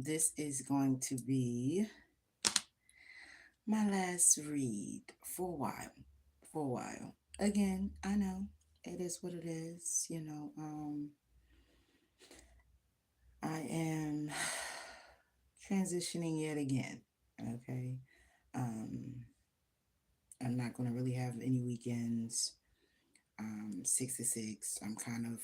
this is going to be my last read for a while. For a while. Again, I know it is what it is. I am transitioning yet again. Okay. Um, I'm not going to really have any weekends. 6 to 6. I'm kind of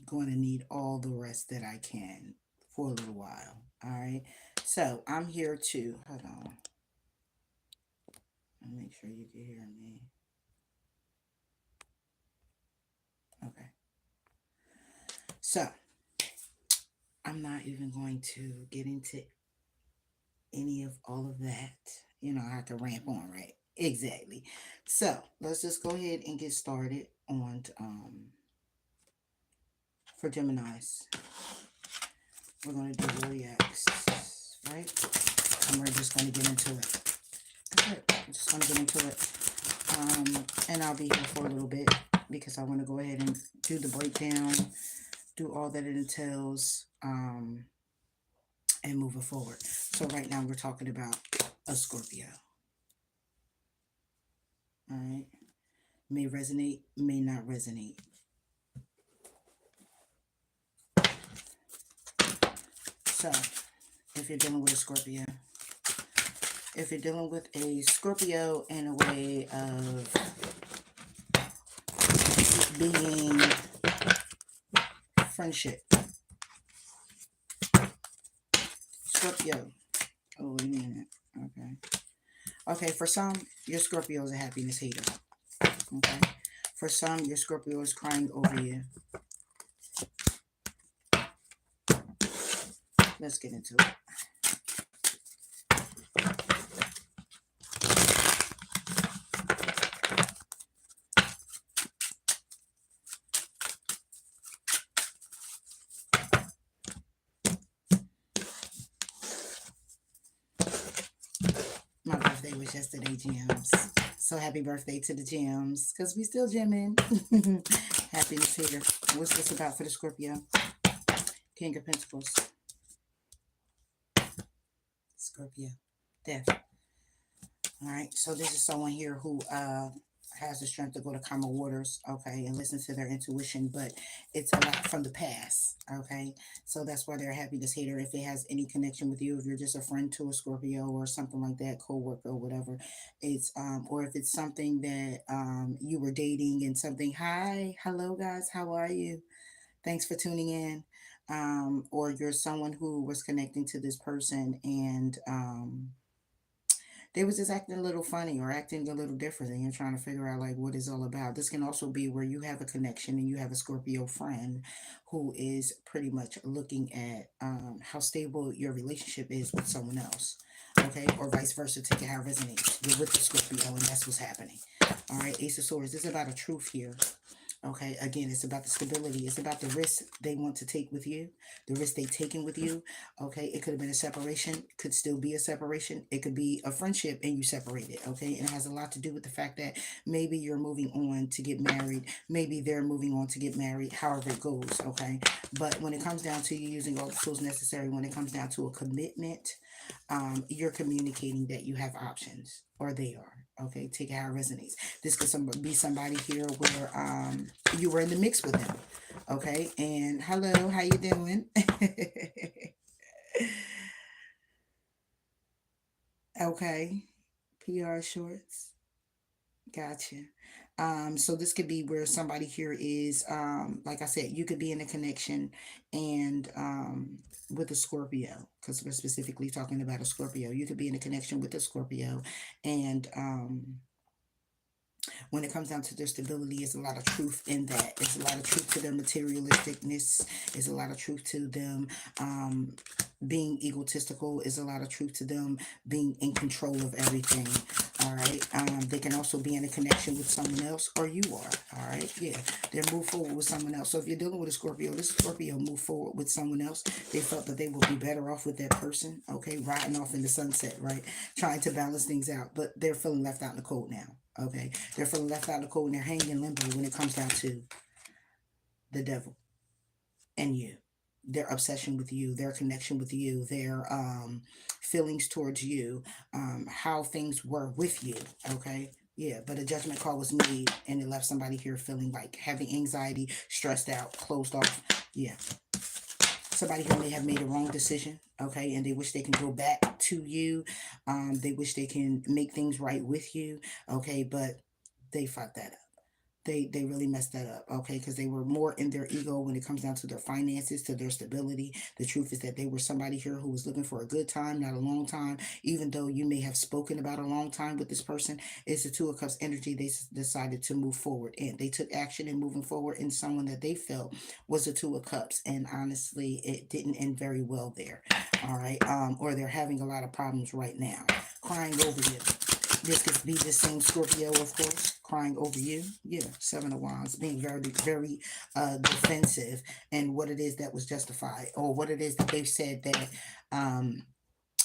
going to need all the rest that I can for a little while. All right. So I'm here to hold on. I'll make sure you can hear me. Okay. So I'm not even going to get into any of all of that. I have to ramp on, right? Exactly. So let's just go ahead and get started on for Gemini's. We're going to do zodiacs, right? And we're just going to get into it. That's it. I'm just going to get into it. And I'll be here for a little bit because I want to go ahead and do the breakdown, do all that it entails, and move it forward. So right now we're talking about a Scorpio. All right. May resonate, may not resonate. So if you're dealing with a Scorpio, if you're dealing with a Scorpio in a way of being friendship, Scorpio. Oh, wait a minute. Okay. Okay, for some, your Scorpio is a happiness hater. Okay. For some, your Scorpio is crying over you. Let's get into it. My birthday was yesterday, Gems. So happy birthday to the Gems, because we still gemming. Happiness hater. What's this about for the Scorpio? King of Pentacles. Scorpio. Death. All right. So this is someone here who has the strength to go to calmer waters, okay, and listen to their intuition, but it's a lot from the past, okay. So that's why they're a happiness hater. If it has any connection with you, if you're just a friend to a Scorpio or something like that, co-worker or whatever, it's or if it's something that you were dating and something. Hi, hello guys, how are you? Thanks for tuning in. Or you're someone who was connecting to this person and they was just acting a little funny or acting a little different and you're trying to figure out like what it's all about. This can also be where you have a connection and you have a Scorpio friend who is pretty much looking at how stable your relationship is with someone else, okay, or vice versa. Take it how it resonates. You're with the Scorpio and that's what's happening. All right, Ace of Swords. This is about a truth here. Okay, again, it's about the stability. It's about the risk they want to take with you, the risk they taken with you. Okay, it could have been a separation, could still be a separation. It could be a friendship and you separated. Okay, and it has a lot to do with the fact that maybe you're moving on to get married, maybe they're moving on to get married, however it goes. Okay, but when it comes down to you using all the tools necessary, when it comes down to a commitment, you're communicating that you have options or they are. Okay, take it how it resonates. This could be somebody here where you were in the mix with them. Okay, and hello, how you doing? Okay, PR shorts. Gotcha. So this could be where somebody here is, like I said, you could be in a connection and with a Scorpio, because we're specifically talking about a Scorpio. You could be in a connection with a Scorpio, and when it comes down to their stability, there's a lot of truth in that. There's a lot of truth to their materialisticness. There's a lot of truth to them um, being egotistical. Is a lot of truth to them being in control of everything. All right. They can also be in a connection with someone else, or you are. All right. Yeah. They move forward with someone else. So if you're dealing with a Scorpio, this Scorpio move forward with someone else. They felt that they would be better off with that person. Okay. Riding off in the sunset, right? Trying to balance things out, but they're feeling left out in the cold now. Okay, they're feeling left out in the cold and they're hanging in limbo when it comes down to the devil and you. their obsession with you, their connection with you, their feelings towards you, how things were with you. Okay. Yeah, but a judgment call was made and it left somebody here feeling like having anxiety, stressed out, closed off. Yeah. Somebody here may have made a wrong decision, okay, and they wish they can go back to you. They wish they can make things right with you, okay, but they fucked that up. They really messed that up, okay, because they were more in their ego when it comes down to their finances, to their stability. The truth is that they were somebody here who was looking for a good time, not a long time. Even though you may have spoken about a long time with this person, it's the Two of Cups energy. They decided to move forward, and they took action in moving forward in someone that they felt was the Two of Cups. And honestly, it didn't end very well there. All right, or they're having a lot of problems right now, crying over you. This could be the same Scorpio, of course, crying over you. Yeah, Seven of Wands, being very, very defensive, and what it is that was justified, or what it is that they've said that um,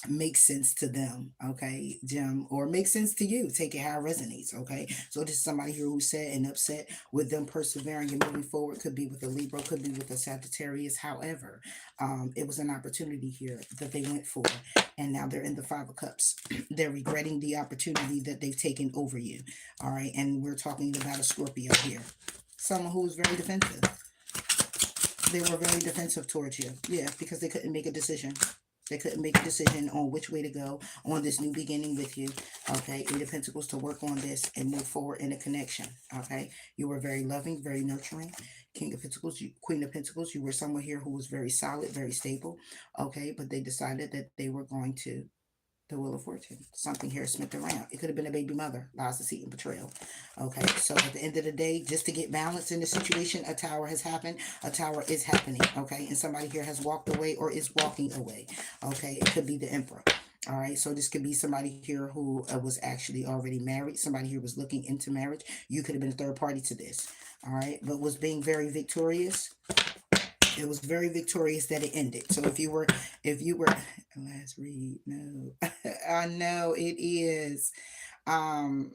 makes sense to them, okay, Jim, or makes sense to you. Take it how it resonates, okay? So this is somebody here who's sad and upset with them persevering and moving forward. Could be with a Libra, could be with a Sagittarius. However, it was an opportunity here that they went for, and now they're in the Five of Cups. They're regretting the opportunity that they've taken over you, all right? And we're talking about a Scorpio here, someone who was very defensive. They were very defensive towards you, yeah, because they couldn't make a decision. They couldn't make a decision on which way to go on this new beginning with you. Okay. Eight of Pentacles to work on this and move forward in a connection. Okay. You were very loving, very nurturing. King of Pentacles, Queen of Pentacles, you were someone here who was very solid, very stable. Okay. But they decided that they were going to the Wheel of Fortune. Something here smith around. It could have been a baby mother. Lies, deceit, and betrayal. Okay, so at the end of the day, just to get balance in the situation, a tower has happened. A tower is happening. Okay, and somebody here has walked away or is walking away. Okay, it could be the Emperor. All right, so this could be somebody here who was actually already married. Somebody here was looking into marriage. You could have been a third party to this. All right, but was being very victorious. It was very victorious that it ended. So if you were last read, no, I know it is. Um,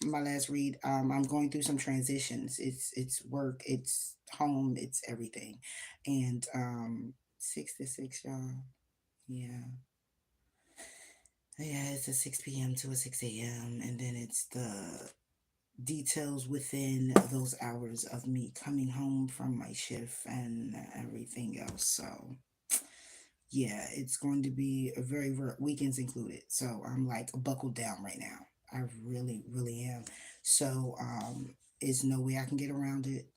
my last read. I'm going through some transitions. It's work, it's home, it's everything, and 6 to 6, y'all. Yeah, yeah. It's a 6 p.m. to a 6 a.m. and then it's the details within those hours of me coming home from my shift and everything else. So yeah, it's going to be a very, very weekends included. So I'm like buckled down right now. I really, really am. So there's no way I can get around it.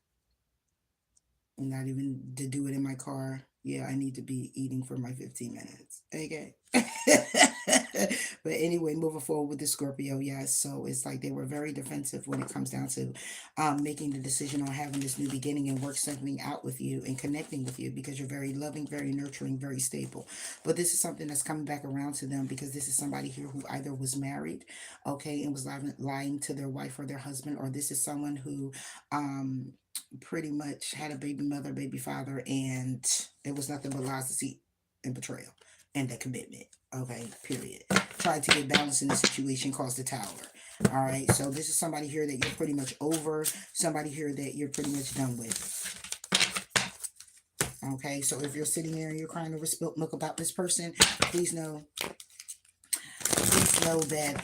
Not even to do it in my car. Yeah, I need to be eating for my 15 minutes. Okay. But anyway, moving forward with the Scorpio, yes. So it's like they were very defensive when it comes down to making the decision on having this new beginning and work something out with you and connecting with you, because you're very loving, very nurturing, very stable. But this is something that's coming back around to them, because this is somebody here who either was married, okay, and was lying to their wife or their husband, or this is someone who pretty much had a baby mother, baby father, and it was nothing but lies, deceit, and betrayal, and the commitment. Okay, period. Tried to get balance in the situation, caused the tower. All right, so this is somebody here that you're pretty much over, somebody here that you're pretty much done with. Okay, so if you're sitting there and you're crying over spilt milk about this person, please know that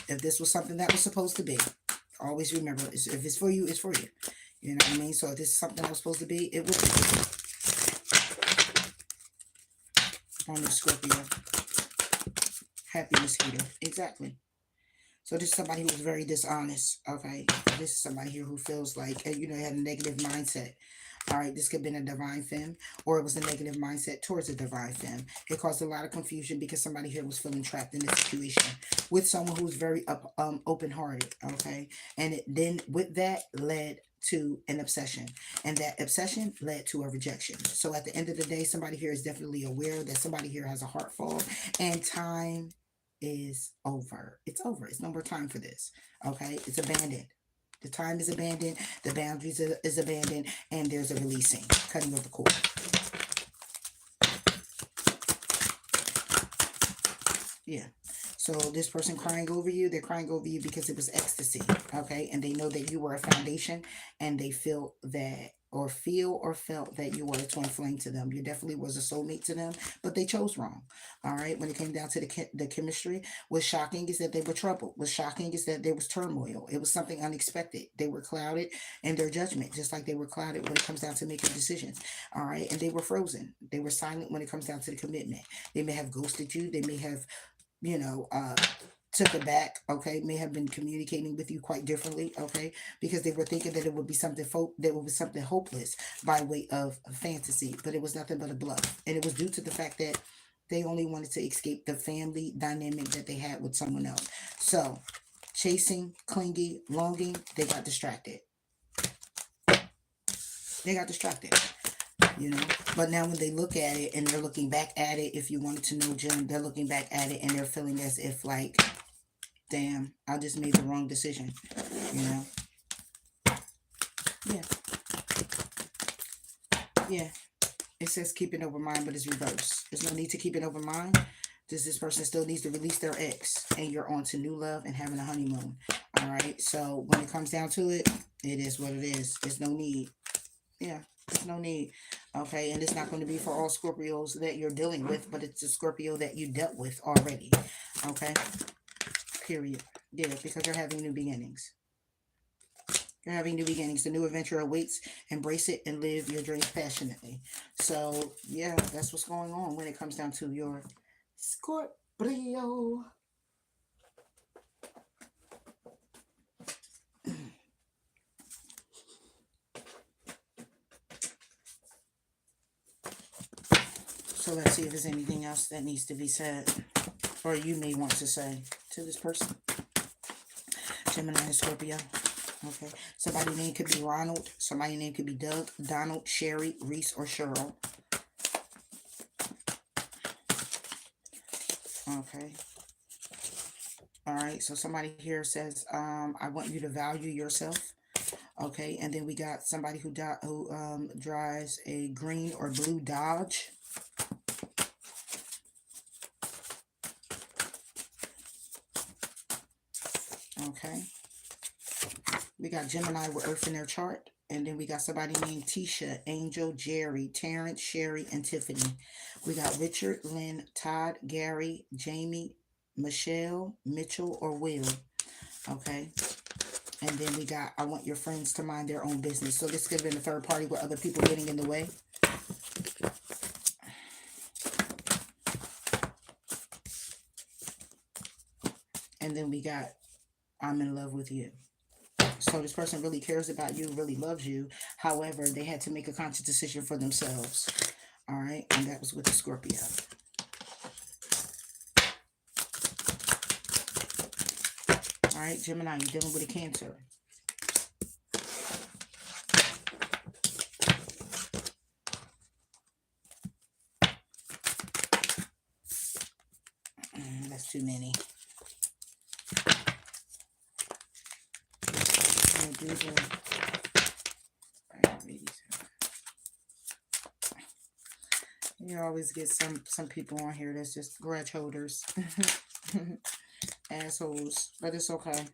if this was something that was supposed to be, always remember, if it's for you, it's for you. You know what I mean? So if this is something that was supposed to be, it will be. On the Scorpio. Happy mosquito. Exactly. So this is somebody who was very dishonest. Okay. This is somebody here who feels like, had a negative mindset. All right, this could have been a divine femme, or it was a negative mindset towards a divine femme. It caused a lot of confusion because somebody here was feeling trapped in this situation with someone who was very open-hearted, okay? And then with that led to an obsession, and that obsession led to a rejection. So at the end of the day, somebody here is definitely aware that somebody here has a heart fall, and time is over. It's over. It's no more time for this, okay? It's abandoned. The time is abandoned, the boundaries is abandoned, and there's a releasing, cutting of the cord. Yeah. So this person crying over you, they're crying over you because it was ecstasy, okay? And they know that you were a foundation, and they feel that or feel or felt that you were a twin flame to them. You definitely was a soulmate to them, but they chose wrong. All right. When it came down to the chemistry, what's shocking is that they were troubled. What's shocking is that there was turmoil. It was something unexpected. They were clouded in their judgment, just like they were clouded when it comes down to making decisions. All right. And they were frozen. They were silent when it comes down to the commitment. They may have ghosted you. They may have, you know, took it back, okay, may have been communicating with you quite differently, okay, because they were thinking that it would be something that would be something hopeless by way of fantasy, but it was nothing but a bluff, and it was due to the fact that they only wanted to escape the family dynamic that they had with someone else. So, chasing, clingy, longing, they got distracted. They got distracted. You know, but now when they look at it and they're looking back at it, if you wanted to know Jim, they're looking back at it and they're feeling as if like, damn, I just made the wrong decision. You know? Yeah. Yeah. It says keep an open mind, but it's reversed. There's no need to keep an open mind. This person still needs to release their ex, and you're on to new love and having a honeymoon. All right. So when it comes down to it, it is what it is. There's no need. Yeah. There's no need. Okay. And it's not going to be for all Scorpios that you're dealing with, but it's a Scorpio that you dealt with already. Okay. Period. Yeah, because you're having new beginnings. You're having new beginnings. The new adventure awaits. Embrace it and live your dreams passionately. So, yeah, that's what's going on when it comes down to your Scorpio. So let's see if there's anything else that needs to be said or you may want to say to this person. Gemini and Scorpio. Okay. Somebody's name could be Ronald. Somebody's name could be Doug, Donald, Sherry, Reese, or Cheryl. Okay. All right. So somebody here says, I want you to value yourself. Okay. And then we got somebody who drives a green or blue Dodge. Okay. We got Gemini with Earth in their chart. And then we got somebody named Tisha, Angel, Jerry, Terrence, Sherry, and Tiffany. We got Richard, Lynn, Todd, Gary, Jamie, Michelle, Mitchell, or Will. Okay. And then we got, I want your friends to mind their own business. So this could have been a third party with other people getting in the way. And then we got, I'm in love with you. So this person really cares about you, really loves you. However, they had to make a conscious decision for themselves. All right. And that was with the Scorpio. All right, Gemini, you're dealing with a Cancer. That's too many. You always get some people on here that's just grudge holders. Assholes. But it's okay.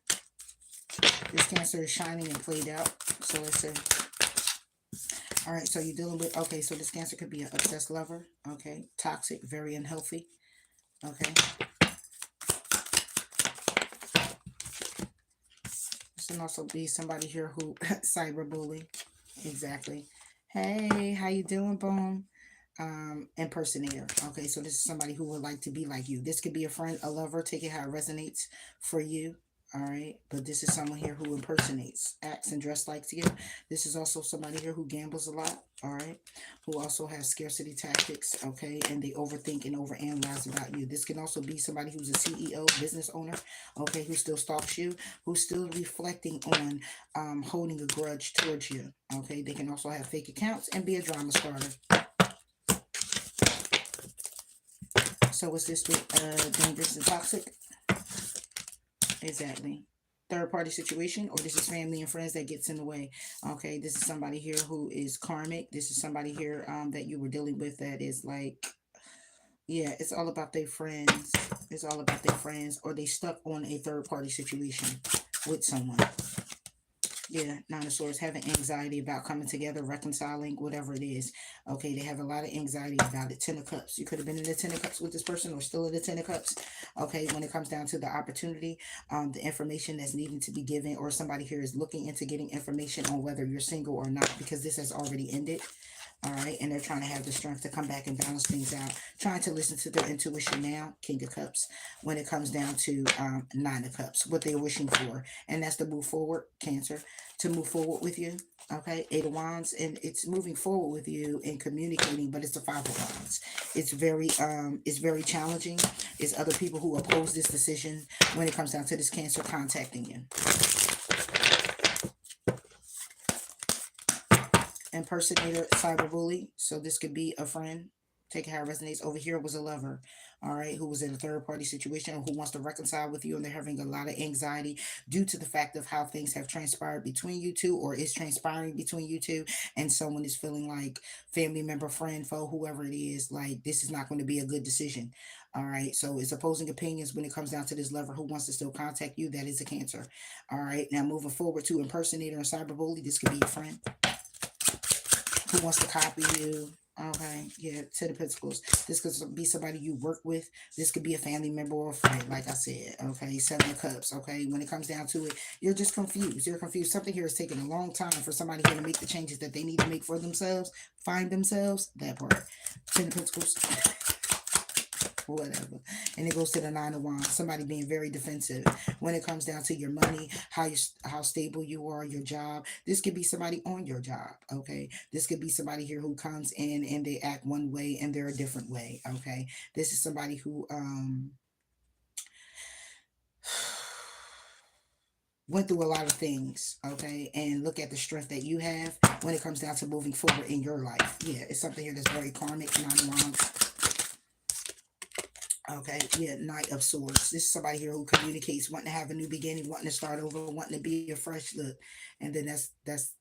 This Cancer is shining and played out. So let's see. All right, so you're dealing with, okay, so this Cancer could be an obsessed lover. Okay. Toxic, very unhealthy. Okay. This can also be somebody here who cyberbully. Exactly. Hey, how you doing, Boom? Impersonator. Okay, so this is somebody who would like to be like you. This could be a friend, a lover. Take it how it resonates for you. All right, but this is someone here who impersonates, acts, and dress like you. This is also somebody here who gambles a lot. All right, who also has scarcity tactics. Okay, and they overthink and overanalyze about you. This can also be somebody who's a CEO, business owner. Okay, who still stalks you, who's still reflecting on holding a grudge towards you. Okay, they can also have fake accounts and be a drama starter. So what's this with dangerous and toxic? Exactly. Third party situation, or this is family and friends that gets in the way. Okay, this is somebody here who is karmic. This is somebody here that you were dealing with that is like, yeah, it's all about their friends. It's all about their friends, or they stuck on a third party situation with someone. Yeah, Nine of Swords, having anxiety about coming together, reconciling, whatever it is. Okay, they have a lot of anxiety about it. Ten of Cups. You could have been in the Ten of Cups with this person or still in the Ten of Cups. Okay, when it comes down to the opportunity, the information that's needing to be given, or somebody here is looking into getting information on whether you're single or not, because this has already ended. All right, and they're trying to have the strength to come back and balance things out, trying to listen to their intuition now. King of Cups, when it comes down to Nine of Cups, what they're wishing for, and that's to move forward. Cancer, to move forward with you. Okay, Eight of Wands, and it's moving forward with you and communicating, but it's the Five of Wands. It's very challenging. It's other people who oppose this decision when it comes down to this Cancer contacting you. Impersonator, cyberbully. So this could be a friend. Take how it resonates. Over here was a lover, all right, who was in a third party situation or who wants to reconcile with you, and they're having a lot of anxiety due to the fact of how things have transpired between you two or is transpiring between you two. And someone is feeling like family member, friend, foe, whoever it is, like this is not going to be a good decision. All right, so it's opposing opinions when it comes down to this lover who wants to still contact you. That is a Cancer. All right, now moving forward to impersonator and cyberbully. This could be your friend who wants to copy you. Okay, yeah, Ten of Pentacles. This could be somebody you work with. This could be a family member or a friend, like I said. Okay, Seven of Cups. Okay, when it comes down to it, you're just confused. You're confused. Something here is taking a long time for somebody here to make the changes that they need to make for themselves, find themselves. That part. Ten of Pentacles. Whatever. And it goes to the Nine of Wands. Somebody being very defensive when it comes down to your money, how stable you are, your job. This could be somebody on your job. Okay, this could be somebody here who comes in and they act one way and they're a different way. Okay, this is somebody who went through a lot of things. Okay, and look at the strength that you have when it comes down to moving forward in your life. Yeah, it's something here that's very karmic. Nine of Wands. Okay, yeah, Knight of Swords. This is somebody here who communicates, wanting to have a new beginning, wanting to start over, wanting to be a fresh look. And then that's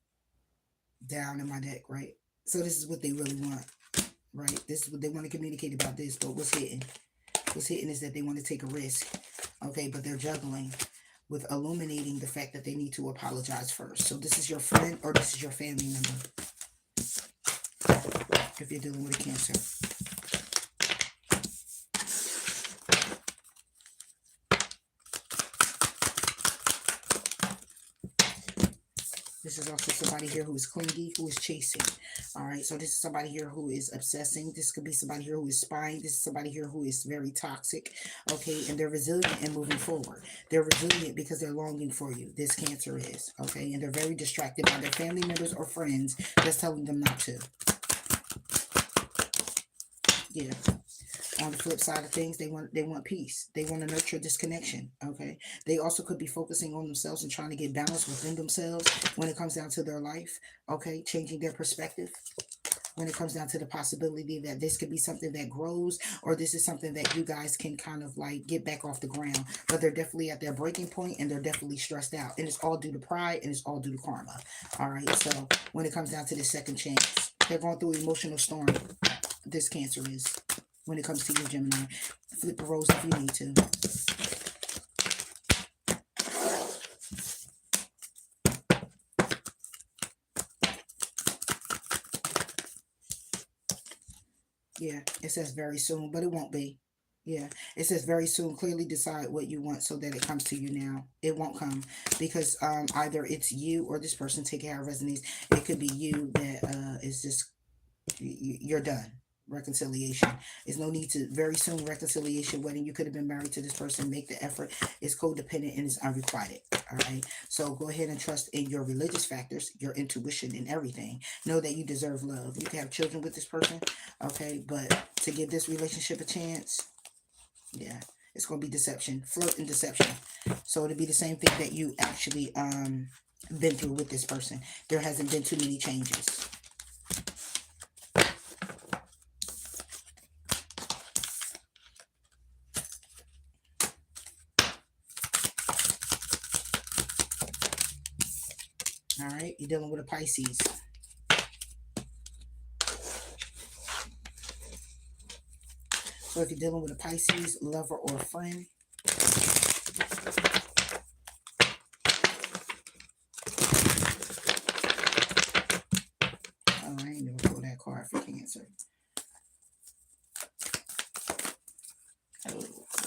down in my deck, right? So this is what they really want, right? This is what they want to communicate about this, but what's hidden? What's hidden is that they want to take a risk. Okay, but they're juggling with illuminating the fact that they need to apologize first. So this is your friend or this is your family member. If you're dealing with a Cancer. This is also somebody here who is clingy, who is chasing. All right, so this is somebody here who is obsessing. This could be somebody here who is spying. This is somebody here who is very toxic. Okay, and they're resilient and moving forward. They're resilient because they're longing for you. This Cancer is. Okay, and they're very distracted by their family members or friends that's telling them not to. Yeah. On the flip side of things, they want peace. They want to nurture this connection. Okay. They also could be focusing on themselves and trying to get balance within themselves when it comes down to their life. Okay, changing their perspective. When it comes down to the possibility that this could be something that grows, or this is something that you guys can kind of like get back off the ground. But they're definitely at their breaking point and they're definitely stressed out. And it's all due to pride and it's all due to karma. All right. So when it comes down to the second chance, they're going through emotional storm. This Cancer is. When it comes to you, Gemini, flip a rose if you need to. Yeah, it says very soon, but it won't be. Yeah, it says very soon. Clearly decide what you want so that it comes to you now. It won't come because either it's you or this person. Take care of resonates. It could be you that is just you're done. Reconciliation. There's no need to very soon reconciliation wedding. You could have been married to this person. Make the effort. It's codependent and it's unrequited. All right. So go ahead and trust in your religious factors, your intuition and everything. Know that you deserve love. You can have children with this person. Okay. But to give this relationship a chance, yeah, it's going to be deception, flirt and deception. So it'll be the same thing that you actually been through with this person. There hasn't been too many changes. All right, you're dealing with a Pisces. So if you're dealing with a Pisces, lover or friend,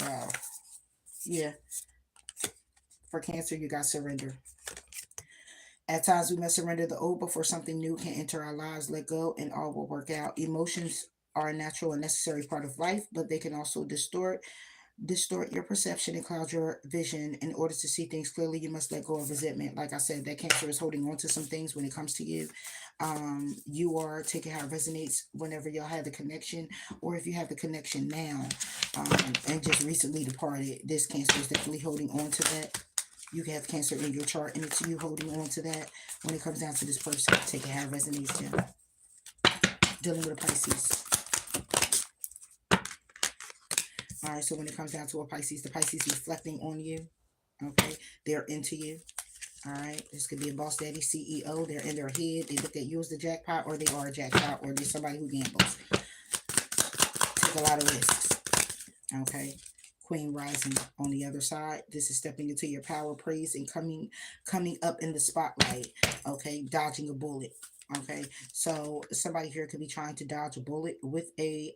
Wow. Yeah. For Cancer, you got surrender. At times, we must surrender the old before something new can enter our lives. Let go, and all will work out. Emotions are a natural and necessary part of life, but they can also distort your perception and cloud your vision. In order to see things clearly, you must let go of resentment. Like I said, that Cancer is holding on to some things when it comes to you. You are taking how it resonates whenever y'all have the connection, or if you have the connection now, and just recently departed. This Cancer is definitely holding on to that. You can have Cancer in your chart, and it's you holding on to that. When it comes down to this person, take it how it resonates. Yeah. Dealing with a Pisces. All right, so when it comes down to a Pisces, the Pisces reflecting on you. Okay, they're into you. All right, this could be a boss daddy, CEO. They're in their head. They look at you as the jackpot, or they are a jackpot, or they're somebody who gambles. Take a lot of risks. Okay, Queen rising on the other side. This is stepping into your power, praise, and coming up in the spotlight. Okay, dodging a bullet. Okay, so somebody here could be trying to dodge a bullet with a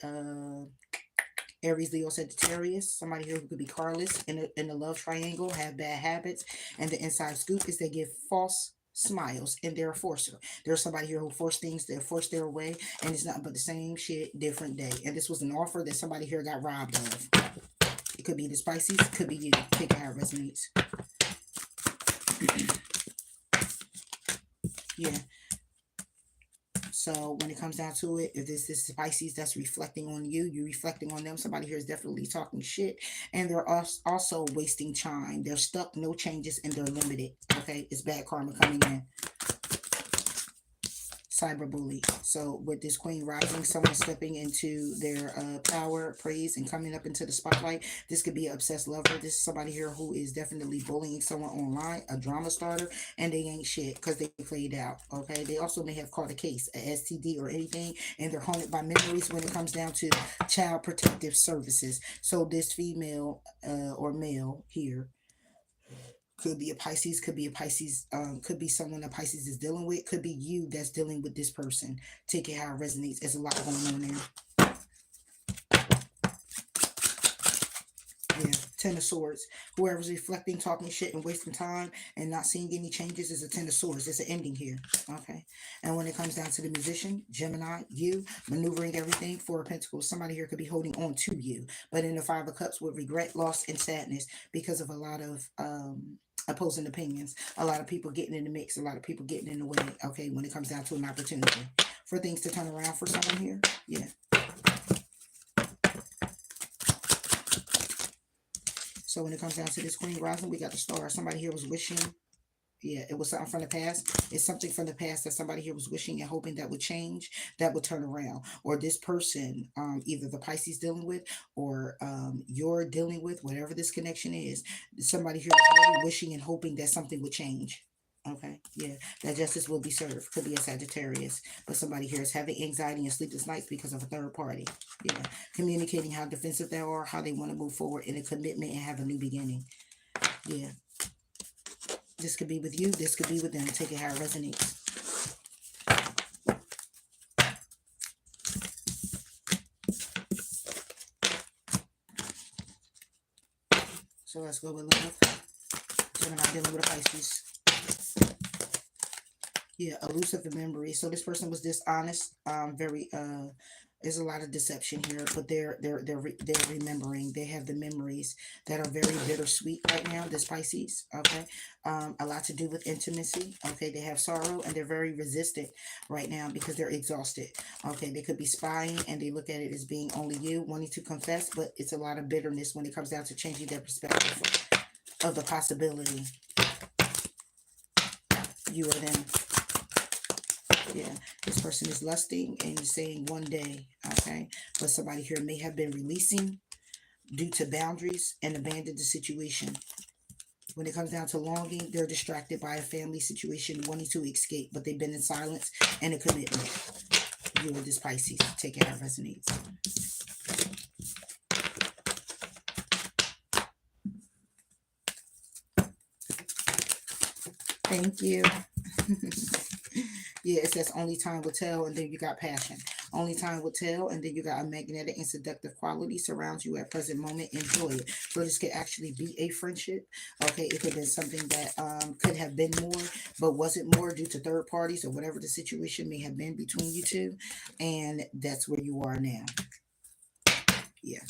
Aries, Leo, Sagittarius. Somebody here who could be carless in the love triangle, have bad habits. And the inside scoop is they give false smiles and they're a forcer. There's somebody here who force things, they force their way, and it's nothing but the same shit, different day. And this was an offer that somebody here got robbed of. It could be the Pisces, it could be you. Take it how it resonates. Yeah. So when it comes down to it, if this is Pisces that's reflecting on you, you're reflecting on them. Somebody here is definitely talking shit, and they're also wasting time. They're stuck, no changes, and they're limited. Okay, it's bad karma coming in. Cyberbully. So with this Queen rising, someone stepping into their power, praise, and coming up into the spotlight. This could be an obsessed lover. This is somebody here who is definitely bullying someone online, a drama starter, and they ain't shit because they played out. Okay, they also may have caught a case, a STD or anything, and they're haunted by memories when it comes down to child protective services. So this female or male here could be a Pisces, could be a Pisces, could be someone that Pisces is dealing with, could be you that's dealing with this person. Take it how it resonates. There's a lot going on there. Yeah, Ten of Swords. Whoever's reflecting, talking shit, and wasting time and not seeing any changes is a Ten of Swords. There's an ending here. Okay. And when it comes down to the Musician, Gemini, you maneuvering everything. Four of Pentacles. Somebody here could be holding on to you, but in the Five of Cups with regret, loss, and sadness because of a lot of opposing opinions. A lot of people getting in the mix. A lot of people getting in the way. Okay. When it comes down to an opportunity for things to turn around for someone here. Yeah. So when it comes down to this Queen rising, we got the Star. Somebody here was wishing, yeah, it was something from the past. It's something from the past that somebody here was wishing and hoping that would change, that would turn around. Or this person, either the Pisces dealing with, or you're dealing with, whatever this connection is, somebody here is really wishing and hoping that something would change. Okay, yeah, that justice will be served. Could be a Sagittarius, but somebody here is having anxiety and sleepless nights because of a third party. Yeah, communicating how defensive they are, how they want to move forward in a commitment and have a new beginning. Yeah, this could be with you. This could be with them. Take it how it resonates. So let's go with love. Gemini dealing with a Pisces. Yeah, elusive in memory. So this person was dishonest. Very there's a lot of deception here, but they're remembering. They have the memories that are very bittersweet right now. This Pisces, okay, a lot to do with intimacy. Okay, they have sorrow and they're very resistant right now because they're exhausted. Okay, they could be spying and they look at it as being only you wanting to confess, but it's a lot of bitterness when it comes down to changing their perspective of the possibility. You or them. Yeah, this person is lusting and saying one day, okay, but somebody here may have been releasing due to boundaries and abandoned the situation. When it comes down to longing, they're distracted by a family situation, wanting to escape, but they've been in silence and a commitment. You are this Pisces. Take it how it resonates. Thank you. Yeah, it says only time will tell, and then you got passion. Only time will tell. And then you got a magnetic and seductive quality surrounds you at present moment. Enjoy it. So this could actually be a friendship. Okay, it could have been something that could have been more, but wasn't more due to third parties or whatever the situation may have been between you two. And that's where you are now. Yeah.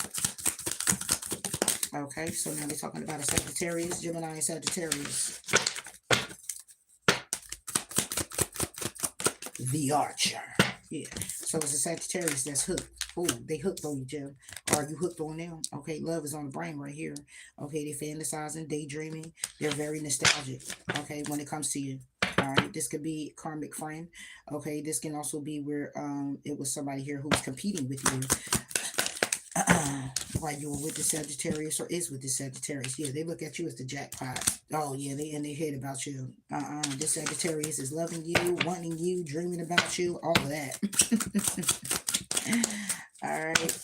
Okay, so now we're talking about a Sagittarius, Gemini, and Sagittarius. The Archer. Yeah. So it's a Sagittarius that's hooked. Oh, they hooked on you, Jim. Are you hooked on them? Okay, love is on the brain right here. Okay, they fantasizing, daydreaming. They're very nostalgic. Okay, when it comes to you. All right, this could be karmic friend. Okay, this can also be where it was somebody here who's competing with you. While you were with the Sagittarius or is with the Sagittarius. Yeah, they look at you as the jackpot. Oh yeah, they in their head about you. This Sagittarius is loving you, wanting you, dreaming about you, all of that. All right.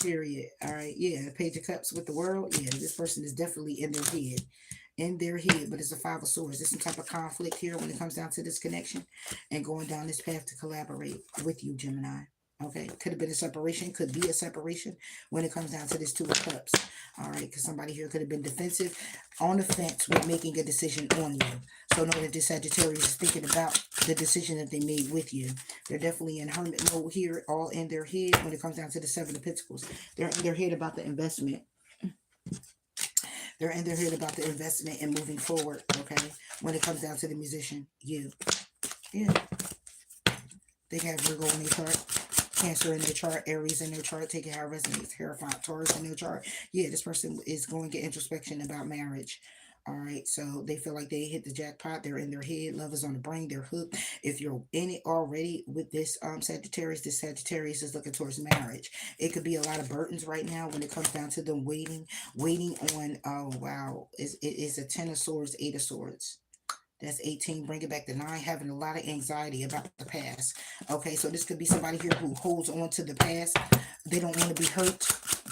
Period. All right. Yeah, Page of Cups with the World. Yeah, this person is definitely in their head. In their head, but it's a Five of Swords. There's some type of conflict here when it comes down to this connection and going down this path to collaborate with you, Gemini. Okay, could have been a separation, could be a separation when it comes down to this Two of Cups. All right, because somebody here could have been defensive, on the fence with making a decision on you. So know that this Sagittarius is thinking about the decision that they made with you. They're definitely in hermit mode here, all in their head when it comes down to the Seven of Pentacles. They're in their head about the investment. They're in their head about the investment and moving forward, okay? When it comes down to the musician, you. Yeah. They have Virgo in their chart, Cancer in their chart, Aries in their chart, taking how it resonates, Hierophant, Taurus in their chart. Yeah, this person is going to get introspection about marriage. All right, so they feel like they hit the jackpot. They're in their head. Love is on the brain. They're hooked. If you're in it already with this Sagittarius, this Sagittarius is looking towards marriage. It could be a lot of burdens right now when it comes down to them waiting on, oh, wow, it is a 10 of Swords, 8 of Swords. That's 18. Bring it back to 9. Having a lot of anxiety about the past. Okay, so this could be somebody here who holds on to the past. They don't want to be hurt.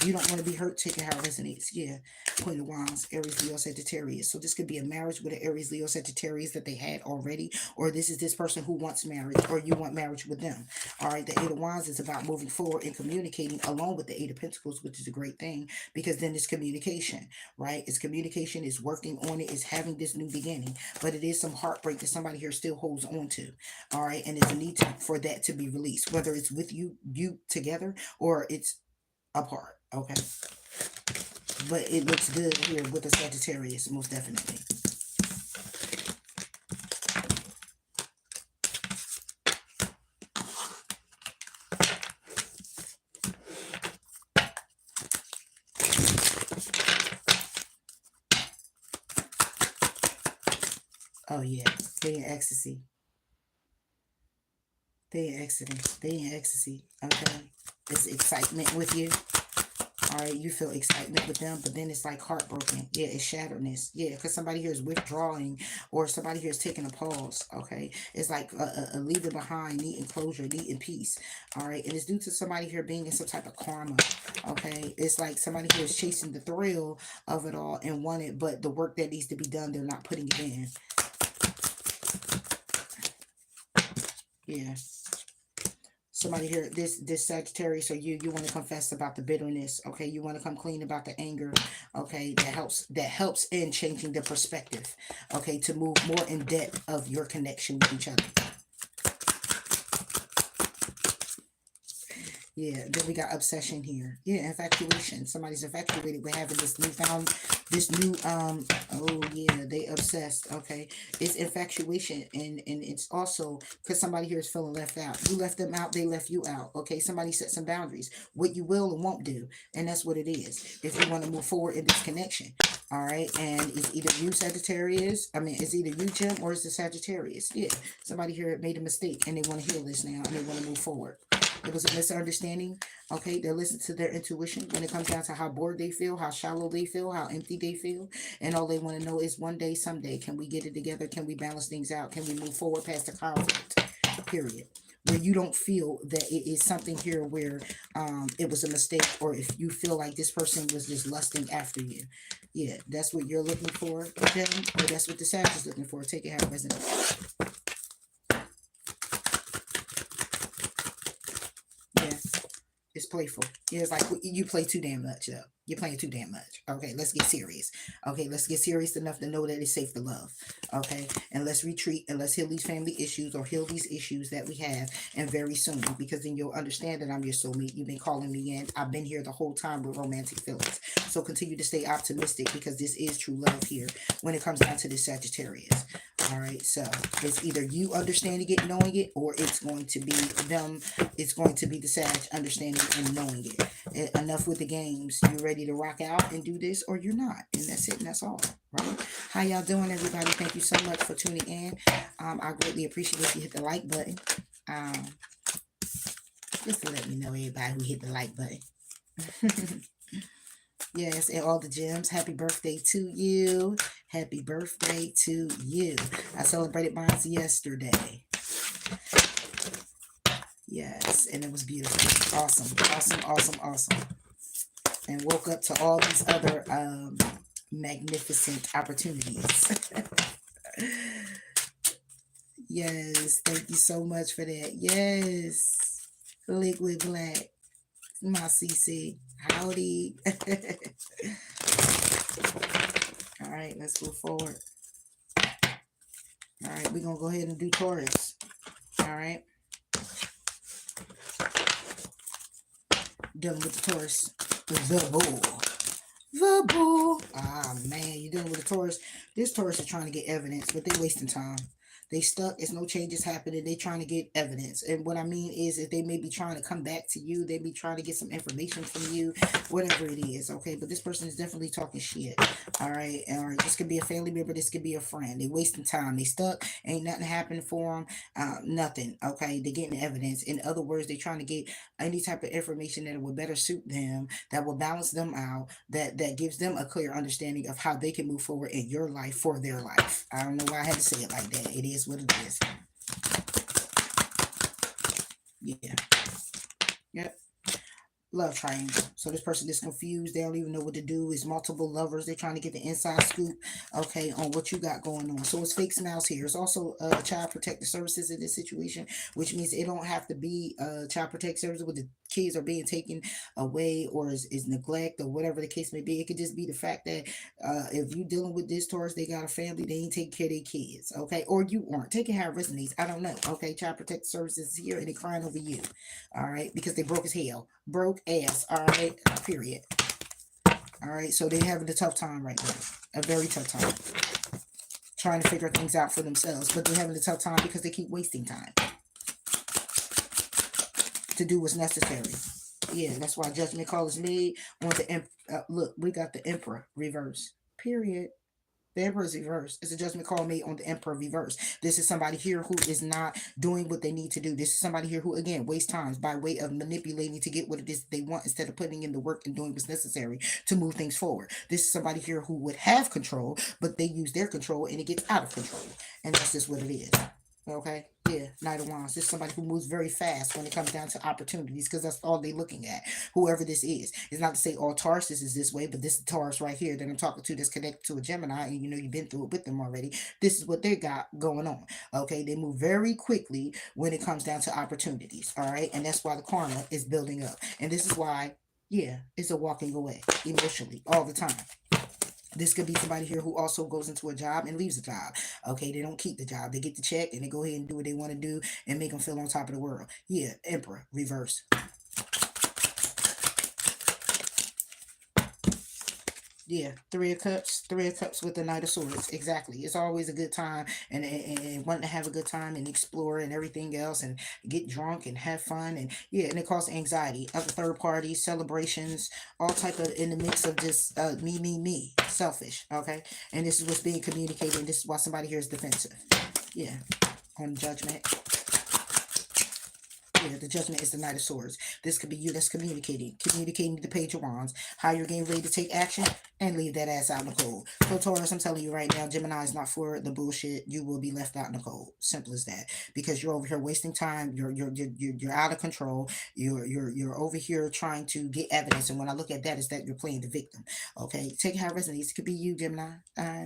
You don't want to be hurt. Take it how it resonates. Yeah. Queen of Wands, Aries, Leo, Sagittarius. So this could be a marriage with an Aries, Leo, Sagittarius that they had already. Or this is this person who wants marriage. Or you want marriage with them. All right. The Eight of Wands is about moving forward and communicating along with the Eight of Pentacles, which is a great thing. Because then it's communication. Right? It's communication. It's working on it. It's having this new beginning. But it is some heartbreak that somebody here still holds on to. All right. And it's a need for that to be released. Whether it's with you together or it's apart. Okay. But it looks good here with the Sagittarius, most definitely. Oh yeah, they in ecstasy. They in ecstasy. They in ecstasy. Okay. It's excitement with you. All right, you feel excitement with them, but then it's like heartbroken. Yeah, it's shatteredness. Yeah, because somebody here is withdrawing or somebody here is taking a pause. Okay, it's like a leaving behind, needing closure, needing peace. All right, and it's due to somebody here being in some type of karma. Okay, it's like somebody here is chasing the thrill of it all and want it, but the work that needs to be done, they're not putting it in. Yeah. Somebody here, this Sagittarius or you want to confess about the bitterness. Okay, you want to come clean about the anger. Okay, that helps in changing the perspective. Okay, to move more in depth of your connection with each other. Yeah, then we got obsession here. Yeah, infatuation. Somebody's infatuated with having this new oh yeah, they obsessed. Okay, it's infatuation, and it's also because somebody here is feeling left out. You left them out, they left you out. Okay, somebody set some boundaries, what you will and won't do, and that's what it is. If you want to move forward in this connection, all right, and it's either you Sagittarius, it's either you Jim or it's the Sagittarius. Yeah, somebody here made a mistake and they want to heal this now and they want to move forward. It was a misunderstanding. Okay, they listen to their intuition when it comes down to how bored they feel, how shallow they feel, how empty they feel. And all they want to know is one day, someday, can we get it together? Can we balance things out? Can we move forward past the conflict? Period. Where you don't feel that it is something here where it was a mistake, or if you feel like this person was just lusting after you. Yeah, that's what you're looking for, Jen, or that's what the Sag is looking for. Take it how it resonates. It's playful. Yeah, it's like you play too damn much, though. You're playing too damn much. Okay, let's get serious. Okay, let's get serious enough to know that it's safe to love. Okay, and let's retreat and let's heal these family issues or heal these issues that we have, and very soon, because then you'll understand that I'm your soulmate. You've been calling me in. I've been here the whole time with romantic feelings. So continue to stay optimistic, because this is true love here when it comes down to this Sagittarius. All right, so it's either you understanding it, knowing it, or it's going to be them. It's going to be the Sag understanding and knowing it. Enough with the games. You ready to rock out and do this, or you're not? And that's it, and that's all. Right? How y'all doing, everybody? Thank you so much for tuning in. I greatly appreciate if you hit the like button. Just to let me know, everybody who hit the like button. Yes, and all the gems. Happy birthday to you. Happy birthday to you. I celebrated mine yesterday. Yes, and it was beautiful. Awesome, awesome, awesome, awesome. And woke up to all these other magnificent opportunities. Yes, thank you so much for that. Yes, Liquid Black, my CC. Howdy. All right, let's move forward. All right, we're going to go ahead and do Taurus. All right. Dealing with the Taurus. The bull. The bull. Ah, man, you're dealing with the Taurus. This Taurus is trying to get evidence, but they're wasting time. They stuck. It's no changes happening. They trying to get evidence. And what I mean is if they may be trying to come back to you, they be trying to get some information from you, whatever it is. Okay. But this person is definitely talking shit. All right. All right. This could be a family member. This could be a friend. They wasting time. They stuck. Ain't nothing happening for them. Nothing. Okay. They're getting evidence. In other words, they're trying to get any type of information that would better suit them, that will balance them out, that gives them a clear understanding of how they can move forward in your life for their life. I don't know why I had to say it like that. It is what it is. Yeah. Yep. Love triangle. So this person is confused. They don't even know what to do. It's multiple lovers. They're trying to get the inside scoop, okay, on what you got going on. So it's fake smiles here. It's also child protective services in this situation, which means it don't have to be child protective services with the kids are being taken away or is neglect or whatever the case may be. It could just be the fact that if you dealing with this Taurus, they got a family, they ain't taking care of their kids, okay, or you aren't. Take it how it resonates. I don't know, okay. Child protective services is here and they crying over you, all right, because they broke as hell, broke ass, all right, period. All right, so they're having a tough time right now, a very tough time, trying to figure things out for themselves, but they're having a tough time because they keep wasting time to do what's necessary. Yeah, that's why judgment call is made on the look. We got the Emperor reverse. Period. The Emperor is reverse. It's a judgment call made on the Emperor reverse. This is somebody here who is not doing what they need to do. This is somebody here who, again, wastes times by way of manipulating to get what it is they want instead of putting in the work and doing what's necessary to move things forward. This is somebody here who would have control, but they use their control and it gets out of control. And that's just what it is. Okay, yeah, Knight of Wands. This is somebody who moves very fast when it comes down to opportunities because that's all they're looking at. Whoever this is. It's not to say all Taurus is this way, but this is Taurus right here that I'm talking to that's connected to a Gemini, and you know you've been through it with them already. This is what they got going on. Okay, they move very quickly when it comes down to opportunities. All right, and that's why the karma is building up. And this is why, yeah, it's a walking away emotionally all the time. This could be somebody here who also goes into a job and leaves the job. Okay, they don't keep the job. They get the check and they go ahead and do what they want to do and make them feel on top of the world. Yeah, Emperor, reverse. Yeah, Three of Cups with the Knight of Swords. Exactly. It's always a good time and wanting to have a good time and explore and everything else and get drunk and have fun. And yeah, and it causes anxiety. Other third parties, celebrations, all type of in the mix of just me, selfish. Okay. And this is what's being communicated. And this is why somebody here is defensive. Yeah. On Judgment. Yeah, the Judgment is the Knight of Swords. This could be you that's communicating the Page of Wands, how you're getting ready to take action and leave that ass out in the cold. So Taurus, I'm telling you right now, Gemini is not for the bullshit. You will be left out in the cold. Simple as that. Because you're over here wasting time. You're out of control. You're over here trying to get evidence. And when I look at that, is that you're playing the victim. Okay, take it how it resonates. It could be you, Gemini.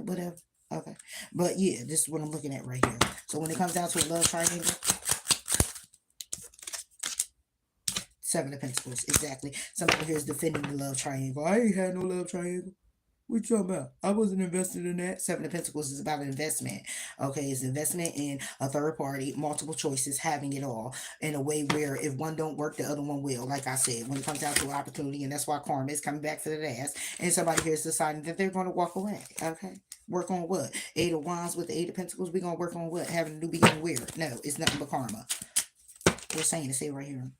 Whatever. Okay, but yeah, this is what I'm looking at right here. So when it comes down to a love triangle, Seven of Pentacles, exactly. Somebody here is defending the love triangle. I ain't had no love triangle. What you talking about? I wasn't invested in that. Seven of Pentacles is about an investment. Okay, it's investment in a third party, multiple choices, having it all in a way where if one don't work, the other one will. Like I said, when it comes down to an opportunity, and that's why karma is coming back for the ass. And somebody here is deciding that they're going to walk away. Okay, work on what? Eight of Wands with the Eight of Pentacles. We're gonna work on what? Having a new beginning where? No, it's nothing but karma. We're saying to say right here.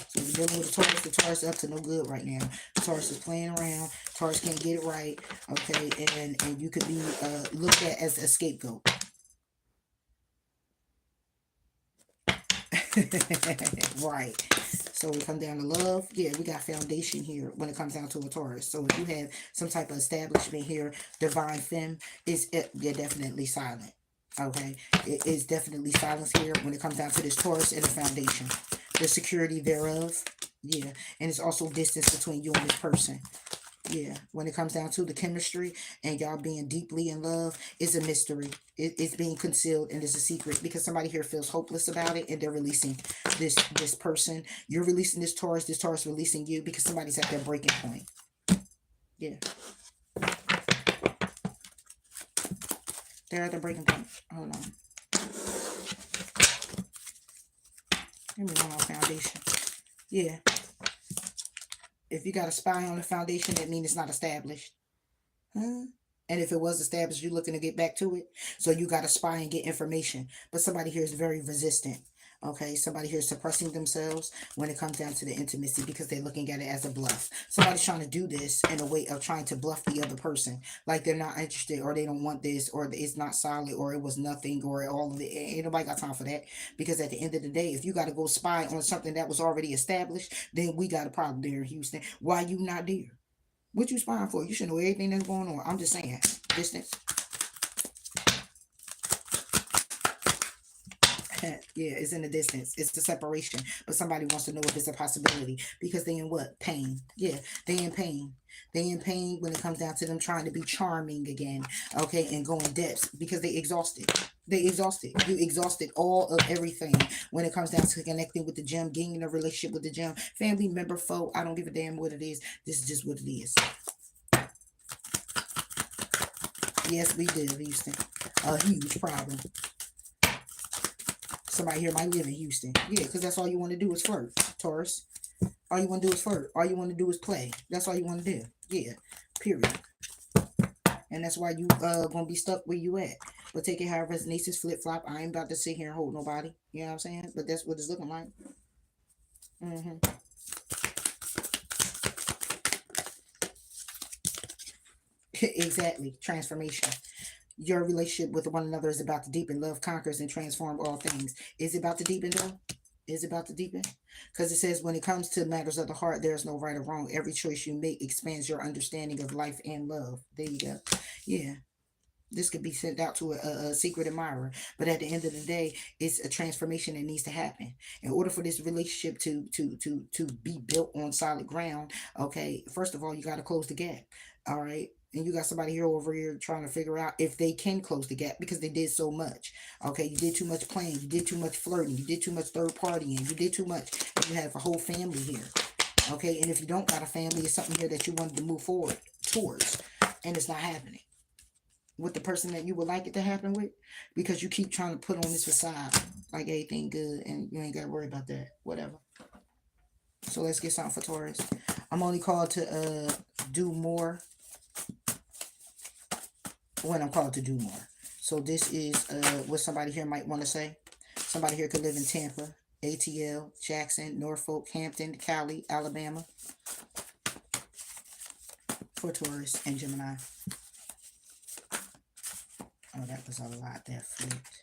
So we're dealing with the Taurus is up to no good right now. The Taurus is playing around. Taurus can't get it right. Okay, and you could be looked at as a scapegoat. Right. So we come down to love. Yeah, we got foundation here when it comes down to a Taurus. So if you have some type of establishment here, divine femme, they're definitely silent. Okay, it is definitely silence here when it comes down to this Taurus and the foundation, the security thereof. Yeah, and it's also distance between you and this person. Yeah, when it comes down to the chemistry and y'all being deeply in love, it's a mystery. It's being concealed and it's a secret because somebody here feels hopeless about it and they're releasing this person. You're releasing this Taurus releasing you because somebody's at their breaking point. Yeah. They're at the breaking point. Hold on. Give me one more foundation. Yeah. If you got a spy on the foundation, that means it's not established. Huh? And if it was established, you're looking to get back to it. So you got to spy and get information. But somebody here is very resistant. Okay, somebody here is suppressing themselves when it comes down to the intimacy because they're looking at it as a bluff. Somebody's trying to do this in a way of trying to bluff the other person. Like they're not interested or they don't want this or it's not solid or it was nothing or all of it. Ain't nobody got time for that. Because at the end of the day, if you got to go spy on something that was already established, then we got a problem there in Houston. Why you not there? What you spying for? You should know everything that's going on. I'm just saying. Distance. Yeah, it's in the distance. It's the separation. But somebody wants to know if it's a possibility. Because they in what? Pain. Yeah, they in pain. They in pain when it comes down to them trying to be charming again. Okay, and going depths. Because they exhausted. They exhausted. You exhausted all of everything when it comes down to connecting with the gem, getting in a relationship with the gem. Family member, foe, I don't give a damn what it is. This is just what it is. Yes, we do, Houston. A huge problem. Somebody here might live in Houston. Yeah, because that's all you want to do is flirt, Taurus. All you want to do is flirt. All you want to do is play. That's all you want to do. Yeah, period. And that's why you gonna be stuck where you at. But take it how it resonates. It's flip-flop. I ain't about to sit here and hold nobody. You know what I'm saying? But that's what it's looking like. Exactly. Transformation. Your relationship with one another is about to deepen. Love conquers and transforms all things. Is it about to deepen though? Is it about to deepen? Because it says when it comes to matters of the heart, there's no right or wrong. Every choice you make expands your understanding of life and love. There you go. Yeah. This could be sent out to a secret admirer. But at the end of the day, it's a transformation that needs to happen. In order for this relationship to be built on solid ground, okay, first of all, you got to close the gap. All right. And you got somebody here over here trying to figure out if they can close the gap because they did so much. Okay, you did too much playing, you did too much flirting, you did too much third partying, you did too much. And you have a whole family here. Okay, and if you don't got a family, it's something here that you wanted to move forward towards, and it's not happening with the person that you would like it to happen with because you keep trying to put on this facade like everything good and you ain't got to worry about that. Whatever. So let's get something for Taurus. I'm only called to do more when I'm called to do more. So this is what somebody here might want to say. Somebody here could live in Tampa, ATL, Jackson, Norfolk, Hampton, Cali, Alabama. For Taurus and Gemini. Oh, that was a lot that flipped.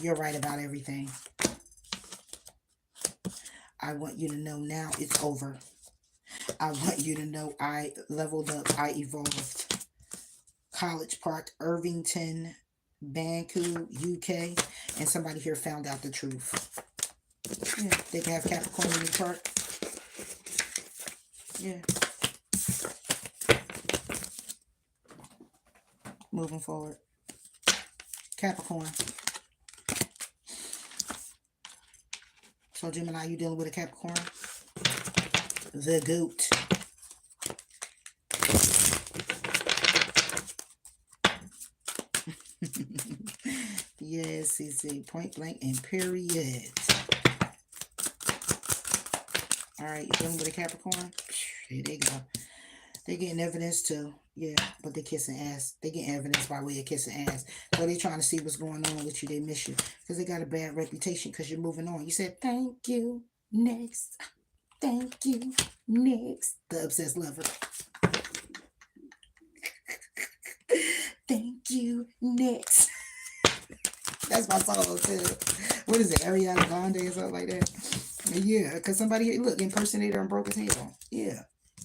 You're right about everything. I want you to know now it's over. I want you to know I leveled up. I evolved. College Park, Irvington, Banku, UK. And somebody here found out the truth. Yeah, they can have Capricorn in the chart. Yeah. Moving forward. Capricorn. So Gemini, you dealing with a Capricorn? The goat. Yes, it's a point blank and period. All right, you dealing with a Capricorn? Here they go. They getting evidence too. Yeah, but they kissing ass. They getting evidence by way of kissing ass. So they trying to see what's going on with you. They miss you because they got a bad reputation because you're moving on. You said thank you next. Thank you next. The obsessed lover. Thank you next. That's my song too. What is it? Ariana Grande or something like that. Yeah, because somebody here, look, impersonator and broke his tail. Yeah.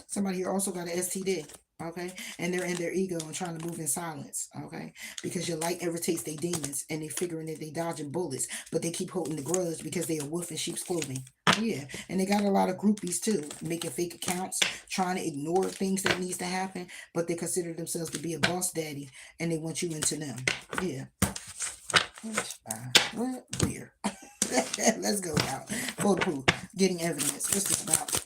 Somebody here also got an STD. Okay. And they're in their ego and trying to move in silence. Okay. Because your light irritates their demons and they figuring that they dodging bullets, but they keep holding the grudge because they are wolf in sheep's clothing. Yeah. And they got a lot of groupies too, making fake accounts, trying to ignore things that needs to happen, but they consider themselves to be a boss daddy and they want you into them. Yeah. What? Weird. Let's go out. Full proof. Getting evidence. What's this about?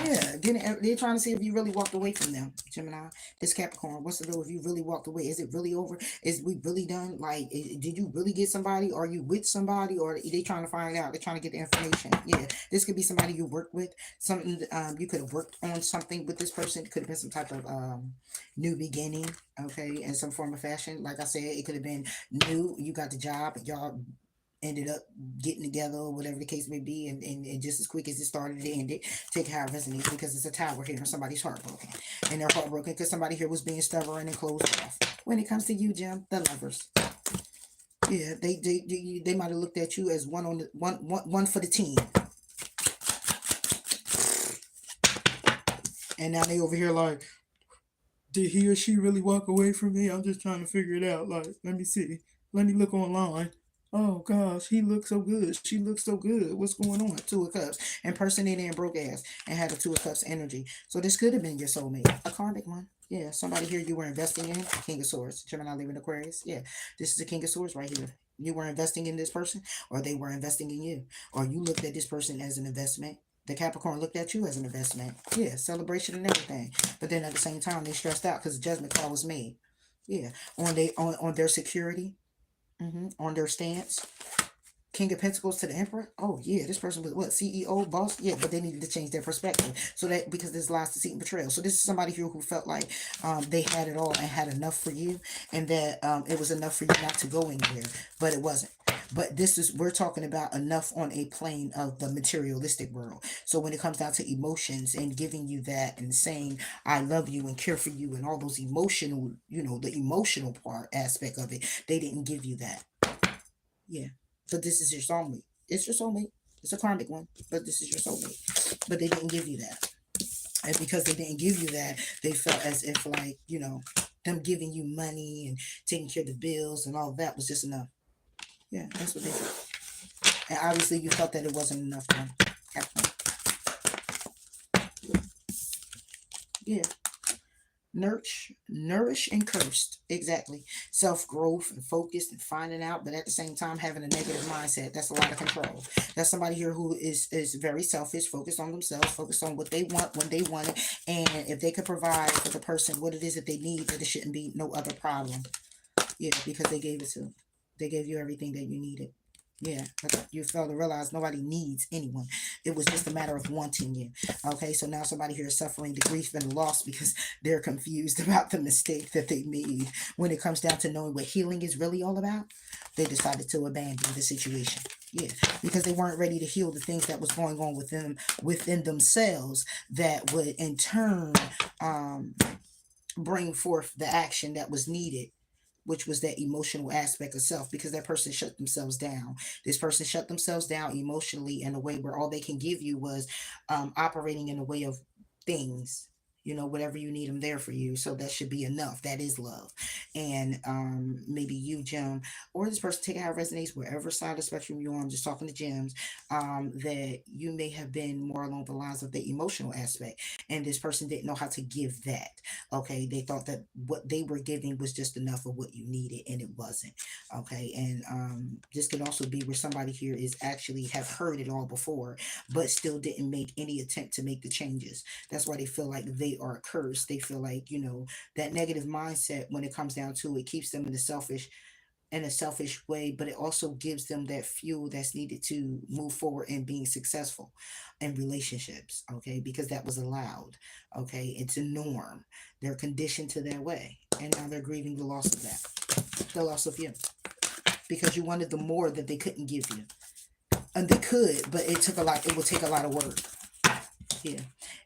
Yeah, they're trying to see if you really walked away from them, Gemini. This Capricorn, what's the deal if you really walked away? Is it really over? Is we really done? Like, did you really get somebody? Are you with somebody? Or are they trying to find out? They're trying to get the information. Yeah, this could be somebody you work with. Something you could have worked on something with this person. It could have been some type of new beginning, okay, in some form of fashion. Like I said, it could have been new. You got the job, y'all ended up getting together or whatever the case may be, and just as quick as it started it ended. Take how it resonates because it's a tower here and somebody's heartbroken, and they're heartbroken because somebody here was being stubborn and closed off. When it comes to you, Jim, the lovers, yeah, they might have looked at you as one on the one for the team, and now they over here like, did he or she really walk away from me? I'm just trying to figure it out. Like, let me see. Let me look online. Oh gosh, he looks so good. She looks so good. What's going on? Two of Cups. Impersonating and broke ass and had a Two of Cups energy. So this could have been your soulmate. A karmic one. Yeah, somebody here you were investing in. King of Swords. Gemini, Libra, Aquarius. Yeah, this is the King of Swords right here. You were investing in this person, or they were investing in you, or you looked at this person as an investment. The Capricorn looked at you as an investment. Yeah, celebration and everything. But then at the same time, they stressed out because the judgment call was made. Yeah, on their security, on their stance. King of Pentacles to the Emperor. Oh yeah, this person was what, CEO, boss. Yeah, but they needed to change their perspective so that because there's lies, deceit, and betrayal. So this is somebody here who felt like they had it all and had enough for you, and that it was enough for you not to go anywhere, but it wasn't. But this is we're talking about enough on a plane of the materialistic world. So when it comes down to emotions and giving you that and saying I love you and care for you and all those emotional, the emotional part aspect of it, they didn't give you that. Yeah. But this is your soulmate. It's your soulmate. It's a karmic one, but this is your soulmate. But they didn't give you that. And because they didn't give you that, they felt as if like, them giving you money and taking care of the bills and all that was just enough. Yeah, that's what they felt. And obviously you felt that it wasn't enough for them. Yeah. Nourish and cursed. Exactly. Self-growth and focused and finding out, but at the same time having a negative mindset. That's a lot of control. That's somebody here who is very selfish, focused on themselves, focused on what they want when they want it, and if they could provide for the person what it is that they need, that it shouldn't be no other problem. Yeah, because they gave it to them. They gave you everything that you needed. Yeah, but you fail to realize nobody needs anyone. It was just a matter of wanting you. Okay, so now somebody here is suffering the grief and the loss because they're confused about the mistake that they made. When it comes down to knowing what healing is really all about, they decided to abandon the situation. Yeah, because they weren't ready to heal the things that was going on within themselves that would in turn bring forth the action that was needed, which was that emotional aspect of self, because that person shut themselves down. This person shut themselves down emotionally in a way where all they can give you was operating in a way of things. You know, whatever you need, I'm there for you. So that should be enough. That is love. And maybe you, Jim, or this person, take it how it resonates, wherever side of the spectrum you're on. I'm just talking to Jims. That you may have been more along the lines of the emotional aspect, and this person didn't know how to give that. Okay, they thought that what they were giving was just enough of what you needed, and it wasn't. Okay, and this could also be where somebody here is actually have heard it all before, but still didn't make any attempt to make the changes. That's why they feel like they are cursed. They feel like, you know, that negative mindset, when it comes down to it, keeps them in a selfish way, but it also gives them that fuel that's needed to move forward in being successful in relationships. Okay, because that was allowed. Okay, it's a norm. They're conditioned to that way, and now they're grieving the loss of that, the loss of you, because you wanted the more that they couldn't give you. And they could, but it took a lot. It would take a lot of work. Yeah.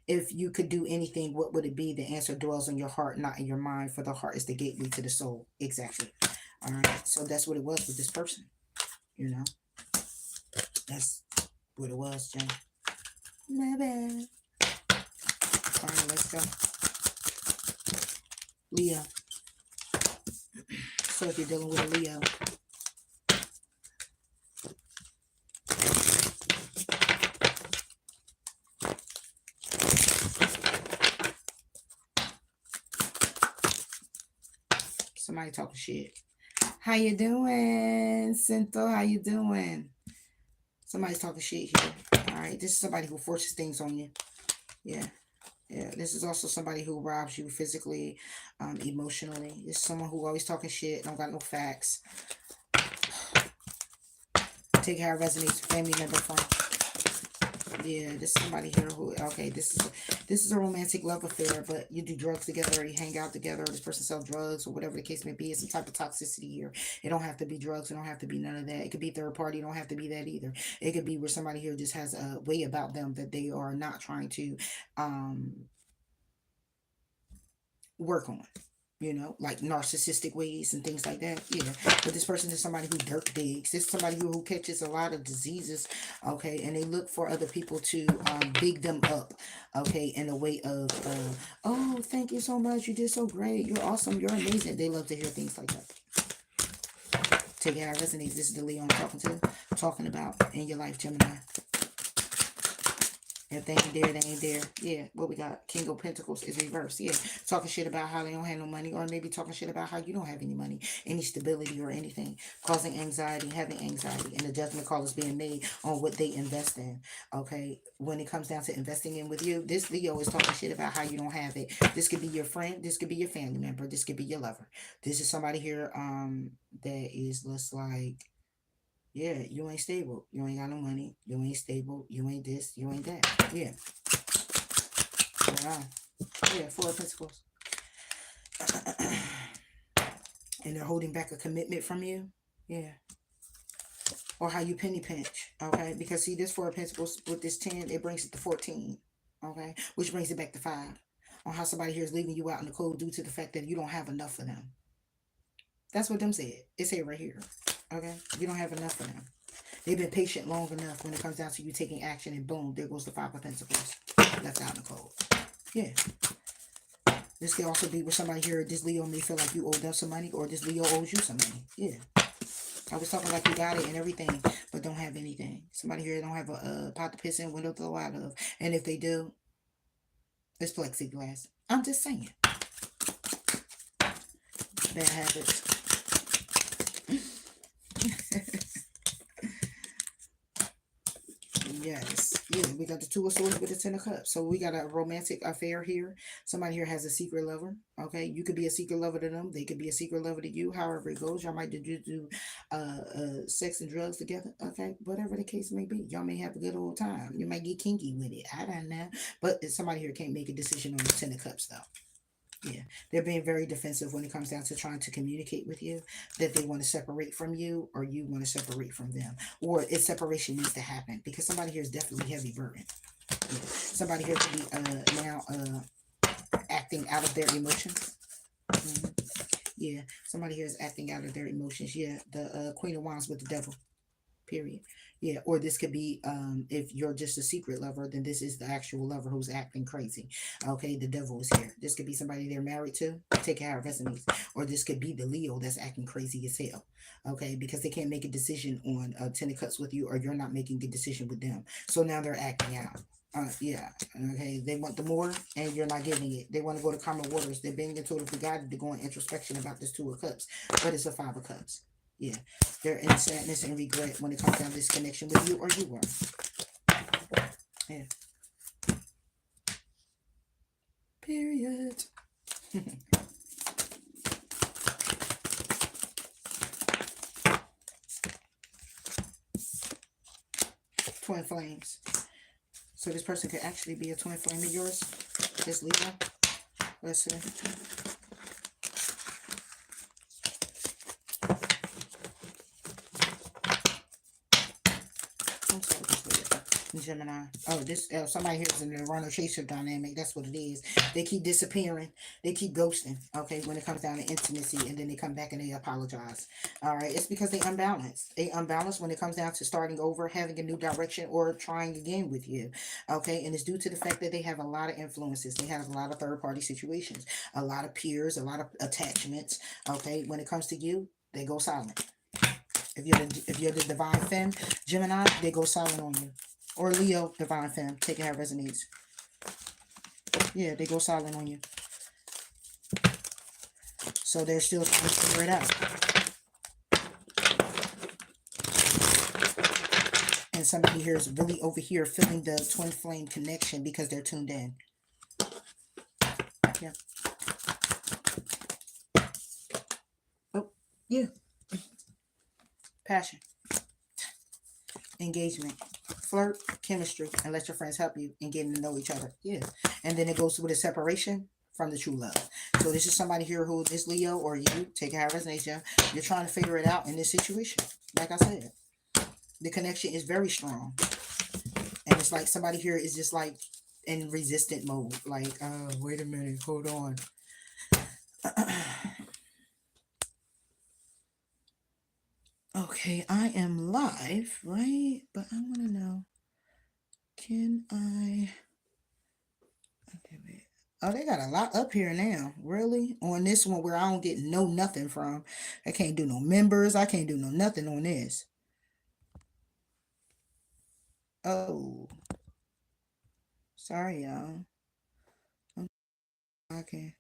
If you could do anything, what would it be? The answer dwells in your heart, not in your mind, for the heart is the gateway to the soul. Exactly. All right. So that's what it was with this person. You know, that's what it was, Jen. My bad. All right, let's go. Leo. So if you're dealing with a Leo, somebody talking shit. How you doing, Cinto? How you doing? Somebody's talking shit here. All right, this is somebody who forces things on you. Yeah. Yeah, this is also somebody who robs you physically, emotionally. This is someone who always talking shit, don't got no facts. Take how it resonates. Family member, friend. Yeah, this is somebody here who, okay, this is a romantic love affair, but you do drugs together, or you hang out together, or this person sells drugs, or whatever the case may be. It's some type of toxicity here. It don't have to be drugs. It don't have to be none of that. It could be third party. It don't have to be that either. It could be where somebody here just has a way about them that they are not trying to work on, you know, like narcissistic ways and things like that. Yeah. But this person is somebody who dirt digs. This is somebody who catches a lot of diseases, okay, and they look for other people to big them up, okay, in a way of oh, thank you so much, you did so great, you're awesome, you're amazing. They love to hear things like that. Take it how it resonates. This is the Leo I'm talking about in your life, Gemini. If they ain't there, they ain't there. Yeah, what we got? King of Pentacles is reversed. Yeah, talking shit about how they don't have no money, or maybe talking shit about how you don't have any money, any stability or anything, causing anxiety, having anxiety, and the judgment call is being made on what they invest in. Okay, when it comes down to investing in with you, this Leo is talking shit about how you don't have it. This could be your friend, this could be your family member, this could be your lover. This is somebody here that is just like, yeah, you ain't stable. You ain't got no money. You ain't stable. You ain't this. You ain't that. Yeah. Wow. Yeah, Four of Pentacles. And they're holding back a commitment from you. Yeah. Or how you penny pinch. Okay. Because see, this Four of Pentacles with this 10, it brings it to 14. Okay. Which brings it back to 5. On how somebody here is leaving you out in the cold due to the fact that you don't have enough for them. That's what them said. It said right here. Okay. You don't have enough for them. They've been patient long enough when it comes down to you taking action, and boom, there goes the Five of Pentacles. That's out in the cold. Yeah. This could also be with somebody here. This Leo may feel like you owe them some money, or this Leo owes you some money. Yeah. I was talking like you got it and everything, but don't have anything. Somebody here don't have a pot to piss in, window to go out of. And if they do, it's plexiglass. I'm just saying. Bad habits. Yes. Yeah, we got the Two of Swords with the Ten of Cups. So we got a romantic affair here. Somebody here has a secret lover. Okay. You could be a secret lover to them. They could be a secret lover to you. However it goes. Y'all might do sex and drugs together. Okay. Whatever the case may be. Y'all may have a good old time. You might get kinky with it. I don't know. But somebody here can't make a decision on the Ten of Cups though. Yeah, they're being very defensive when it comes down to trying to communicate with you, that they want to separate from you, or you want to separate from them, or if separation needs to happen, because somebody here is definitely heavy burden. Yeah. Somebody here could be now acting out of their emotions. Mm-hmm. Yeah, somebody here is acting out of their emotions. Yeah, the Queen of Wands with the Devil. period. Yeah, or this could be if you're just a secret lover, then this is the actual lover who's acting crazy. Okay, the devil is here. This could be somebody they're married to. Take care of resonates. Or this could be the Leo that's acting crazy as hell. Okay, because they can't make a decision on 10 of cups with you, or you're not making a decision with them. So now they're acting out. Yeah, okay. They want the more, and you're not giving it. They want to go to calmer waters. They're being totally guided to go in introspection about this Two of Cups, but it's a Five of Cups. Yeah, they're in sadness and regret when it comes down to this connection with you, or you were. Yeah. Period. Twin flames. So this person could actually be a twin flame of yours. This Libra. Let's see. Gemini. Oh, this somebody here is in the runner chaser dynamic. That's what it is. They keep disappearing. They keep ghosting. Okay, when it comes down to intimacy, and then they come back and they apologize. All right, it's because they unbalanced. They unbalanced when it comes down to starting over, having a new direction, or trying again with you. Okay, and it's due to the fact that they have a lot of influences. They have a lot of third party situations, a lot of peers, a lot of attachments. Okay, when it comes to you, they go silent. If you're the divine femme, Gemini, they go silent on you. Or Leo, divine femme, taking how it resonates. Yeah, they go silent on you. So they're still trying to figure it out. And somebody here is really over here feeling the twin flame connection because they're tuned in. Yeah. Oh, yeah. Passion. Engagement. Flirt, chemistry, and let your friends help you in getting to know each other. Yeah. And then it goes with a separation from the true love. So this is somebody here who is Leo, or you, take how it resonates. You're trying to figure it out in this situation. Like I said, the connection is very strong. And it's like somebody here is just like in resistant mode. Like, wait a minute, hold on. Okay, I am live, right? But I want to know, can I... Okay, wait. Oh, they got a lot up here now. Really? On this one where I don't get nothing from. I can't do no members. I can't do no nothing on this. Oh. Sorry, y'all. Okay.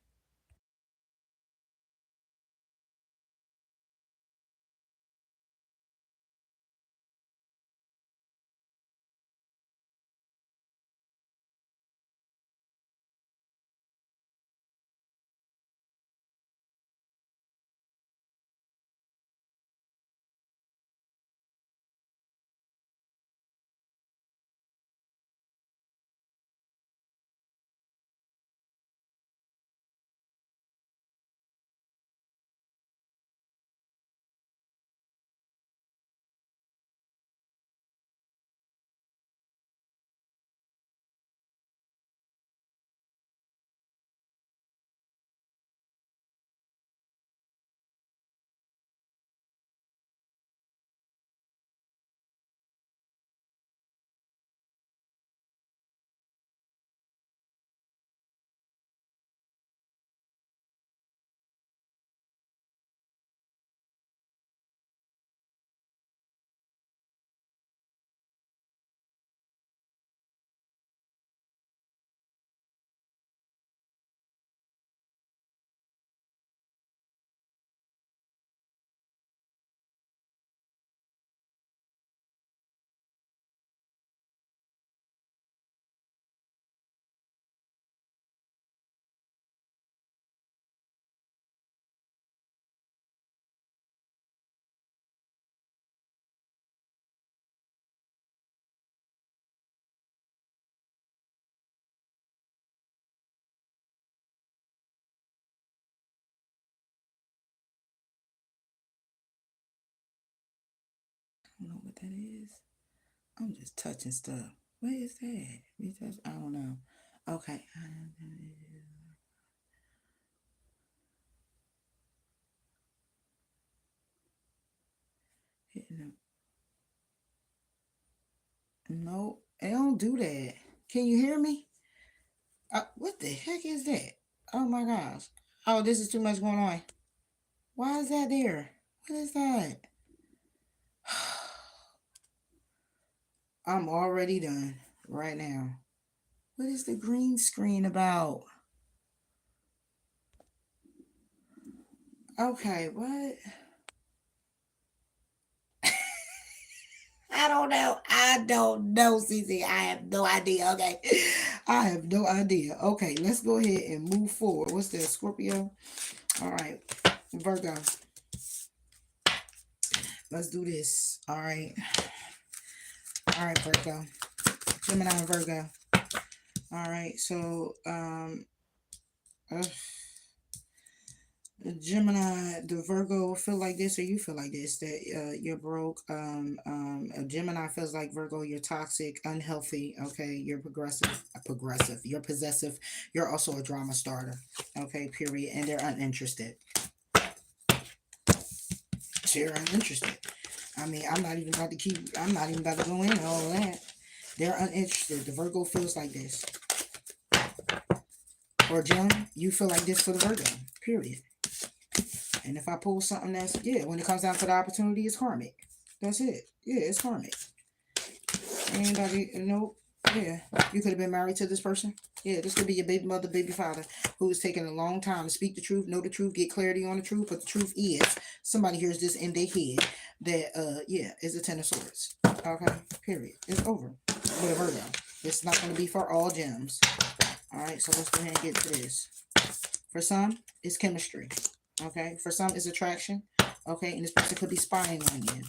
I don't know what that is. I'm just touching stuff. What is that? I don't know. Okay. Hitting them. No, it don't do that. Can you hear me? What the heck is that? Oh my gosh. Oh, this is too much going on. Why is that there? What is that? I'm already done right now. What is the green screen about? Okay, what? I don't know. I don't know, CC. I have no idea. Okay. I have no idea. Okay, let's go ahead and move forward. What's that? Scorpio? All right. Virgo. Let's do this. All right. All right, Virgo. Gemini and Virgo. All right. So, uh, the Gemini, the Virgo feel like this, or you feel like this, that you're broke. A Gemini feels like Virgo, you're toxic, unhealthy. Okay, you're progressive. You're possessive. You're also a drama starter. Okay, period. And they're uninterested. They're uninterested. I mean, I'm not even about to go into all of that. They're uninterested. The Virgo feels like this. Or Gem, you feel like this for the Virgo. Period. And if I pull something that's, yeah, when it comes down to the opportunity, it's karmic. That's it. Yeah, it's karmic. Anybody, nope. Yeah, you could have been married to this person. Yeah, this could be your baby mother, baby father, who is taking a long time to speak the truth, know the truth, get clarity on the truth. But the truth is, somebody hears this in their head that, yeah, is a Ten of Swords. Okay, period. It's over. With a Virgo. It's not going to be for all gems. All right, so let's go ahead and get to this. For some, it's chemistry. Okay, for some, it's attraction. Okay, and this person could be spying on you.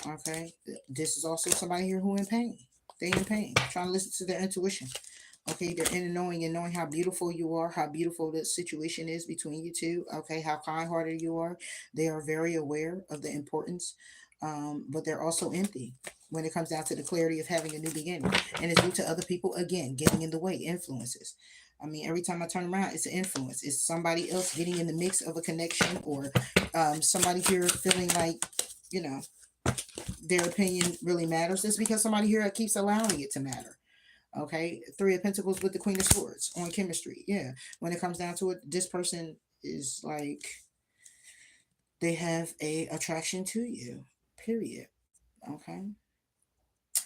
Okay, this is also somebody here who in pain. They in pain, trying to listen to their intuition. Okay, they're in and knowing how beautiful you are, how beautiful the situation is between you two. Okay, how kind-hearted you are. They are very aware of the importance, but they're also empty when it comes down to the clarity of having a new beginning. And it's due to other people again getting in the way, influences. I mean, every time I turn around, it's an influence. It's somebody else getting in the mix of a connection, or somebody here feeling like, you know, their opinion really matters. It's because somebody here keeps allowing it to matter. Okay, Three of Pentacles with the Queen of Swords on chemistry. Yeah, when it comes down to it, this person is like, they have a attraction to you. Period. Okay,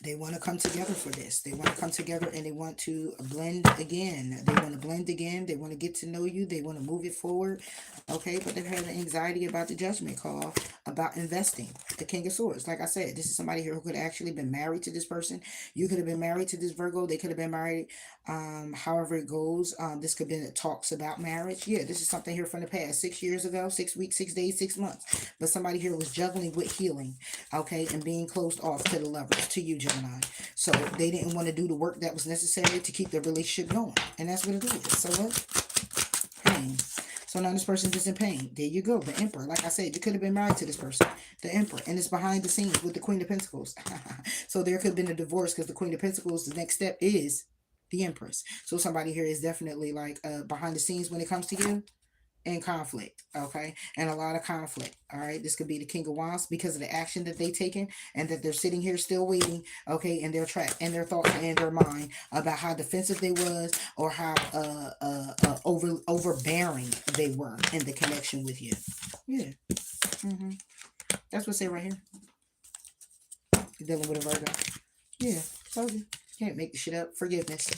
they want to come together for this. They want to come together and they want to blend again. They want to blend again. They want to get to know you. They want to move it forward. Okay, but they've had an anxiety about the judgment call, about investing. The King of Swords. Like I said, this is somebody here who could have actually been married to this person. You could have been married to this Virgo. They could have been married. However it goes. This could have been talks about marriage. Yeah, this is something here from the past. 6 years ago, 6 weeks, 6 days, 6 months. But somebody here was juggling with healing. Okay, and being closed off to the lovers, to you, Gemini. So they didn't want to do the work that was necessary to keep the relationship going. And that's what it is. So what? Pain. So now this person's just in pain. There you go. The Emperor. Like I said, you could have been married to this person. The Emperor. And it's behind the scenes with the Queen of Pentacles. So there could have been a divorce because the Queen of Pentacles, the next step is the Empress. So somebody here is definitely like behind the scenes when it comes to you. In conflict, okay, and a lot of conflict. All right, this could be the King of Wands because of the action that they taken, and that they're sitting here still waiting. Okay, and they're trapped in their thoughts and their mind about how defensive they was, or how overbearing they were in the connection with you. Yeah, that's what's it right here. You're dealing with a Virgo. Yeah, told you. Can't make the shit up. Forgiveness.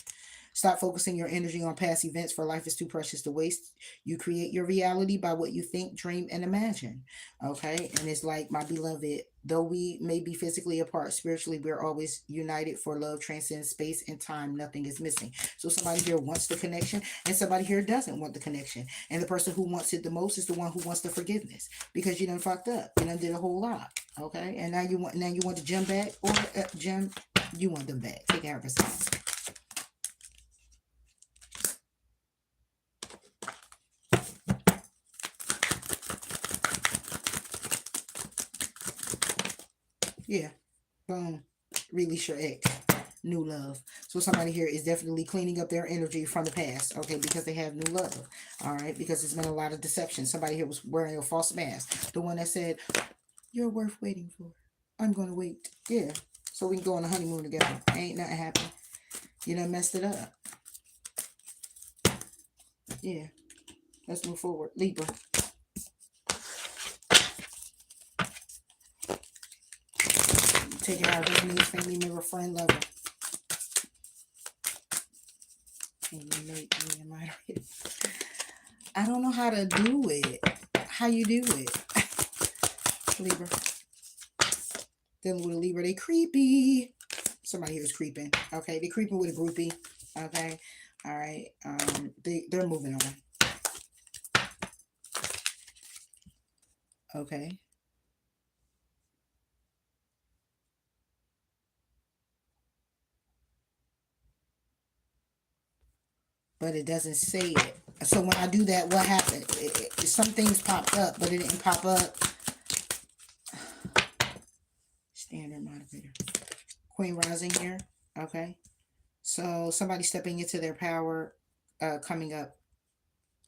Stop focusing your energy on past events, for life is too precious to waste. You create your reality by what you think, dream, and imagine. Okay? And it's like, my beloved, though we may be physically apart, spiritually, we're always united, for love transcends space and time. Nothing is missing. So somebody here wants the connection, and somebody here doesn't want the connection. And the person who wants it the most is the one who wants the forgiveness, because you done fucked up. You done did a whole lot. Okay? And now you want the gem back, or gem, you want them back. Take care of yourself. Yeah. Boom. Release your ex. New love. So somebody here is definitely cleaning up their energy from the past. Okay. Because they have new love. All right. Because there's been a lot of deception. Somebody here was wearing a false mask. The one that said, you're worth waiting for. I'm going to wait. Yeah. so we can go on a honeymoon together. Ain't nothing happened. You done messed it up. Yeah. Let's move forward. Libra. Take it out. His niece, family member, friend, lover. Can you make me a moderator? I don't know how to do it. How you do it? Libra. Dealing with a Libra. They creepy. Somebody here is creeping. Okay. They creeping with a groupie. Okay. All right. They're moving on. Okay. But it doesn't say it. So when I do that, what happened? Some things popped up, but it didn't pop up. Standard moderator. Queen rising here. Okay. So somebody stepping into their power, coming up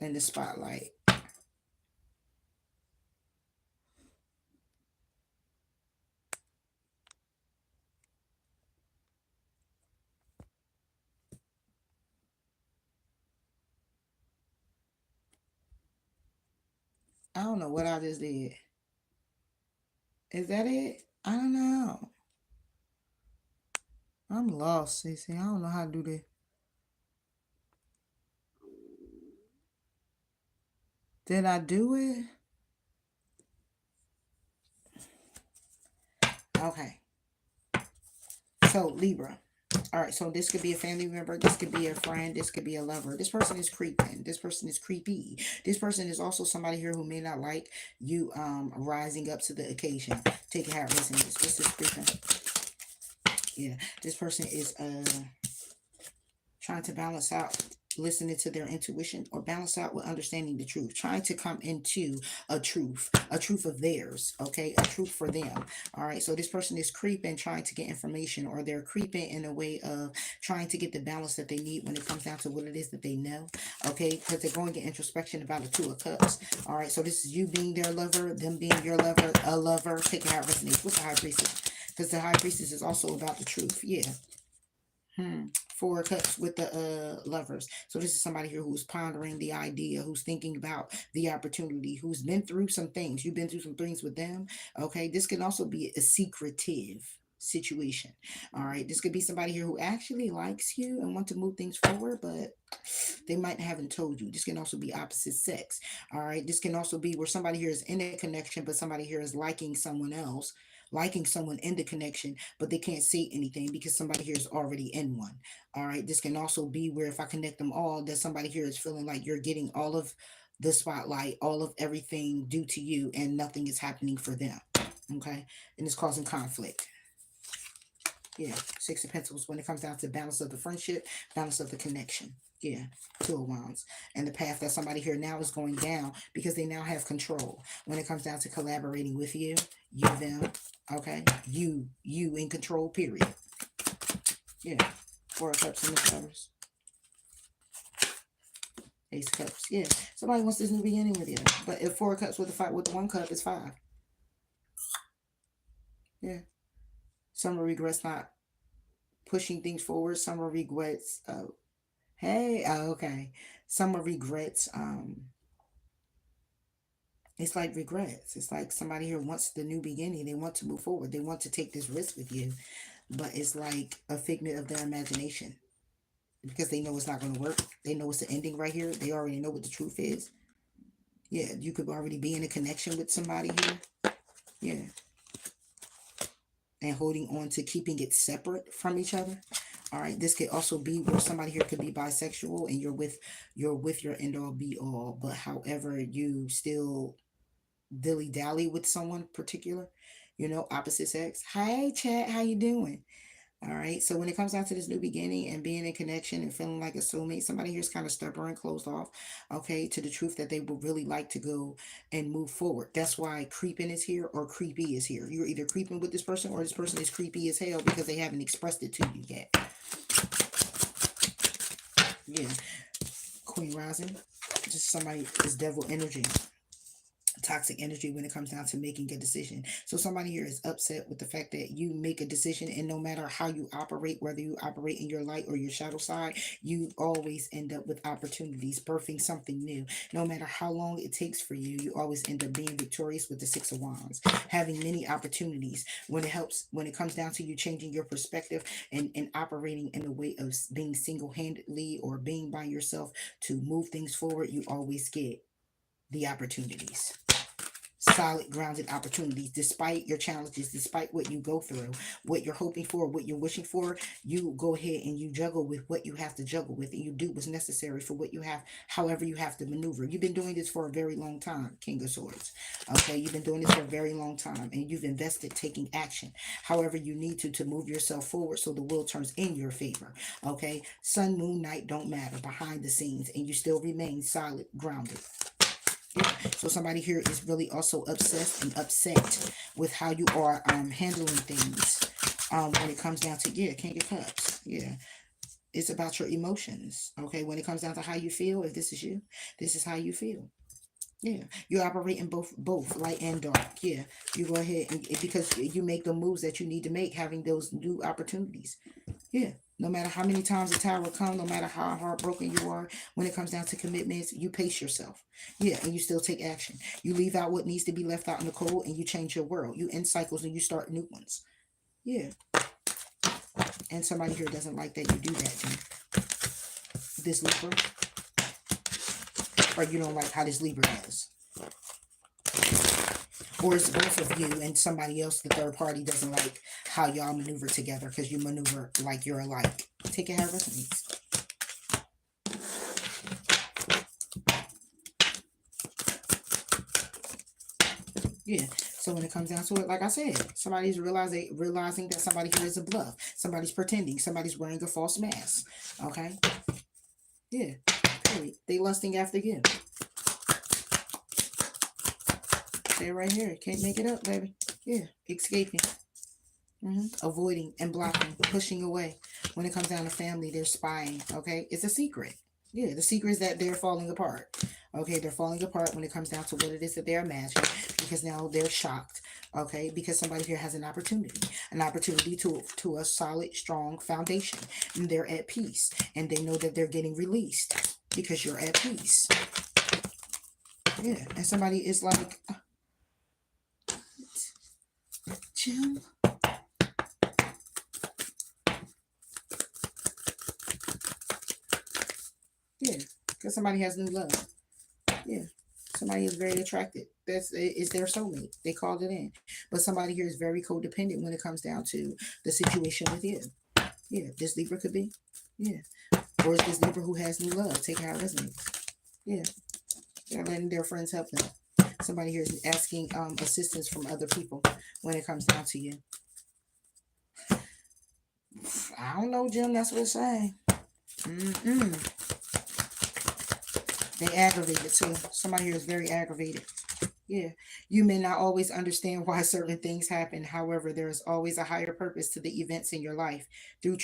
in the spotlight. I don't know what I just did. Is that it? I don't know. I'm lost, Cece. I don't know how to do this. Did I do it? Okay. So, Libra. All right, so this could be a family member, this could be a friend, this could be a lover. This person is creeping. This person is creepy. This person is also somebody here who may not like you rising up to the occasion. Take it how it resonates. This is creeping. Yeah, this person is trying to balance out listening to their intuition or balance out with understanding the truth, trying to come into a truth of theirs, okay, a truth for them. All right, so this person is creeping, trying to get information, or they're creeping in a way of trying to get the balance that they need when it comes down to what it is that they know, okay, because they're going to get introspection about the Two of Cups. All right, so this is you being their lover, them being your lover, a lover. Take it how it resonates with the High Priestess, because the High Priestess is also about the truth. Yeah. Four of Cups with the lovers. So this is somebody here who's pondering the idea, who's thinking about the opportunity, who's been through some things. You've been through some things with them. Okay, this can also be a secretive situation. All right, this could be somebody here who actually likes you and want to move things forward, but they might haven't told you. This can also be opposite sex. All right, this can also be where somebody here is in a connection, but somebody here is liking someone else, liking someone in the connection, but they can't say anything because somebody here is already in one. All right, this can also be where if I connect them all, that somebody here is feeling like you're getting all of the spotlight, all of everything due to you, and nothing is happening for them. Okay, and it's causing conflict. Yeah, Six of Pentacles when it comes down to balance of the friendship, balance of the connection. Yeah, Two of Wands. And the path that somebody here now is going down because they now have control. When it comes down to collaborating with you, them, okay? You in control, period. Yeah. Four of Cups and the Flowers. Ace of Cups. Yeah. Somebody wants this new beginning with you. But if Four of Cups with the one cup, it's 5. Yeah. Some regrets not pushing things forward. Some regrets hey, okay. Some regrets it's like regrets. It's like somebody here wants the new beginning. They want to move forward. They want to take this risk with you. But it's like a figment of their imagination. Because they know it's not going to work. They know it's the ending right here. They already know what the truth is. Yeah, you could already be in a connection with somebody here. Yeah. And holding on to keeping it separate from each other. All right, this could also be where somebody here could be bisexual and you're with your end all be all, but however you still dilly dally with someone particular, opposite sex. Hi, chat, how you doing? All right. So when it comes down to this new beginning and being in connection and feeling like a soulmate, somebody here's kind of stubborn, closed off, okay, to the truth that they would really like to go and move forward. That's why creeping is here or creepy is here. You're either creeping with this person or this person is creepy as hell because they haven't expressed it to you yet. Yeah. Queen rising. Just somebody is devil energy. toxic energy when it comes down to making a decision. So somebody here is upset with the fact that you make a decision, and no matter how you operate, whether you operate in your light or your shadow side, you always end up with opportunities, birthing something new. No matter how long it takes for you, you always end up being victorious with the Six of Wands, having many opportunities. When it comes down to you changing your perspective and operating in a way of being single-handedly or being by yourself to move things forward, you always get the opportunities, solid grounded opportunities, despite your challenges, despite what you go through, what you're hoping for, what you're wishing for. You go ahead and you juggle with what you have to juggle with, and you do what's necessary for what you have, however you have to maneuver. You've been doing this for a very long time, King of Swords. Okay, you've been doing this for a very long time, and you've invested taking action however you need to move yourself forward so the world turns in your favor. Okay, sun, moon, night don't matter behind the scenes, and you still remain solid, grounded. Yeah. So somebody here is really also obsessed and upset with how you are handling things when it comes down to, yeah, King of Cups. Yeah. It's about your emotions. Okay. When it comes down to how you feel, if this is you, this is how you feel. Yeah, you operate in both light and dark. Yeah, you go ahead and because you make the moves that you need to make, having those new opportunities. Yeah, no matter how many times the tower come, no matter how heartbroken you are, when it comes down to commitments, you pace yourself. Yeah, and you still take action. You leave out what needs to be left out in the cold, and you change your world. You end cycles and you start new ones. Yeah, and somebody here doesn't like that you do that, Jim. This Libra, or you don't like how this Libra is. Or it's both of you and somebody else, the third party, doesn't like how y'all maneuver together because you maneuver like you're alike. Take it how it resonates. Yeah. So when it comes down to it, like I said, somebody's realizing that somebody here is a bluff. Somebody's pretending. Somebody's wearing a false mask. Okay? Yeah. Period. They lusting after you. They're right here. Can't make it up, baby. Yeah. Escaping. Avoiding and blocking. Pushing away. When it comes down to family, they're spying. Okay? It's a secret. Yeah. The secret is that they're falling apart. Okay? They're falling apart when it comes down to what it is that they're imagining. Because now they're shocked. Okay? Because somebody here has an opportunity. An opportunity to a solid, strong foundation. And they're at peace. And they know that they're getting released. Because you're at peace. Yeah. And somebody is like... Jim. Yeah, because somebody has new love. Yeah, somebody is very attracted. It's their soulmate. They called it in. But somebody here is very codependent when it comes down to the situation with you. Yeah, this Libra could be. Yeah. Or is this Libra who has new love? Take how it resonates. Yeah. They're letting their friends help them. Somebody here is asking assistance from other people when it comes down to you. I don't know, Jim. That's what it's saying. They aggravated too. Somebody here is very aggravated. Yeah. You may not always understand why certain things happen. However, there is always a higher purpose to the events in your life. Through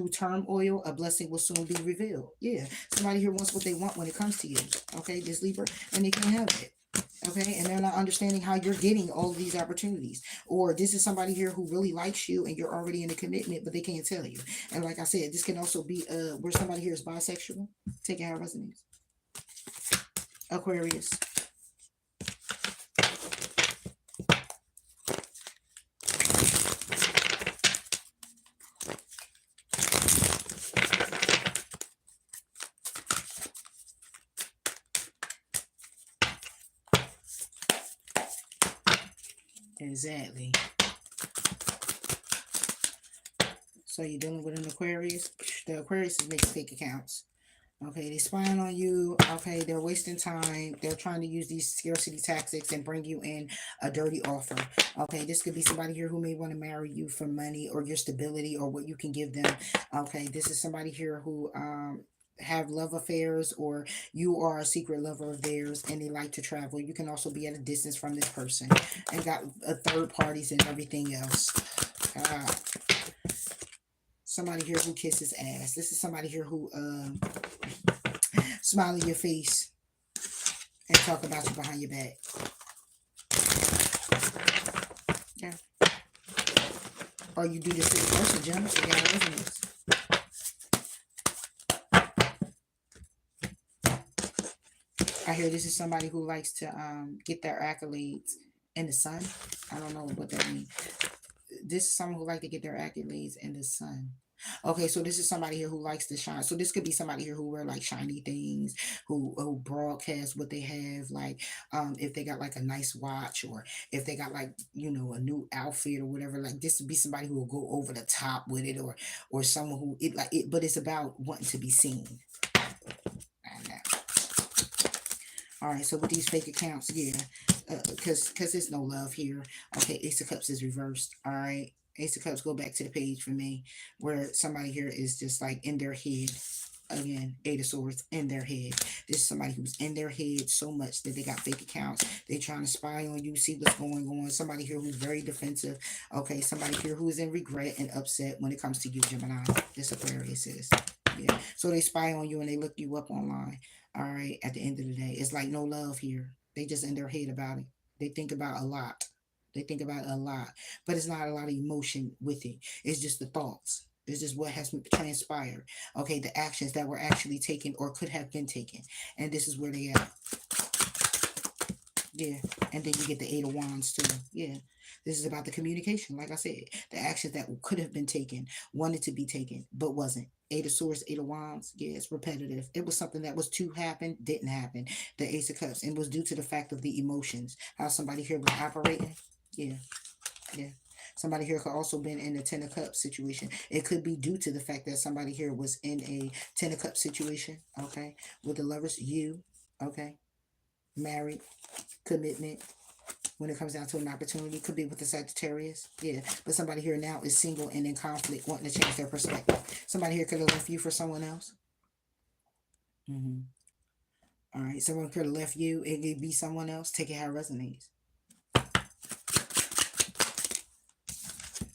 turmoil, a blessing will soon be revealed. Yeah. Somebody here wants what they want when it comes to you. Okay, this Libra, and they can't have it. Okay, and they're not understanding how you're getting all of these opportunities. Or this is somebody here who really likes you and you're already in a commitment, but they can't tell you. And like I said, this can also be where somebody here is bisexual. Take it how it resonates. Aquarius. Exactly. So you're dealing with an Aquarius. The Aquarius is making fake accounts. Okay, they're spying on you. Okay, they're wasting time. They're trying to use these scarcity tactics and bring you in a dirty offer. Okay, this could be somebody here who may want to marry you for money or your stability or what you can give them. Okay, this is somebody here who have love affairs, or you are a secret lover of theirs and they like to travel. You can also be at a distance from this person and got third parties and everything else. Somebody here who kisses ass. This is somebody here who smile in your face and talk about you behind your back. Or you do this to the person, Jim. So you got resonance. I hear this is somebody who likes to get their accolades in the sun. I don't know what that means. This is someone who like to get their accolades in the sun. Okay, so this is somebody here who likes to shine. So this could be somebody here who wear like shiny things, who broadcast what they have, like if they got like a nice watch, or if they got like, you know, a new outfit or whatever. Like this would be somebody who will go over the top with it, or someone who it like it, but it's about wanting to be seen. And all right, so with these fake accounts, yeah, because there's no love here. Okay, Ace of Cups is reversed. All right, Ace of Cups, go back to the page for me, where somebody here is just like in their head. Again, Eight of Swords in their head. This is somebody who's in their head so much that they got fake accounts. They trying to spy on you, see what's going on. Somebody here who's very defensive. Okay, somebody here who is in regret and upset when it comes to you, Gemini. This Aquarius is. Yeah. So they spy on you and they look you up online. All right. At the end of the day, it's like no love here. They just in their head about it. They think about a lot. They think about it a lot, but it's not a lot of emotion with it. It's just the thoughts. It's just what has transpired. Okay, the actions that were actually taken or could have been taken, and this is where they are. Yeah, and then you get the Eight of Wands too. Yeah, this is about the communication. Like I said, the actions that could have been taken, wanted to be taken, but wasn't. Eight of Swords, Eight of Wands. Yeah, it's repetitive. It was something that was to happen, didn't happen. The Ace of Cups, and was due to the fact of the emotions. How somebody here was operating. Yeah, yeah. Somebody here could also been in a Ten of Cups situation. It could be due to the fact that somebody here was in a Ten of Cups situation. Okay, with the Lovers, you. Okay, married, commitment. When it comes down to an opportunity, could be with the Sagittarius. Yeah, but somebody here now is single and in conflict, wanting to change their perspective. Somebody here could have left you for someone else. All right, someone could have left you. It could be someone else. Take it how it resonates.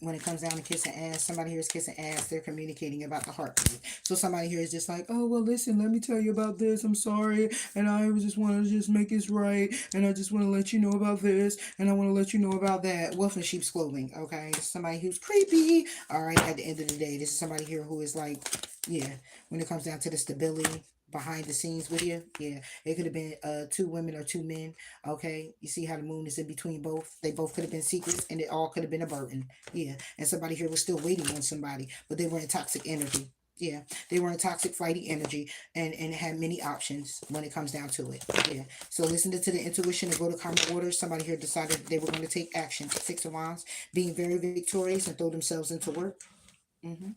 When it comes down to kissing ass, somebody here is kissing ass. They're communicating about the heartbeat. So somebody here is just like, oh, well, listen, let me tell you about this. I'm sorry. And I just want to just make this right. And I just want to let you know about this. And I want to let you know about that. Wolf in sheep's clothing. Okay. Somebody who's creepy. All right. At the end of the day, this is somebody here who is like, yeah, when it comes down to the stability behind the scenes with you. Yeah, it could have been two women or two men. Okay, you see how the moon is in between both. They both could have been secrets, and it all could have been a burden. Yeah, and somebody here was still waiting on somebody, but they were in toxic energy. Yeah, they were in toxic flighty energy, and had many options when it comes down to it. Yeah, so listen to the intuition and go to common order. Somebody here decided they were going to take action. Six of Wands, being very victorious and throw themselves into work. Mm-hmm.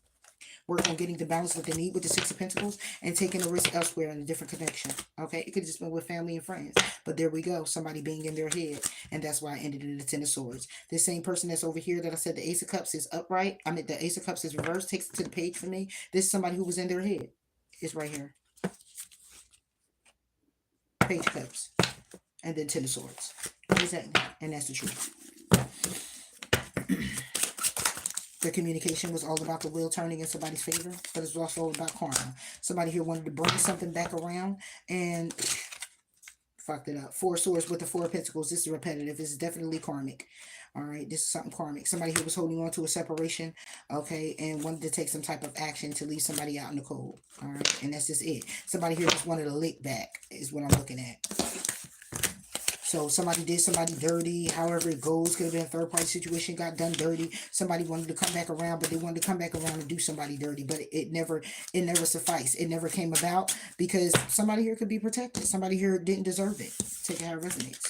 Work on getting the balance that they need with the Six of Pentacles and taking a risk elsewhere in a different connection. Okay, it could just been with family and friends, but there we go. Somebody being in their head, and that's why I ended in the Ten of Swords. This same person that's over here that I said the Ace of Cups is upright. I mean, the Ace of Cups is reversed. Takes it to the page for me. This is somebody who was in their head. It's right here. Page Cups, and then Ten of Swords. Exactly, and that's the truth. The communication was all about the wheel turning in somebody's favor, but it's also about karma. Somebody here wanted to bring something back around and fucked it up. Four Swords with the Four of Pentacles. This is repetitive. This is definitely karmic. All right, this is something karmic. Somebody here was holding on to a separation, okay, and wanted to take some type of action to leave somebody out in the cold. All right, and that's just it. Somebody here just wanted a lick back is what I'm looking at. So somebody did somebody dirty, however it goes. Could have been a third-party situation, got done dirty. Somebody wanted to come back around, but they wanted to come back around and do somebody dirty. But it never sufficed. It never came about because somebody here could be protected. Somebody here didn't deserve it. Take it how it resonates.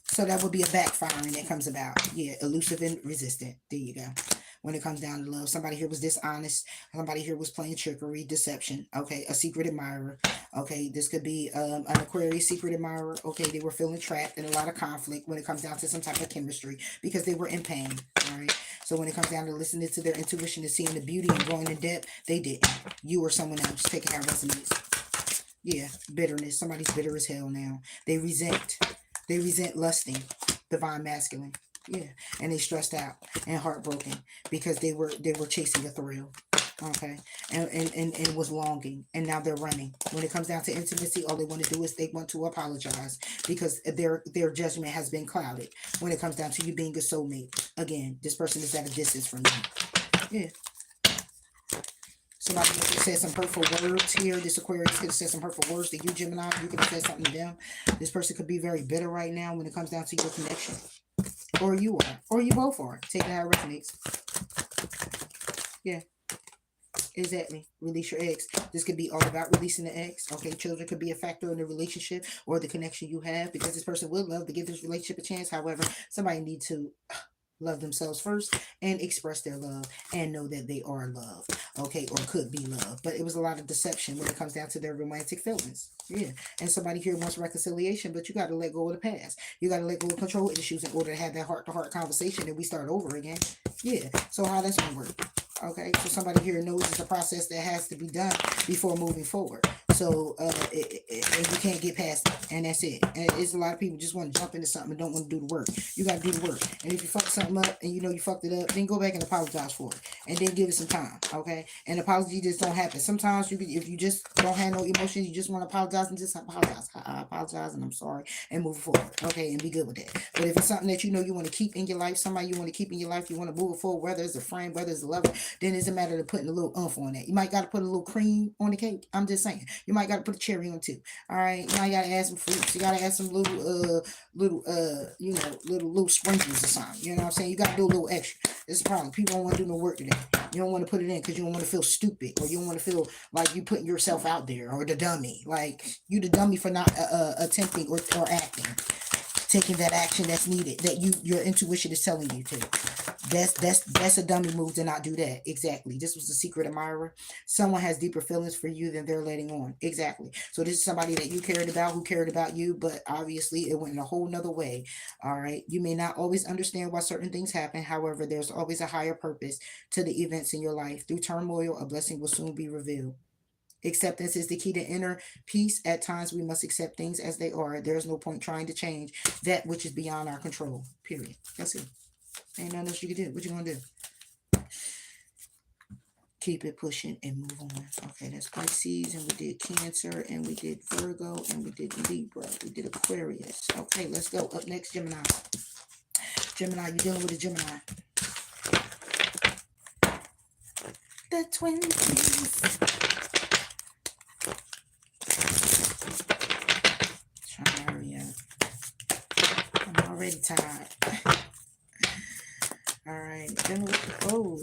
So that would be a backfiring that comes about. Yeah, elusive and resistant. There you go. When it comes down to love, somebody here was dishonest. Somebody here was playing trickery, deception. Okay, a secret admirer. Okay, this could be an Aquarius secret admirer. Okay, they were feeling trapped in a lot of conflict when it comes down to some type of chemistry because they were in pain. All right. So when it comes down to listening to their intuition and seeing the beauty and going in depth, they didn't. You or someone else. Take it how it resonates. Yeah, bitterness. Somebody's bitter as hell now. They resent lusting, divine masculine. Yeah, and they stressed out and heartbroken because they were chasing a thrill. Okay. And was longing, and now they're running. When it comes down to intimacy, all they want to do is they want to apologize because their judgment has been clouded. When it comes down to you being a soulmate, again, this person is at a distance from you. Yeah. Somebody could have said some hurtful words here. This Aquarius could have said some hurtful words to you, Gemini. You could have said something to them. This person could be very bitter right now when it comes down to your connection. Or you are. Or you both are. Take it how it resonates. Yeah. Exactly. Release your ex. This could be all about releasing the ex. Okay, children could be a factor in the relationship or the connection you have, because this person would love to give this relationship a chance. However, somebody needs to love themselves first and express their love and know that they are loved, okay, or could be loved. But it was a lot of deception when it comes down to their romantic feelings. Yeah. And somebody here wants reconciliation, but you got to let go of the past. You got to let go of control issues in order to have that heart-to-heart conversation and we start over again. Yeah. So how that's going to work? Okay, so somebody here knows it's a process that has to be done before moving forward. So, and you can't get past it, and that's it. And it's a lot of people just want to jump into something and don't want to do the work. You got to do the work. And if you fuck something up and you know you fucked it up, then go back and apologize for it, and then give it some time. Okay, and apology just don't happen. Sometimes you, if you just don't have no emotions, you just want to apologize and just apologize. I apologize and I'm sorry, and move forward. Okay, and be good with that. But if it's something that you know you want to keep in your life, somebody you want to keep in your life, you want to move it forward, whether it's a friend, whether it's a lover, then it's a matter of putting a little oomph on that. You might got to put a little cream on the cake. I'm just saying. You might got to put a cherry on too. All right. You might got to add some fruits. You got to add some little sprinkles or something. You know what I'm saying? You got to do a little extra. This is the problem. People don't want to do no work today. You don't want to put it in because you don't want to feel stupid, or you don't want to feel like you putting yourself out there, or the dummy. Like you the dummy for not attempting or acting, taking that action that's needed, that your intuition is telling you to. That's a dummy move to not do that. Exactly. This was the secret admirer. Someone has deeper feelings for you than they're letting on. Exactly. So this is somebody that you cared about, who cared about you, but obviously it went in a whole nother way. All right. You may not always understand why certain things happen. However, there's always a higher purpose to the events in your life. Through turmoil, a blessing will soon be revealed. Acceptance is the key to inner peace. At times, we must accept things as they are. There's no point trying to change that which is beyond our control. Period. That's it. Ain't nothing else you can do. What you gonna do? Keep it pushing and move on. Okay, that's Pisces, and we did Cancer, and we did Virgo, and we did Libra, we did Aquarius. Okay, let's go. Up next, Gemini. Gemini, you're dealing with a Gemini. The twins. Trying to hurry up. I'm already tired. All right, dealing with, oh,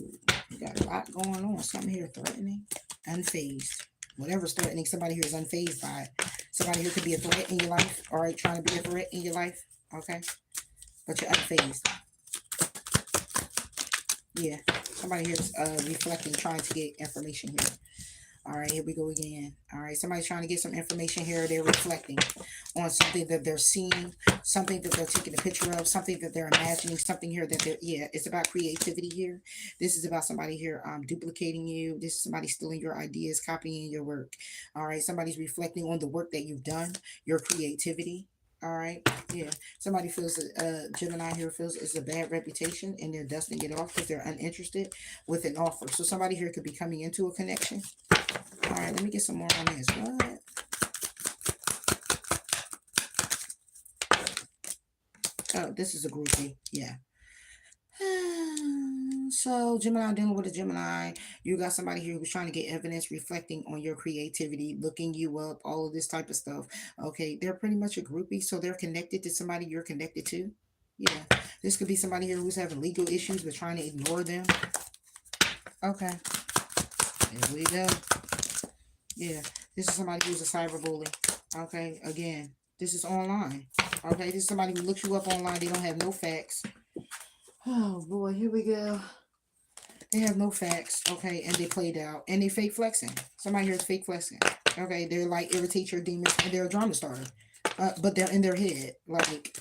you got a lot going on. Something here threatening, unfazed. Whatever's threatening, somebody here is unfazed by it. Somebody here could be a threat in your life. All right, trying to be a threat in your life. Okay, but you're unfazed. Yeah, somebody here is reflecting, trying to get information here. All right, here we go again. All right, somebody's trying to get some information here. They're reflecting on something that they're seeing, something that they're taking a picture of, something that they're imagining, something here that they're, yeah, it's about creativity here. This is about somebody here duplicating you. This is somebody stealing your ideas, copying your work. All right, somebody's reflecting on the work that you've done, your creativity. All right, yeah. Somebody feels Gemini here feels it's a bad reputation and they're dusting it off because they're uninterested with an offer. So somebody here could be coming into a connection. All right, let me get some more on this. What? Oh, this is a groupie. Yeah. So Gemini, dealing with a Gemini, you got somebody here who's trying to get evidence, reflecting on your creativity, looking you up, all of this type of stuff. Okay, they're pretty much a groupie, so they're connected to somebody you're connected to. Yeah, this could be somebody here who's having legal issues but trying to ignore them. Okay, here we go. Yeah, this is somebody who's a cyberbully. Okay, again, this is online. Okay, this is somebody who looks you up online. They don't have no facts. Oh boy, here we go. They have no facts, okay, and they played out, and they fake flexing. Somebody here is fake flexing, okay. They're like irritate your demons, and they're a drama starter, but they're in their head. Like,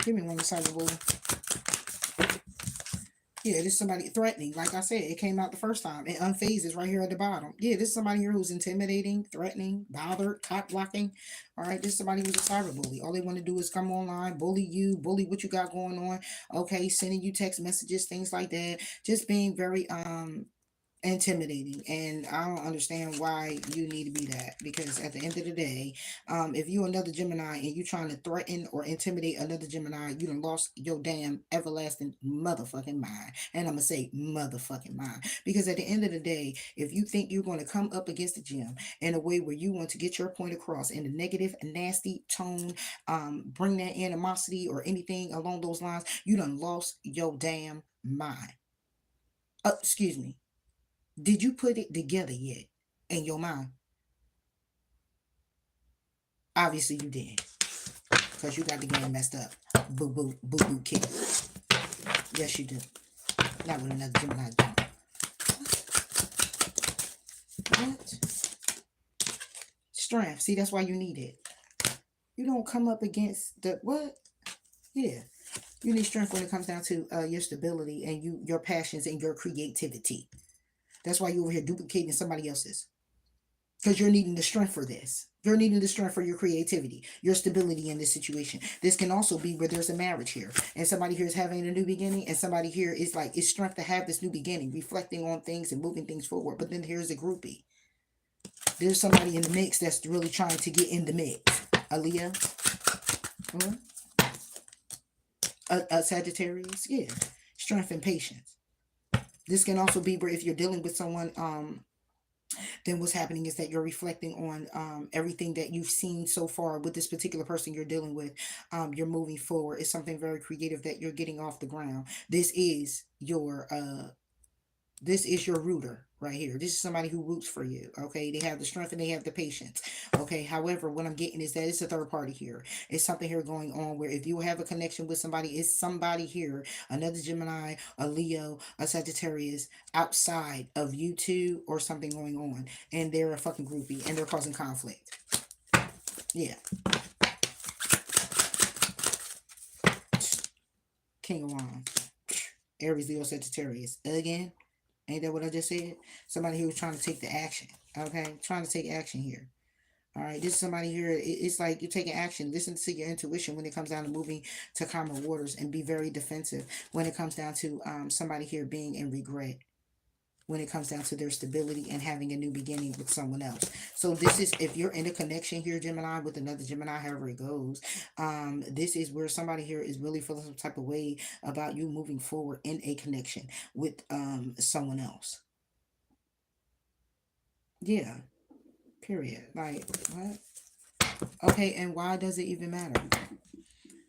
give me one cyberbully. Yeah, this is somebody threatening. Like I said, it came out the first time. And unfazed is right here at the bottom. Yeah, this is somebody here who's intimidating, threatening, bothered, cock blocking. All right, this is somebody who's a cyber bully. All they want to do is come online, bully you, bully what you got going on. Okay, sending you text messages, things like that. Just being very intimidating, and I don't understand why you need to be that, because at the end of the day, if you another Gemini and you trying to threaten or intimidate another Gemini, you done lost your damn everlasting motherfucking mind. And I'm gonna say motherfucking mind, because at the end of the day, if you think you're going to come up against the gym in a way where you want to get your point across in a negative nasty tone, bring that animosity or anything along those lines, you done lost your damn mind. Excuse me. Did you put it together yet in your mind? Obviously you did, because you got the game messed up. Boo boo boo boo kid. Yes you do. Not with another Gemini. What? Strength. See, that's why you need it. You don't come up against the what? Yeah. You need strength when it comes down to your stability and your passions and your creativity. That's why you over here duplicating somebody else's. Because you're needing the strength for this. You're needing the strength for your creativity, your stability in this situation. This can also be where there's a marriage here, and somebody here is having a new beginning, and somebody here is like, it's strength to have this new beginning, reflecting on things and moving things forward. But then here's a groupie. There's somebody in the mix that's really trying to get in the mix. Aaliyah, a Sagittarius, yeah, strength and patience. This can also be where if you're dealing with someone, then what's happening is that you're reflecting on everything that you've seen so far with this particular person you're dealing with. You're moving forward. It's something very creative that you're getting off the ground. This is your rooter right here. This is somebody who roots for you. Okay, they have the strength and they have the patience. Okay, however, what I'm getting is that it's a third party here. It's something here going on where if you have a connection with somebody, it's somebody here, another Gemini, a Leo, a Sagittarius, outside of you two, or something going on, and they're a fucking groupie and they're causing conflict. Yeah. King of Wands. Aries, Leo, Sagittarius. Again. Ain't that what I just said? Somebody who was trying to take the action. Okay? Trying to take action here. All right, this is somebody here. It's like you're taking action. Listen to your intuition when it comes down to moving to calmer waters, and be very defensive when it comes down to somebody here being in regret, when it comes down to their stability and having a new beginning with someone else. So this is, if you're in a connection here, Gemini, with another Gemini, however it goes, this is where somebody here is really feeling some type of way about you moving forward in a connection with someone else. Yeah, period. Like, what? Okay, and why does it even matter?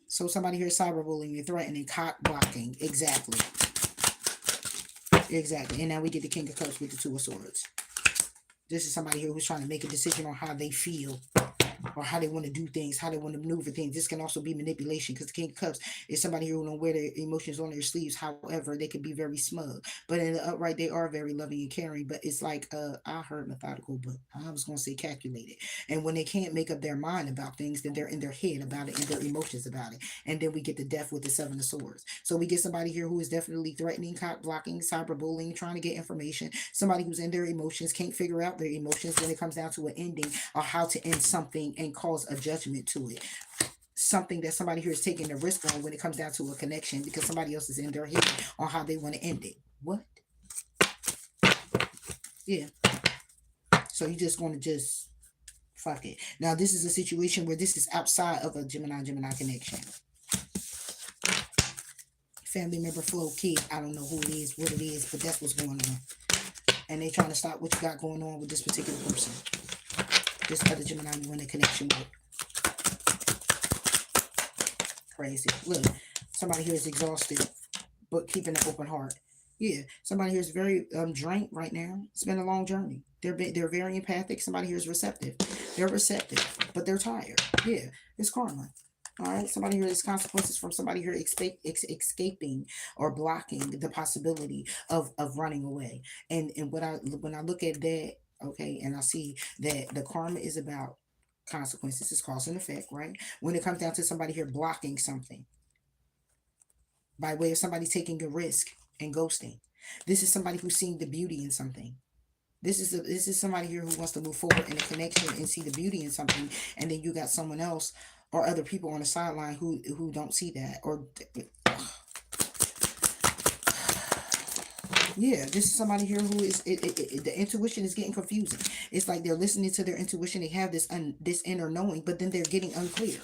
So somebody here is cyberbullying, you're threatening, cock blocking. Exactly. Exactly. And now we get the King of Cups with the Two of Swords. This is somebody here who's trying to make a decision on how they feel, or how they want to do things, how they want to maneuver things. This can also be manipulation, because the King of Cups is somebody who don't wear their emotions on their sleeves. However, they can be very smug, but in the upright, they are very loving and caring. But it's like, I heard methodical, but I was going to say calculated. And when they can't make up their mind about things, then they're in their head about it and their emotions about it. And then we get the death with the Seven of Swords. So we get somebody here who is definitely threatening, cock blocking, cyberbullying, trying to get information. Somebody who's in their emotions, can't figure out their emotions when it comes down to an ending, or how to end something and cause a judgment to it. Something that somebody here is taking a risk on when it comes down to a connection, because somebody else is in their head on how they want to end it. What? Yeah. So you just want to just fuck it. Now this is a situation where this is outside of a Gemini connection. Family member, flow, kid. I don't know who it is, what it is, but that's what's going on. And they trying to stop what you got going on with this particular person. This other Gemini you want a connection with. Crazy. Look, somebody here is exhausted, but keeping an open heart. Yeah, somebody here is very drained right now. It's been a long journey. They're very empathic. Somebody here is receptive. They're receptive, but they're tired. Yeah, it's karma. All right, somebody here has consequences from somebody here escaping or blocking the possibility of running away. And when I look at that, okay, and I see that the karma is about consequences, is cause and effect, right? When it comes down to somebody here blocking something by way of somebody taking a risk and ghosting. This is somebody who's seeing the beauty in something. This is somebody here who wants to move forward in a connection and see the beauty in something, and then you got someone else or other people on the sideline who don't see that, or yeah, this is somebody here who is the intuition is getting confusing. It's like they're listening to their intuition. They have this inner knowing, but then they're getting unclear.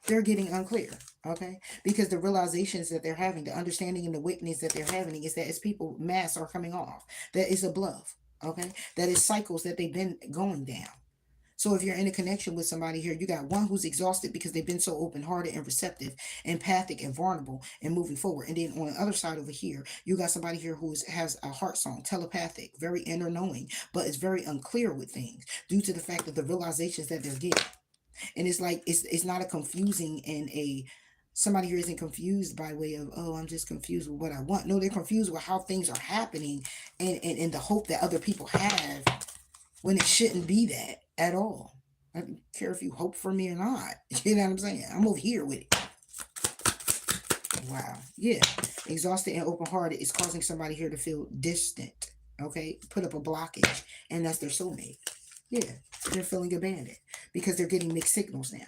They're getting unclear, okay? Because the realizations that they're having, the understanding and the awakenings that they're having is that as people, masks are coming off. That is a bluff, okay? That is cycles that they've been going down. So if you're in a connection with somebody here, you got one who's exhausted because they've been so open-hearted and receptive, empathic and vulnerable and moving forward. And then on the other side over here, you got somebody here who has a heart song, telepathic, very inner knowing, but is very unclear with things due to the fact of the realizations that they're getting. And it's like it's not a confusing and a somebody here isn't confused by way of, oh, I'm just confused with what I want. No, they're confused with how things are happening, and the hope that other people have when it shouldn't be that at all. I don't care if you hope for me or not. You know what I'm saying? I'm over here with it. Wow. Yeah. Exhausted and open hearted is causing somebody here to feel distant. Okay. Put up a blockage. And that's their soulmate. Yeah. They're feeling abandoned because they're getting mixed signals now.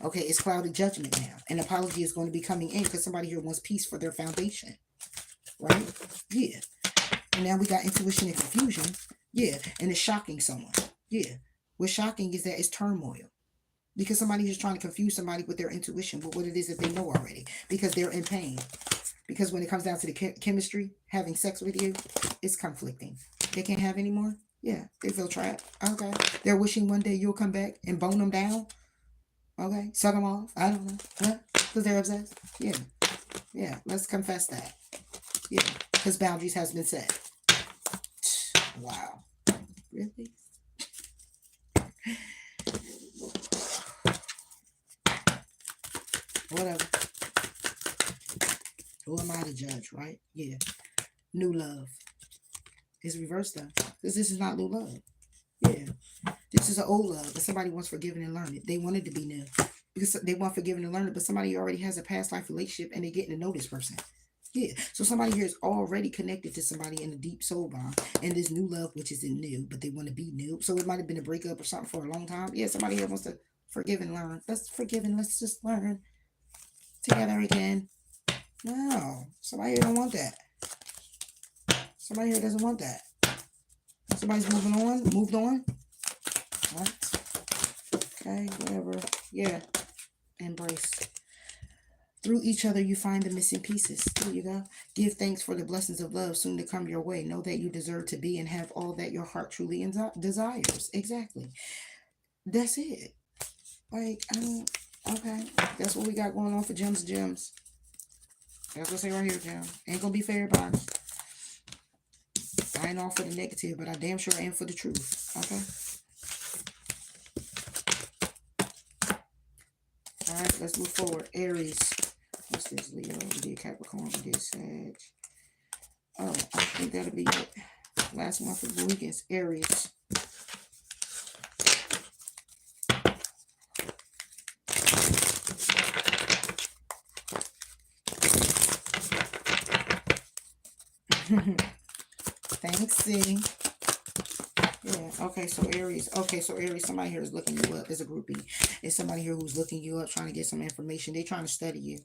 Okay. It's clouded judgment now. An apology is going to be coming in because somebody here wants peace for their foundation. Right? Yeah. And now we got intuition and confusion. Yeah. And it's shocking someone. Yeah. What's shocking is that it's turmoil. Because somebody is trying to confuse somebody with their intuition, with what it is that they know already. Because they're in pain. Because when it comes down to the chemistry, having sex with you, it's conflicting. They can't have any more? Yeah, they feel trapped. Okay. They're wishing one day you'll come back and bone them down. Okay. Suck them off. I don't know. What? Because they're obsessed? Yeah. Yeah. Let's confess that. Yeah. Because boundaries has been set. Wow. Really? Whatever. Who am I to judge, right? Yeah. New love. It's reversed though. Because this is not new love. Yeah. This is an old love that somebody wants forgiven and learned it. They wanted to be new. Because they want forgiven and learned it, but somebody already has a past life relationship and they're getting to know this person. Yeah. So somebody here is already connected to somebody in a deep soul bond. And this new love, which isn't new, but they want to be new. So it might have been a breakup or something for a long time. Yeah, somebody here wants to forgive and learn. Let's forgive and let's just learn together again. No. Somebody here don't want that. Somebody here doesn't want that. Somebody's moving on, moved on. What? Okay, whatever. Yeah. Embrace. Through each other, you find the missing pieces. There you go. Give thanks for the blessings of love soon to come your way. Know that you deserve to be and have all that your heart truly desires. Exactly. That's it. Like, I don't. Okay. That's what we got going on for Gems. That's what I say right here, Jim. Ain't gonna be fair about it. I ain't all for the negative, but I damn sure ain't for the truth. Okay? Alright, let's move forward. Aries. What's this? Leo. We did Capricorn. We did Sag. Oh, I think that'll be it. Last one for the week is Aries. Thanks, City. Yeah. Okay. So Aries. Okay. So Aries. Somebody here is looking you up. There's a groupie. It's somebody here who's looking you up, trying to get some information. They're trying to study you.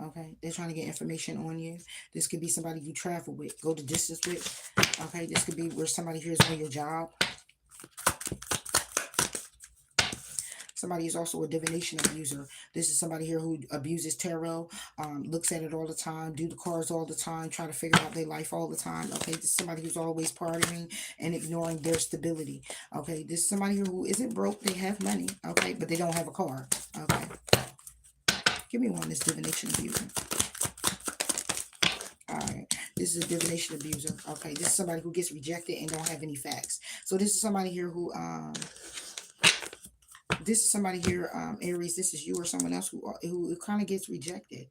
Okay. They're trying to get information on you. This could be somebody you travel with, go the distance with. Okay. This could be where somebody here is on your job. Somebody is also a divination abuser. This is somebody here who abuses tarot, looks at it all the time, do the cards all the time, trying to figure out their life all the time. Okay, this is somebody who's always partying and ignoring their stability. Okay, this is somebody here who isn't broke. They have money. Okay, but they don't have a car. Okay, give me one. This divination abuser. All right, this is a divination abuser. Okay, this is somebody who gets rejected and don't have any facts. So this is somebody here who this is somebody here, Aries. This is you or someone else who kind of gets rejected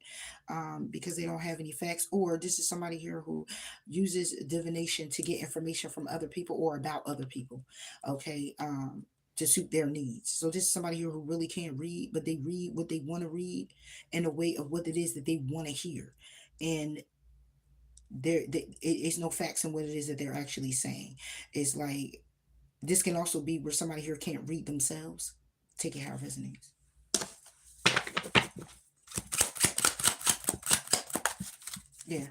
because they don't have any facts, or this is somebody here who uses divination to get information from other people or about other people. Okay, to suit their needs. So this is somebody here who really can't read, but they read what they want to read in a way of what it is that they want to hear, and It's no facts in what it is that they're actually saying. It's like this can also be where somebody here can't read themselves. Take it how it resonates. Yeah.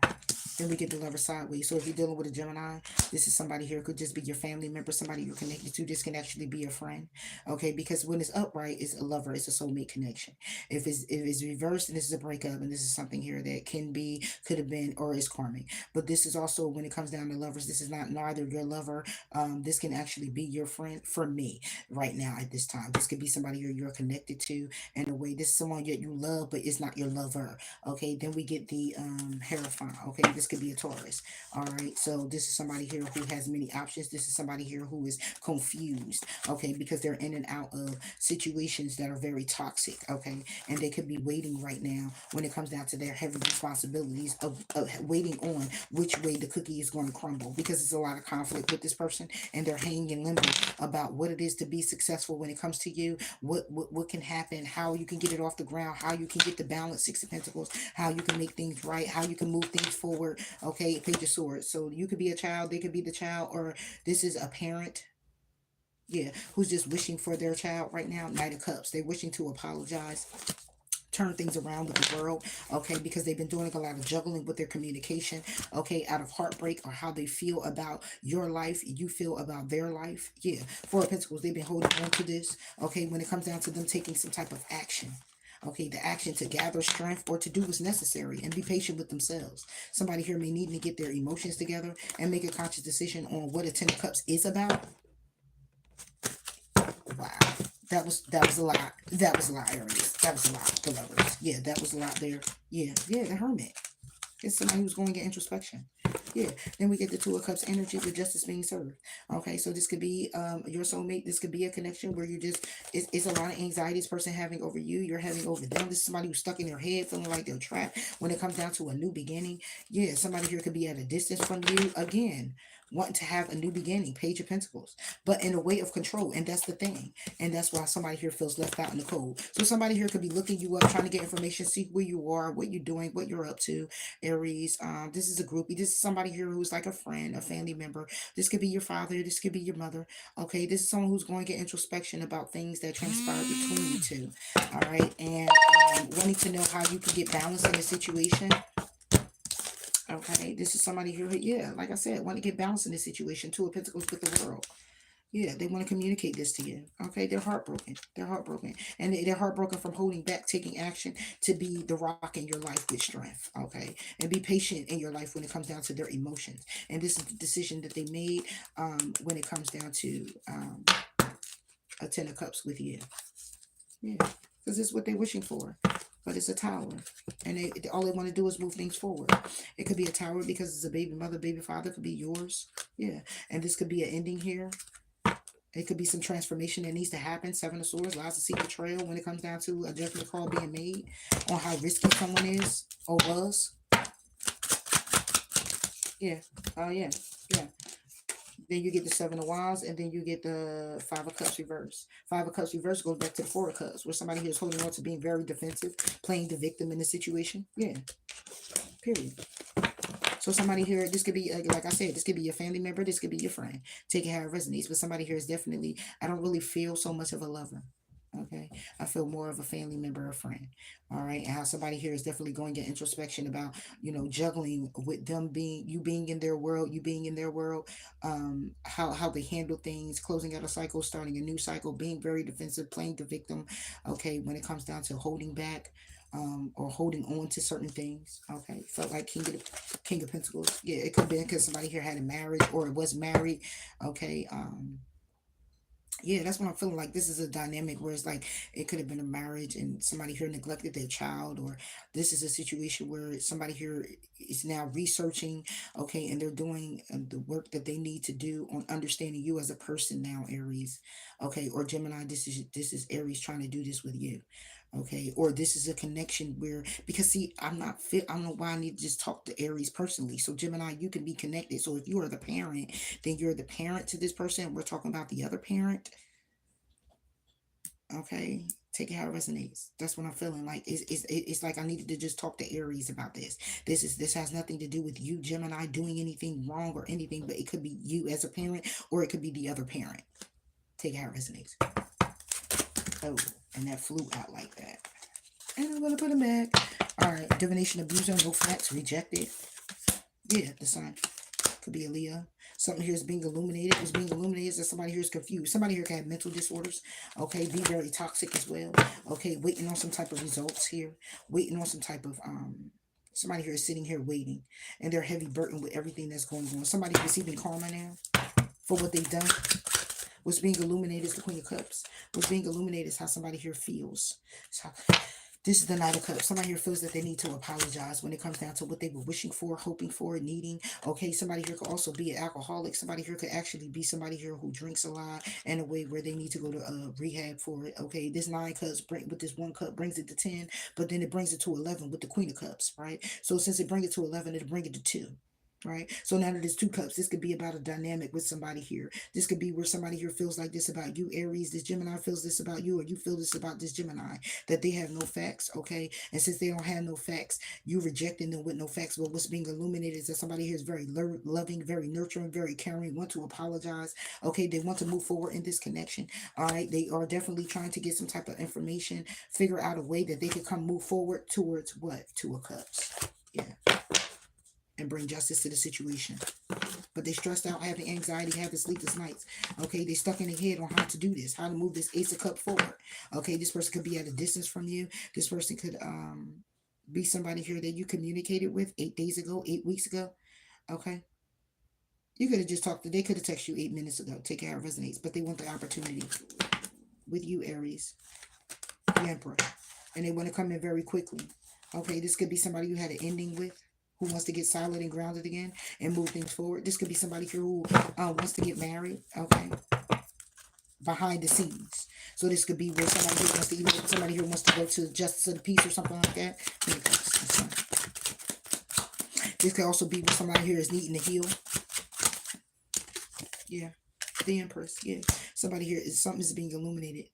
Then we get the lover sideways. So if you're dealing with a Gemini, this is somebody here. It could just be your family member, somebody you're connected to. This can actually be a friend. Okay, because when it's upright, it's a lover, it's a soulmate connection. If it's reversed, and this is a breakup, and this is something here that can be, could have been, or is karmic. But this is also when it comes down to lovers, this is not neither your lover. This can actually be your friend for me right now at this time. This could be somebody you're connected to in a way. This is someone that you love, but it's not your lover. Okay, then we get the Hierophant. Okay, this could be a Taurus. All right, so this is somebody here who has many options. This is somebody here who is confused. Okay, because they're in and out of situations that are very toxic. Okay, and they could be waiting right now when it comes down to their heavy responsibilities of waiting on which way the cookie is going to crumble, because there's a lot of conflict with this person, and they're hanging in limbo about what it is to be successful when it comes to you, what can happen, how you can get it off the ground, how you can get the balance, Six of Pentacles, how you can make things right, how you can move things forward. Okay, Page of Swords. So you could be a child, they could be the child, or this is a parent, yeah, who's just wishing for their child right now. Knight of Cups. They're wishing to apologize, turn things around with the world, okay, because they've been doing a lot of juggling with their communication, okay, out of heartbreak or how they feel about your life, you feel about their life. Yeah, Four of Pentacles, they've been holding on to this, okay, when it comes down to them taking some type of action. Okay, the action to gather strength or to do what's necessary and be patient with themselves. Somebody here may need to get their emotions together and make a conscious decision on what a Ten of Cups is about. Wow. That was a lot. That was a lot, Aries. That was a lot, the lovers. Yeah, that was a lot there. Yeah, the hermit. It's somebody who's going to get introspection. Yeah. Then we get the Two of Cups energy with justice being served. Okay, so this could be your soulmate. This could be a connection where you just it's a lot of anxiety this person having over you. You're having over them. This is somebody who's stuck in their head, feeling like they're trapped. When it comes down to a new beginning, yeah, somebody here could be at a distance from you again, wanting to have a new beginning. Page of Pentacles, but in a way of control, and that's the thing, and that's why somebody here feels left out in the cold. So somebody here could be looking you up, trying to get information, see where you are, what you're doing, what you're up to. Aries, this is a groupie. This is somebody here who's like a friend, a family member. This could be your father. This could be your mother. Okay, this is someone who's going to get introspection about things that transpired between you two. All right, and wanting to know how you can get balance in a situation. Okay, this is somebody here, yeah, like I said, want to get balance in this situation. Two of Pentacles with the World. Yeah, they want to communicate this to you. Okay, they're heartbroken. They're heartbroken. And they're heartbroken from holding back, taking action to be the rock in your life with strength. Okay, and be patient in your life when it comes down to their emotions. And this is the decision that they made when it comes down to a Ten of Cups with you. Yeah, because it's what they're wishing for. But it's a tower. And all they want to do is move things forward. It could be a tower because it's a baby mother, baby father. It could be yours. Yeah. And this could be an ending here. It could be some transformation that needs to happen. Seven of Swords, lies to see betrayal when it comes down to a judgment call being made on how risky someone is or was. Yeah. Oh, yeah. Yeah. Then you get the Seven of Wands, and then you get the Five of Cups reverse. Five of Cups reverse goes back to the Four of Cups, where somebody here is holding on to being very defensive, playing the victim in the situation. Yeah. Period. So somebody here, this could be, like I said, this could be your family member, this could be your friend. Take it how it resonates. But somebody here is definitely, I don't really feel so much of a lover. Okay. I feel more of a family member or friend. All right. And how somebody here is definitely going to introspection about, juggling with them being, you being in their world, you being in their world, how they handle things, closing out a cycle, starting a new cycle, being very defensive, playing the victim. Okay. When it comes down to holding back, or holding on to certain things. Okay, felt like King of Pentacles. Yeah, it could be because somebody here had a marriage or it was married. Okay, yeah, that's what I'm feeling like. This is a dynamic where it's like it could have been a marriage and somebody here neglected their child, or this is a situation where somebody here is now researching, okay, and they're doing the work that they need to do on understanding you as a person now, Aries, okay, or Gemini. This is Aries trying to do this with you. Okay, or this is a connection where, because see, I'm not fit. I don't know why I need to just talk to Aries personally. So Gemini, you can be connected. So if you are the parent, then you're the parent to this person. We're talking about the other parent. Okay. Take it how it resonates. That's what I'm feeling like. It's like I needed to just talk to Aries about this. This has nothing to do with you, Gemini, doing anything wrong or anything, but it could be you as a parent, or it could be the other parent. Take it how it resonates. Oh, and that flew out like that. And I'm gonna put it back. All right, divination abuser, no facts, rejected. Yeah, the sun could be a Leo. Something here is being illuminated. What's being illuminated is that somebody here is confused. Somebody here can have mental disorders. Okay, be very toxic as well. Okay, waiting on some type of results here. Waiting on some type of somebody here is sitting here waiting, and they're heavy burdened with everything that's going on. Somebody receiving karma now for what they've done. What's being illuminated is the Queen of Cups. What's being illuminated is how somebody here feels. So, this is the Knight of Cups. Somebody here feels that they need to apologize when it comes down to what they were wishing for, hoping for, needing. Okay, somebody here could also be an alcoholic. Somebody here could actually be somebody here who drinks a lot in a way where they need to go to rehab for it. Okay, this 9 cups with this 1 cup brings it to 10, but then it brings it to 11 with the Queen of Cups, right? So since it brings it to 11, it'll bring it to 2. Right. So now that there's 2 cups, this could be about a dynamic with somebody here. This could be where somebody here feels like this about you, Aries. This Gemini feels this about you, or you feel this about this Gemini, that they have no facts. Okay. And since they don't have no facts, you rejecting them with no facts. But what's being illuminated is that somebody here is very loving, very nurturing, very caring, want to apologize. Okay. They want to move forward in this connection. All right. They are definitely trying to get some type of information, figure out a way that they could come move forward towards what? 2 of Cups. Yeah, and bring justice to the situation. But they stressed out, having anxiety, having sleepless nights. Okay, they stuck in their head on how to do this, how to move this Ace of Cups forward. Okay, this person could be at a distance from you. This person could be somebody here that you communicated with 8 days ago, 8 weeks ago. Okay, you could have just talked. They could have texted you 8 minutes ago. Take care, it resonates. But they want the opportunity with you, Aries, the Emperor, and they want to come in very quickly. Okay, this could be somebody you had an ending with, who wants to get solid and grounded again and move things forward. This could be somebody here who wants to get married, okay, behind the scenes. So this could be where somebody here wants to, even somebody here wants to go to justice of the peace or something like that. This could also be where somebody here is needing to heal. Yeah, the Empress. Yeah, somebody here is something is being illuminated.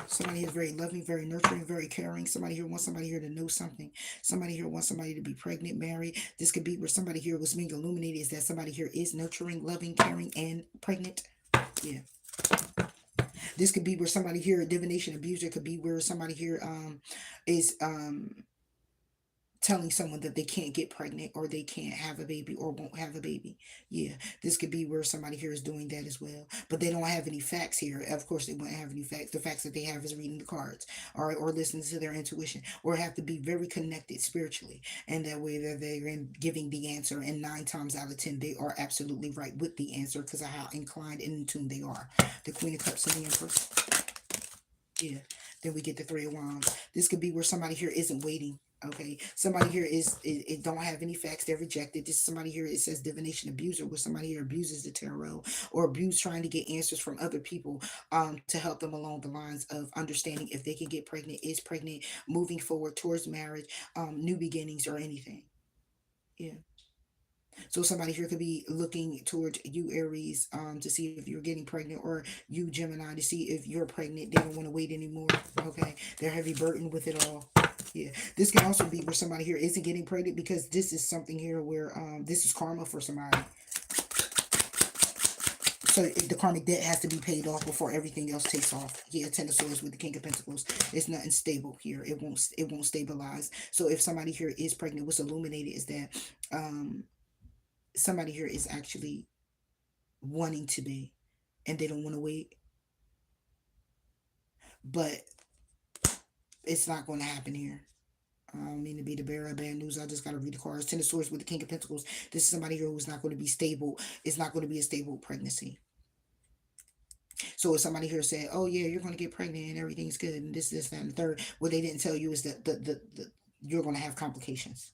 Somebody here is very loving, very nurturing, very caring. Somebody here wants somebody here to know something. Somebody here wants somebody to be pregnant, married. This could be where somebody here was being illuminated, is that somebody here is nurturing, loving, caring, and pregnant. Yeah. This could be where somebody here, a divination abuser, could be where somebody here is telling someone that they can't get pregnant, or they can't have a baby, or won't have a baby. Yeah, this could be where somebody here is doing that as well. But they don't have any facts here. Of course, they won't have any facts. The facts that they have is reading the cards, or listening to their intuition, or have to be very connected spiritually. And that way that they're giving the answer. And 9 times out of 10, they are absolutely right with the answer because of how inclined and in tune they are. The Queen of Cups and the Empress. Yeah. Then we get the 3 of Wands. This could be where somebody here isn't waiting. Okay, somebody here is it don't have any facts. They're rejected. This somebody here, it says divination abuser, where somebody here abuses the tarot, or abuse trying to get answers from other people to help them along the lines of understanding if they can get pregnant, is pregnant, moving forward towards marriage, new beginnings, or anything. Yeah. So somebody here could be looking towards you, Aries, to see if you're getting pregnant, or you, Gemini, to see if you're pregnant. They don't want to wait anymore. Okay, they're heavy burdened with it all. Yeah, this can also be where somebody here isn't getting pregnant because this is something here where this is karma for somebody. So the karmic debt has to be paid off before everything else takes off. Yeah, Ten of Swords with the King of Pentacles. It's nothing stable here. It won't stabilize. So if somebody here is pregnant, what's illuminated is that somebody here is actually wanting to be, and they don't want to wait. But it's not going to happen here. I don't mean to be the bearer of bad news. I just got to read the cards. Ten of Swords with the King of Pentacles. This is somebody here who's not going to be stable. It's not going to be a stable pregnancy. So if somebody here said, oh yeah, you're going to get pregnant and everything's good, and this, that, and the third, what they didn't tell you is that you're going to have complications.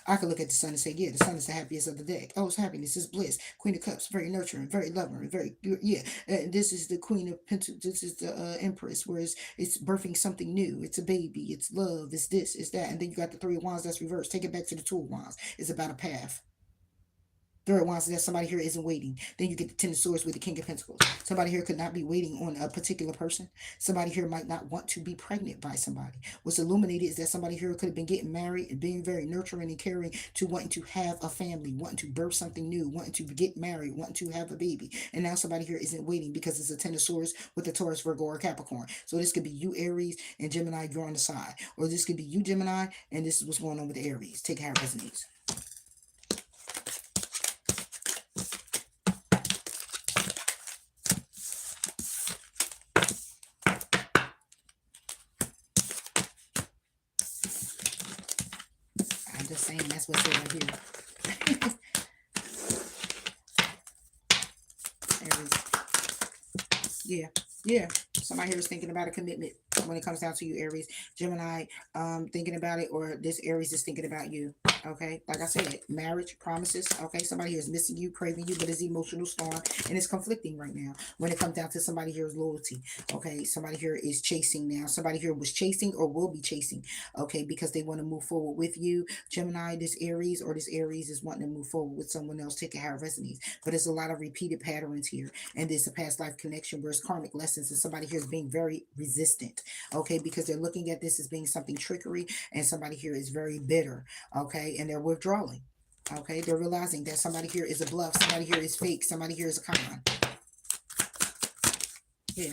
I could look at the sun and say, yeah, the sun is the happiest of the deck. Oh, it's happiness, it's bliss. Queen of Cups, very nurturing, very loving, very, yeah. This is the Queen of Pentacles. This is the Empress, where it's birthing something new. It's a baby. It's love. It's this. It's that. And then you got the 3 of Wands that's reversed. Take it back to the 2 of Wands. It's about a path. Third one is that somebody here isn't waiting. Then you get the Ten of Swords with the King of Pentacles. Somebody here could not be waiting on a particular person. Somebody here might not want to be pregnant by somebody. What's illuminated is that somebody here could have been getting married and being very nurturing and caring to wanting to have a family, wanting to birth something new, wanting to get married, wanting to have a baby. And now somebody here isn't waiting because it's a Ten of Swords with the Taurus, Virgo, or Capricorn. So this could be you, Aries, and Gemini, you're on the side. Or this could be you, Gemini, and this is what's going on with the Aries. Take how it resonates. I'm just saying that's what's right here. Aries. Yeah. Somebody here is thinking about a commitment when it comes down to you, Aries. Gemini, thinking about it, or this Aries is thinking about you. Okay, like I said, marriage, promises. Okay, somebody here is missing you, craving you, but it's emotional storm and it's conflicting right now. When it comes down to somebody here's loyalty. Okay, somebody here is chasing now. Somebody here was chasing or will be chasing. Okay, because they want to move forward with you, Gemini. This Aries is wanting to move forward with someone else. Take it how it resonates. But there's a lot of repeated patterns here, and there's a past life connection where it's karmic lessons, and somebody here is being very resistant. Okay, because they're looking at this as being something trickery, and somebody here is very bitter. Okay, and they're withdrawing. Okay, they're realizing that somebody here is a bluff, somebody here is fake, somebody here is a con. Yeah.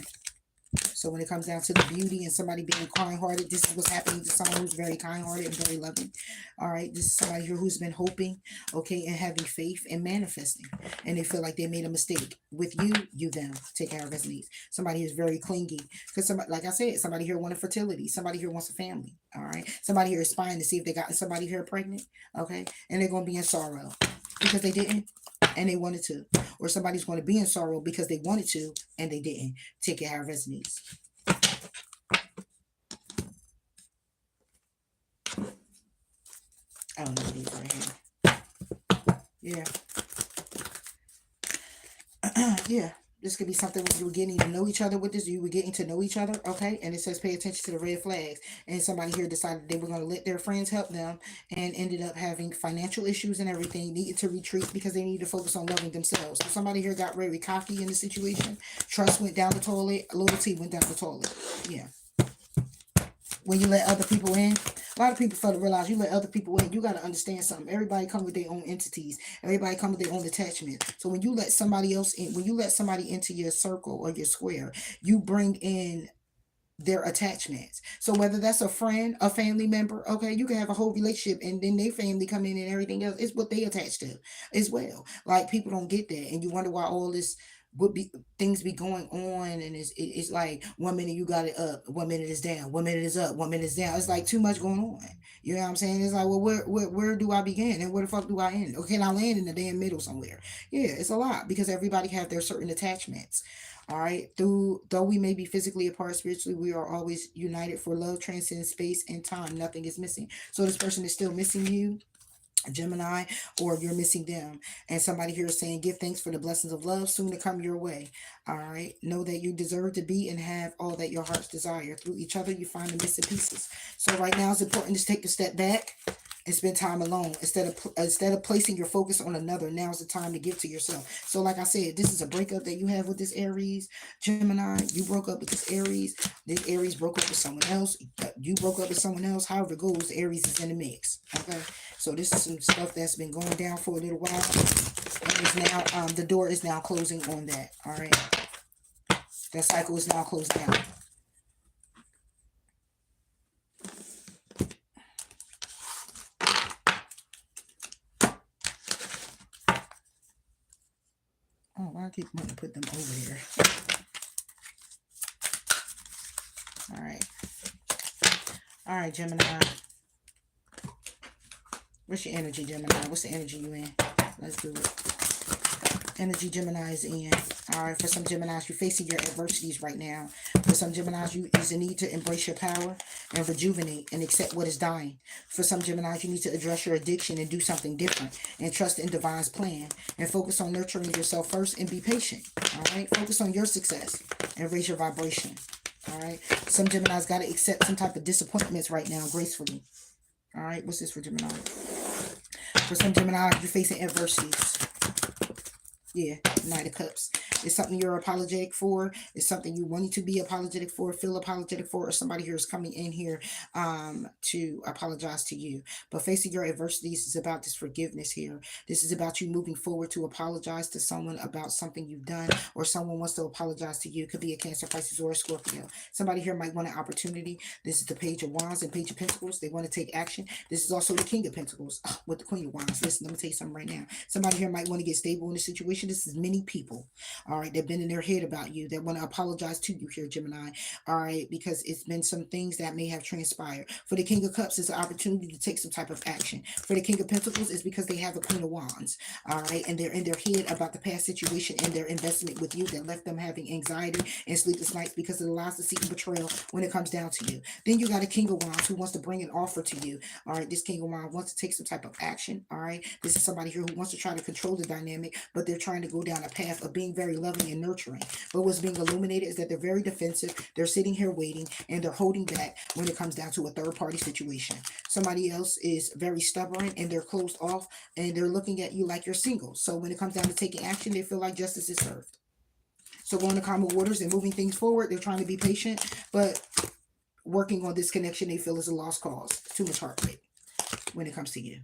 So when it comes down to the beauty and somebody being kind-hearted, this is what's happening to someone who's very kind-hearted and very loving. All right, this is somebody here who's been hoping, okay, and having faith and manifesting, and they feel like they made a mistake. With you, them. Take care of his needs. Somebody who's very clingy, because somebody, like I said, somebody here wanted fertility. Somebody here wants a family. All right, somebody here is spying to see if they got somebody here pregnant. Okay, and they're gonna be in sorrow because they didn't and they wanted to, or somebody's going to be in sorrow because they wanted to and they didn't. Take it how it resonates. I don't know these right here. Yeah. This could be something where you were getting to know each other with this. You were getting to know each other, okay? And it says pay attention to the red flags. And somebody here decided they were going to let their friends help them and ended up having financial issues and everything, needed to retreat because they needed to focus on loving themselves. So somebody here got very cocky in the situation. Trust went down the toilet. Loyalty went down the toilet. Yeah. When you let other people in, a lot of people fail to realize you let other people in. You got to understand something. Everybody come with their own entities. Everybody come with their own attachment. So when you let somebody else in, when you let somebody into your circle or your square, you bring in their attachments. So whether that's a friend, a family member, okay, you can have a whole relationship and then their family come in and everything else. It's what they attach to as well. Like people don't get that. And you wonder why all this would be things be going on, and it's like 1 minute you got it up, 1 minute is down, 1 minute is up, 1 minute is down. It's like too much going on. You know what I'm saying? It's like, well, where do I begin and where the fuck do I end? Or can I land in the damn middle somewhere? Yeah, it's a lot because everybody have their certain attachments. All right. Though we may be physically apart spiritually, we are always united, for love transcends space and time. Nothing is missing. So this person is still missing you, Gemini, or you're missing them. And somebody here is saying, give thanks for the blessings of love soon to come your way. All right. Know that you deserve to be and have all that your hearts desire. Through each other, you find the missing pieces. So right now it's important to take a step back and spend time alone instead of placing your focus on another. Now's the time to give to yourself. So like I said, this is a breakup that you have with this Aries, Gemini. You broke up with this Aries. This Aries broke up with someone else. You broke up with someone else. However it goes, Aries is in the mix. Okay. So this is some stuff that's been going down for a little while. And it's now, the door is now closing on that. All right. That cycle is now closed down. Oh, I keep wanting to put them over there. All right. All right, Gemini. What's your energy, Gemini? What's the energy you in? Let's do it. Energy Gemini is in. All right, for some Geminis, you're facing your adversities right now. For some Geminis, you is a need to embrace your power and rejuvenate and accept what is dying. For some Geminis, you need to address your addiction and do something different and trust in Divine's plan and focus on nurturing yourself first and be patient. All right, focus on your success and raise your vibration. All right, some Geminis got to accept some type of disappointments right now gracefully. All right, what's this for Gemini? For some Gemini, you're facing adversities. Yeah, Knight of Cups. It's something you're apologetic for. It's something you wanted to be apologetic for, feel apologetic for, or somebody here is coming in here to apologize to you. But facing your adversities is about this forgiveness here. This is about you moving forward to apologize to someone about something you've done, or someone wants to apologize to you. It could be a Cancer, Pisces, or a Scorpio. Somebody here might want an opportunity. This is the Page of Wands and Page of Pentacles. They want to take action. This is also the King of Pentacles with the Queen of Wands. Listen, let me tell you something right now. Somebody here might want to get stable in a situation. This is many people, all right, they've been in their head about you, that want to apologize to you here, Gemini, all right, because it's been some things that may have transpired. For the King of Cups, it's an opportunity to take some type of action. For the King of Pentacles, it's because they have a Queen of Wands, all right, and they're in their head about the past situation and their investment with you that left them having anxiety and sleepless nights because it allows to seek betrayal when it comes down to you. Then you got a King of Wands who wants to bring an offer to you, all right. This King of Wands wants to take some type of action, all right. This is somebody here who wants to try to control the dynamic, but they're trying to go down a path of being very loving and nurturing. But what's being illuminated is that they're very defensive. They're sitting here waiting, and they're holding back when it comes down to a third party situation. Somebody else is very stubborn and they're closed off, and they're looking at you like you're single. So when it comes down to taking action, they feel like justice is served. So going to calmer waters and moving things forward, they're trying to be patient, but working on this connection they feel is a lost cause. Too much heartbreak when it comes to you.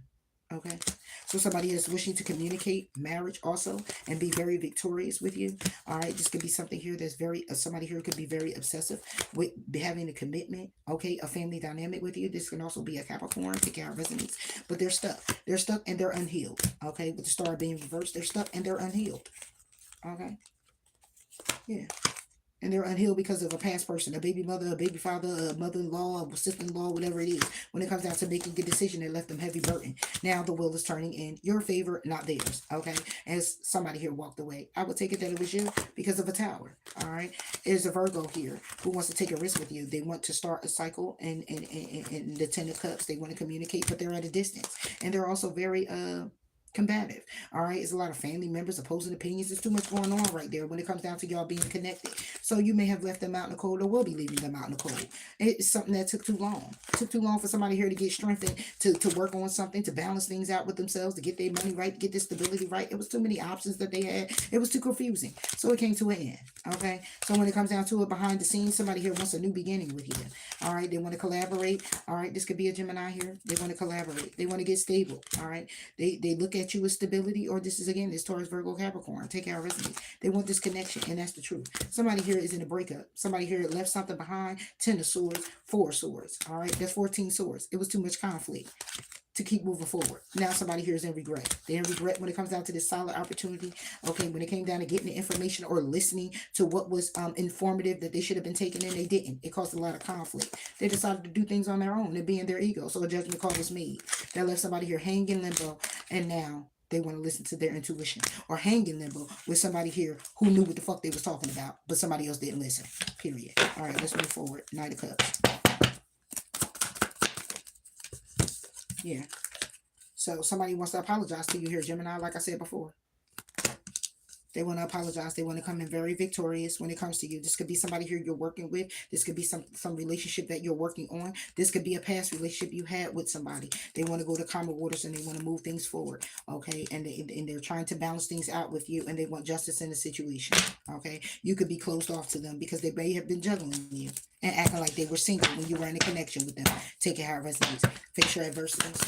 Okay. So somebody is wishing to communicate marriage also and be very victorious with you. All right. This could be something here that's very, somebody here could be very obsessive with having a commitment. Okay. A family dynamic with you. This can also be a Capricorn, take care of resonates, but they're stuck. They're stuck and they're unhealed. Okay. With the star being reversed, they're stuck and they're unhealed. Okay. Yeah. And they're unhealed because of a past person, a baby mother, a baby father, a mother-in-law, a sister-in-law, whatever it is. When it comes down to making a decision that left them heavy burden, now the wheel is turning in your favor, not theirs. Okay, as somebody here walked away, I would take it that it was you because of a tower. All right, there's a Virgo here who wants to take a risk with you. They want to start a cycle, and the Ten of Cups, they want to communicate, but they're at a distance, and they're also very combative. All right, it's a lot of family members, opposing opinions. There's too much going on right there when it comes down to y'all being connected. So you may have left them out in the cold, or will be leaving them out in the cold. It's something that took too long. It took too long for somebody here to get strengthened, to work on something, to balance things out with themselves, to get their money right, to get their stability right. It was too many options that they had. It was too confusing. So it came to an end. Okay. So when it comes down to it, behind the scenes, somebody here wants a new beginning with you. All right. They want to collaborate. All right. This could be a Gemini here. They want to collaborate. They want to get stable. All right. They look at you with stability, or this is again this Taurus, Virgo, Capricorn. Take care of resonate. They want this connection, and that's the truth. Somebody here is in a breakup. Somebody here left something behind. 10 of Swords, 4 of Swords. All right. That's 14 swords. It was too much conflict to keep moving forward. Now somebody here is in regret. They're in regret when it comes down to this solid opportunity. Okay, when it came down to getting the information or listening to what was informative that they should have been taking in, they didn't. It caused a lot of conflict. They decided to do things on their own and be in their ego. So a judgment call was made. That left somebody here hanging in limbo, and now they want to listen to their intuition, or hang in limbo with somebody here who knew what the fuck they was talking about, but somebody else didn't listen. Period. All right, let's move forward. Knight of Cups. Yeah. So somebody wants to apologize to you here, Gemini, like I said before. They want to apologize. They want to come in very victorious when it comes to you. This could be somebody here you're working with. This could be some relationship that you're working on. This could be a past relationship you had with somebody. They want to go to calmer waters and they want to move things forward. Okay. And they're trying to balance things out with you, and they want justice in the situation. Okay. You could be closed off to them because they may have been juggling you and acting like they were single when you were in a connection with them. Take it how it resonates. Fix your adversities.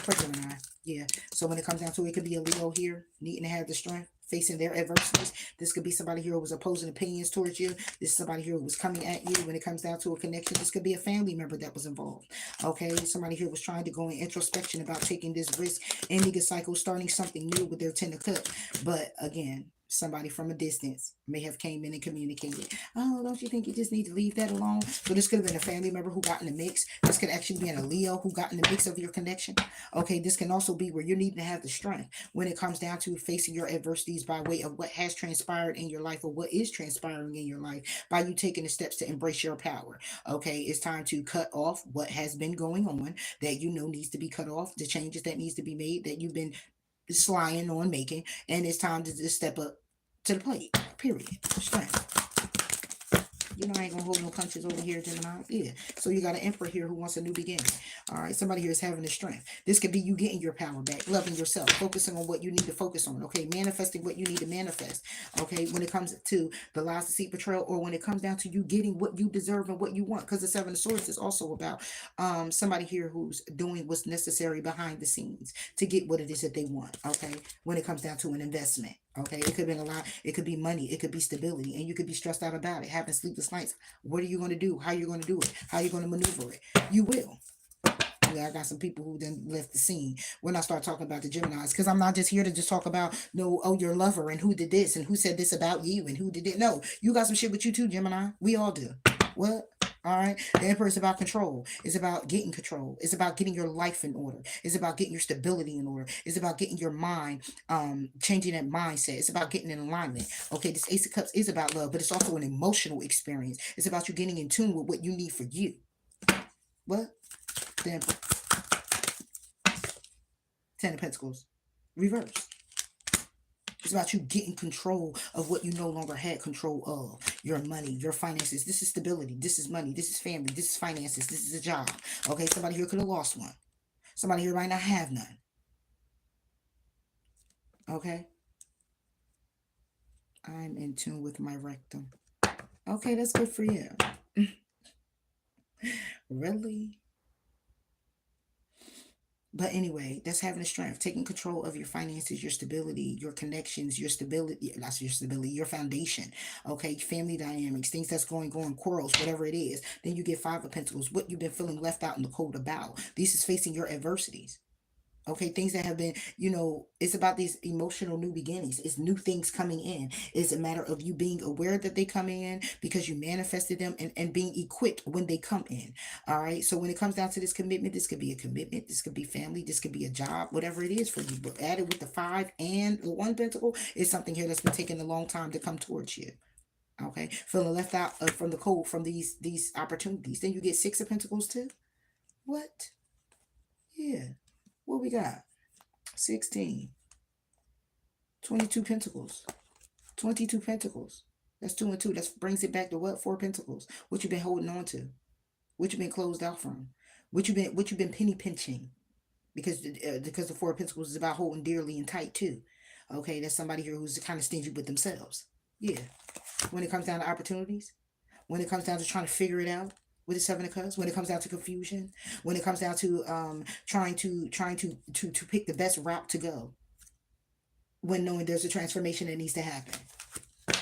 For Gemini. Yeah. So when it comes down to it, could be a Leo here needing to have the strength, facing their adversities. This could be somebody here who was opposing opinions towards you. This is somebody here who was coming at you when it comes down to a connection. This could be a family member that was involved. Okay. Somebody here was trying to go in introspection about taking this risk, ending a cycle, starting something new with their Ten of Cups. But again, somebody from a distance may have came in and communicated, oh, don't you think you just need to leave that alone? So this could have been a family member who got in the mix. This could actually be a Leo who got in the mix of your connection. Okay, this can also be where you need to have the strength when it comes down to facing your adversities by way of what has transpired in your life, or what is transpiring in your life, by you taking the steps to embrace your power. Okay, it's time to cut off what has been going on that you know needs to be cut off, the changes that needs to be made that you've been slying on making, and it's time to just step up to the plate. Period. Strength. You know I ain't gonna hold no punches over here, Gemini. Yeah. So you got an Emperor here who wants a new beginning. All right. Somebody here is having the strength. This could be you getting your power back, loving yourself, focusing on what you need to focus on. Okay. Manifesting what you need to manifest. Okay. When it comes to the lies, deceit, betrayal, or when it comes down to you getting what you deserve and what you want. Because the Seven of Swords is also about somebody here who's doing what's necessary behind the scenes to get what it is that they want. Okay. When it comes down to an investment. Okay, it could be a lot. It could be money. It could be stability, and you could be stressed out about it, having sleepless nights. What are you going to do? How are you going to do it? How are you going to maneuver it? You will. Yeah, I got some people who then left the scene when I start talking about the Geminis, because I'm not just here to just talk about no, oh, your lover and who did this and who said this about you and who did it. No, you got some shit with you too, Gemini. We all do. What? All right. The Emperor is about control. It's about getting control. It's about getting your life in order. It's about getting your stability in order. It's about getting your mind, changing that mindset. It's about getting in alignment. Okay, this Ace of Cups is about love, but it's also an emotional experience. It's about you getting in tune with what you need for you. What? The Emperor. Ten of Pentacles. Reverse. It's about you getting control of what you no longer had control of. Your money, your finances. This is stability. This is money. This is family. This is finances. This is a job. Okay, somebody here could have lost one. Somebody here might not have none. Okay. I'm in tune with my rectum. Okay, that's good for you. Really? But anyway, that's having a strength, taking control of your finances, your stability, your connections, your stability, that's your stability, your foundation. Okay, family dynamics, things that's going on, quarrels, whatever it is. Then you get Five of Pentacles, what you've been feeling left out in the cold about. This is facing your adversities. Okay, things that have been, it's about these emotional new beginnings. It's new things coming in. It's a matter of you being aware that they come in because you manifested them and being equipped when they come in. All right. So when it comes down to this commitment, this could be a commitment. This could be family. This could be a job, whatever it is for you. But added with the Five and the One Pentacle is something here that's been taking a long time to come towards you. Okay. Feeling left out from the cold from these opportunities. Then you get Six of Pentacles too. What? Yeah. What we got? 16. 22 Pentacles. 22 Pentacles. That's 2 and 2. That brings it back to what? 4 Pentacles. What you've been holding on to. What you've been closed out from. What you've been penny pinching. Because the 4 Pentacles is about holding dearly and tight too. Okay, that's somebody here who's kind of stingy with themselves. Yeah. When it comes down to opportunities. When it comes down to trying to figure it out. With the Seven of Cups, when it comes down to confusion, when it comes down to trying to pick the best route to go, when knowing there's a transformation that needs to happen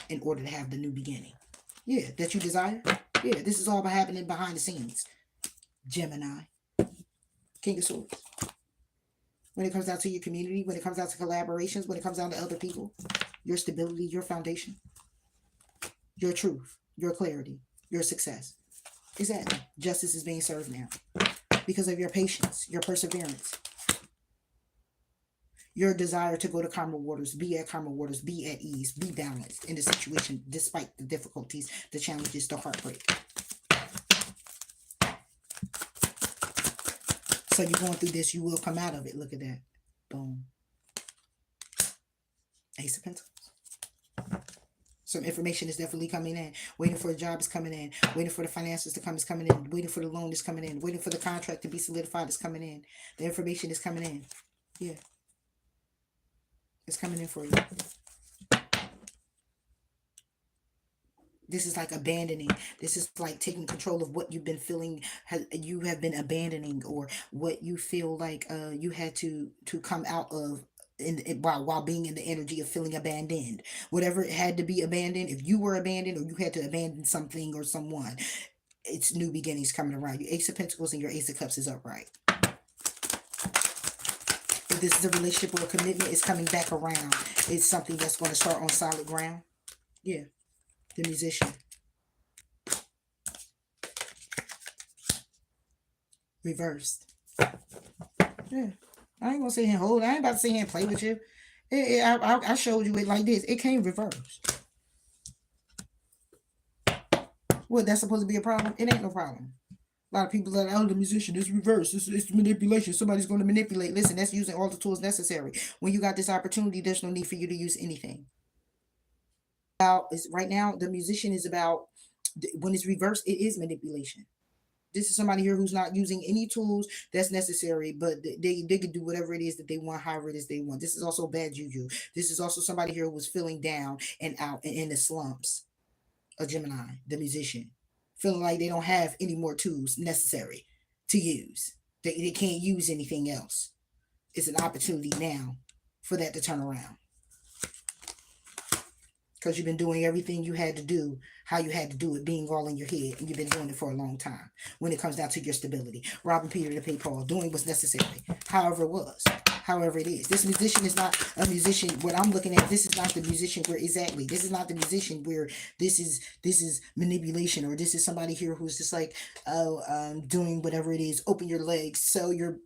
in order to have the new beginning. Yeah, that you desire. Yeah, this is all about happening behind the scenes. Gemini, King of Swords. When it comes down to your community, when it comes down to collaborations, when it comes down to other people, your stability, your foundation, your truth, your clarity, your success. Exactly. Justice is being served now because of your patience, your perseverance, your desire to go to calmer waters, be at calmer waters, be at ease, be balanced in the situation despite the difficulties, the challenges, the heartbreak. So you're going through this, you will come out of it. Look at that. Boom. Ace of Pentacles. Some information is definitely coming in. Waiting for a job is coming in. Waiting for the finances to come is coming in. Waiting for the loan is coming in. Waiting for the contract to be solidified is coming in. The information is coming in. Yeah. It's coming in for you. This is like abandoning. This is like taking control of what you've been feeling you have been abandoning, or what you feel like you had to come out of while being in the energy of feeling abandoned. Whatever it had to be abandoned, if you were abandoned or you had to abandon something or someone, it's new beginnings coming around. Your Ace of Pentacles and your Ace of Cups is upright. If this is a relationship or a commitment, it's coming back around. It's something that's going to start on solid ground. Yeah. The Musician. Reversed. Yeah. I ain't gonna sit here and hold. I ain't about to sit here and play with you. I showed you it like this. It came reversed. What, that's supposed to be a problem? It ain't no problem. A lot of people are like, oh, the Musician is reversed. It's manipulation. Somebody's going to manipulate. Listen, that's using all the tools necessary. When you got this opportunity, there's no need for you to use anything. Right now, the Musician is about When it's reversed, it is manipulation. This is somebody here who's not using any tools that's necessary, but they can do whatever it is that they want, however it is they want. This is also bad juju. This is also somebody here who was feeling down and out and in the slumps. A Gemini, the musician, feeling like they don't have any more tools necessary to use. They can't use anything else. It's an opportunity now for that to turn around. Because you've been doing everything you had to do, how you had to do it, being all in your head, and you've been doing it for a long time. When it comes down to your stability, robbing Peter to pay Paul, doing what's necessary, however it was, however it is. This musician is not a musician. What I'm looking at, this is not the musician where exactly. This is not the musician where this is manipulation, or this is somebody here who's just like, oh, doing whatever it is. Open your legs, sell your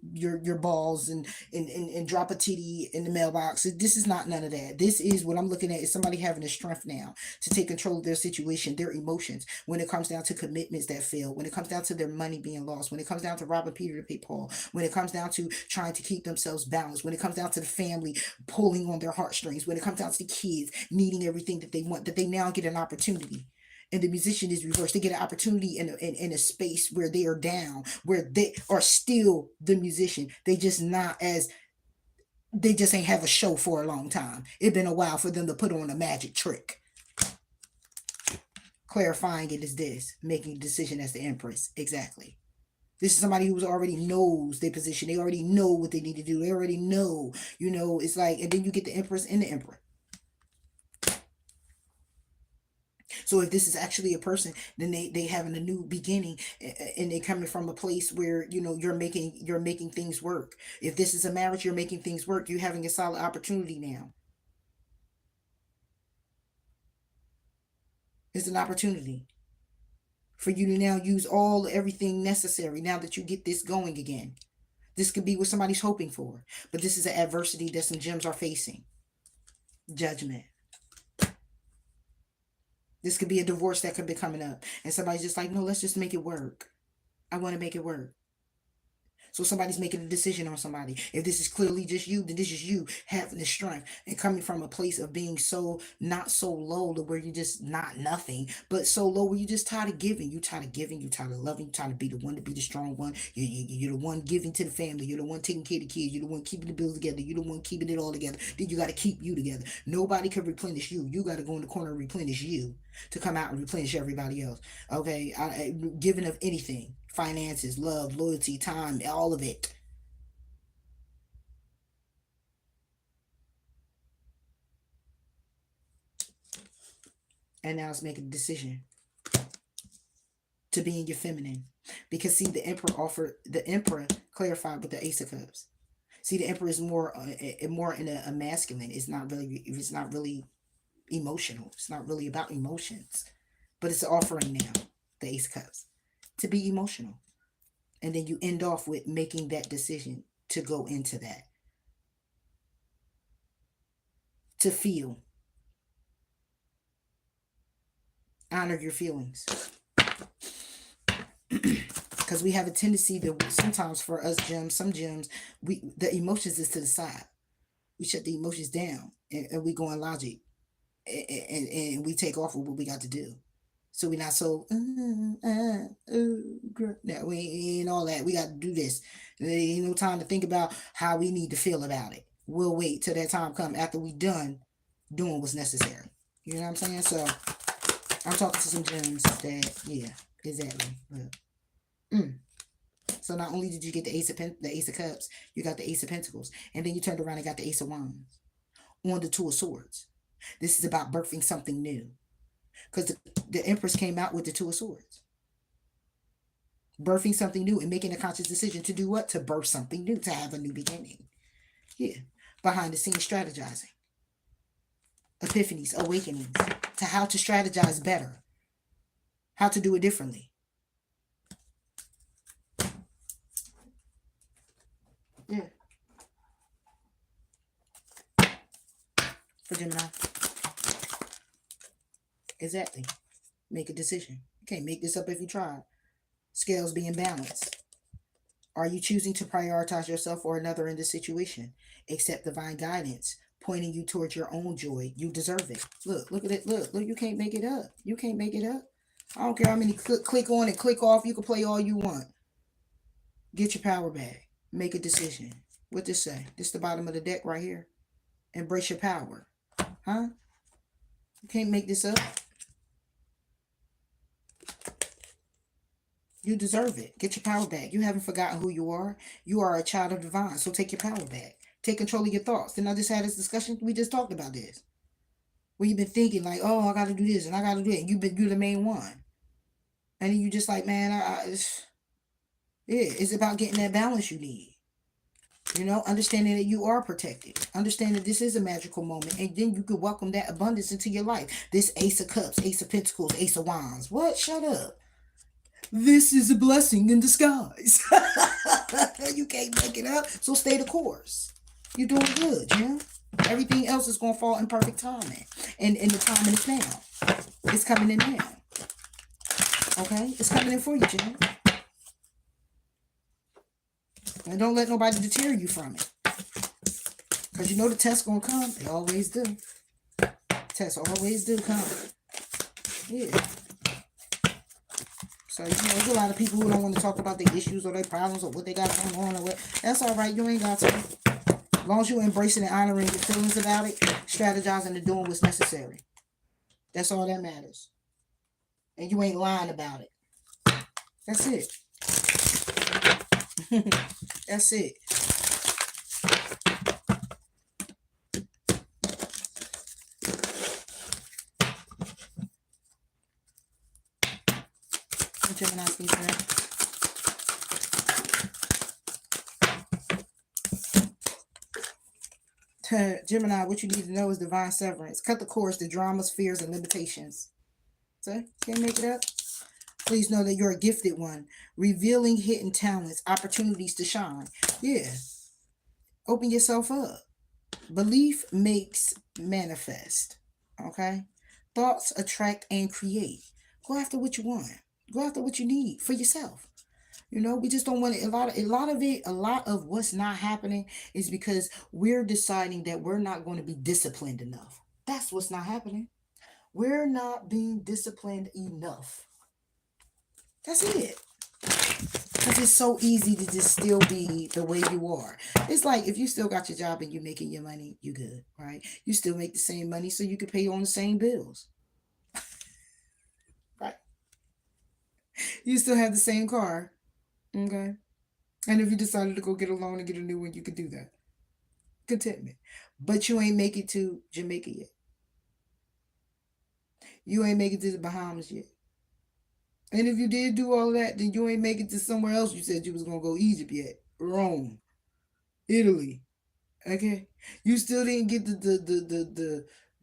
balls, and drop a titty in the mailbox. This is not none of that. This is what I'm looking at is somebody having a strength now to take control of their situation, their emotions, when it comes down to commitments that fail, when it comes down to their money being lost, when it comes down to robbing Peter to pay Paul, when it comes down to trying to keep themselves balanced, when it comes down to the family pulling on their heartstrings, when it comes down to the kids needing everything that they want, that they now get an opportunity. And the musician is reversed. They get an opportunity in a space where they are down, where they are still the musician. They just ain't have a show for a long time. It's been a while for them to put on a magic trick. Clarifying it is this, making a decision as the Empress. Exactly. This is somebody who already knows their position. They already know what they need to do. They already know, it's like, and then you get the Empress and the Emperor. So if this is actually a person, then they having a new beginning, and they coming from a place where, you're making things work. If this is a marriage, you're making things work. You're having a solid opportunity now. It's an opportunity for you to now use everything necessary now that you get this going again. This could be what somebody's hoping for, but this is an adversity that some gems are facing. Judgment. This could be a divorce that could be coming up, and somebody's just like, no, let's just make it work. I want to make it work. So somebody's making a decision on somebody. If this is clearly just you, then this is you having the strength and coming from a place of being so not so low to where you're just not nothing, but so low where you're just tired of giving. You're tired of giving. You're tired of loving. You're tired of be the one to be the strong one. You're the one giving to the family. You're the one taking care of the kids. You're the one keeping the bills together. You're the one keeping it all together. Then you got to keep you together. Nobody can replenish you. You got to go in the corner and replenish you to come out and replenish everybody else. Okay, giving of anything. Finances, love, loyalty, time, all of it. And now it's making a decision to be in your feminine. Because see, the emperor clarified with the Ace of Cups. See, the emperor is more in a masculine. It's not really emotional. It's not really about emotions. But it's offering now, the Ace of Cups, to be emotional. And then you end off with making that decision to go into that. To feel. Honor your feelings. Because we have a tendency that sometimes for us gems, some gems, the emotions is to the side. We shut the emotions down and we go in logic. And we take off with what we got to do. So we're not so, no, we ain't all that. We got to do this. There ain't no time to think about how we need to feel about it. We'll wait till that time come after we done doing what's necessary. You know what I'm saying? So I'm talking to some gems that, yeah, exactly. But, so not only did you get the Ace of Cups, you got the Ace of Pentacles, and then you turned around and got the Ace of Wands on the Two of Swords. This is about birthing something new. Because the Empress came out with the Two of Swords. Birthing something new and making a conscious decision to do what? To birth something new, to have a new beginning. Yeah. Behind the scenes strategizing. Epiphanies, awakenings to how to strategize better. How to do it differently. Yeah. For Gemini. Exactly. Make a decision. You can't make this up if you try. Scales being balanced. Are you choosing to prioritize yourself or another in this situation? Accept divine guidance, pointing you towards your own joy. You deserve it. Look at it. Look, you can't make it up. You can't make it up. I don't care how many click on and click off. You can play all you want. Get your power back. Make a decision. What this say? This the bottom of the deck right here. Embrace your power. Huh? You can't make this up. You deserve it. Get your power back. You haven't forgotten who you are. You are a child of divine. So take your power back. Take control of your thoughts. Didn't I just had this discussion? We just talked about this. Where you've been thinking like, oh, I got to do this and I got to do that. You're the main one. And then you just like, man, it's about getting that balance you need. You know, understanding that you are protected. Understand that this is a magical moment. And then you could welcome that abundance into your life. This Ace of Cups, Ace of Pentacles, Ace of Wands. What? Shut up. This is a blessing in disguise. You can't make it up. So stay the course. You're doing good, yeah? Everything else is going to fall in perfect timing. And the timing is now. It's coming in now. Okay? It's coming in for you, Jim. And don't let nobody deter you from it. Because you know the test's going to come. They always do. Tests always do come. Yeah. So, you know, there's a lot of people who don't want to talk about their issues or their problems or what they got going on or what. That's all right. You ain't got to. As long as you're embracing and honoring your feelings about it, strategizing and doing what's necessary. That's all that matters. And you ain't lying about it. That's it. That's it. Gemini, Gemini, what you need to know is divine severance. Cut the course, the dramas, fears, and limitations. So, can't make it up. Please know that you're a gifted one. Revealing hidden talents, opportunities to shine. Yeah. Open yourself up. Belief makes manifest. Okay? Thoughts attract and create. Go after what you want. Go after what you need for yourself. You know, we just don't want it. A lot of what's not happening is because we're deciding that we're not going to be disciplined enough. That's what's not happening. We're not being disciplined enough. That's it. Because it's so easy to just still be the way you are. It's like if you still got your job and you're making your money, you good, right? You still make the same money so you can pay on the same bills. Right? You still have the same car. Okay? And if you decided to go get a loan and get a new one, you could do that. Contentment. But you ain't make it to Jamaica yet. You ain't make it to the Bahamas yet. And if you did do all that, then you ain't make it to somewhere else you said you was going to go Egypt yet. Rome. Italy. Okay? You still didn't get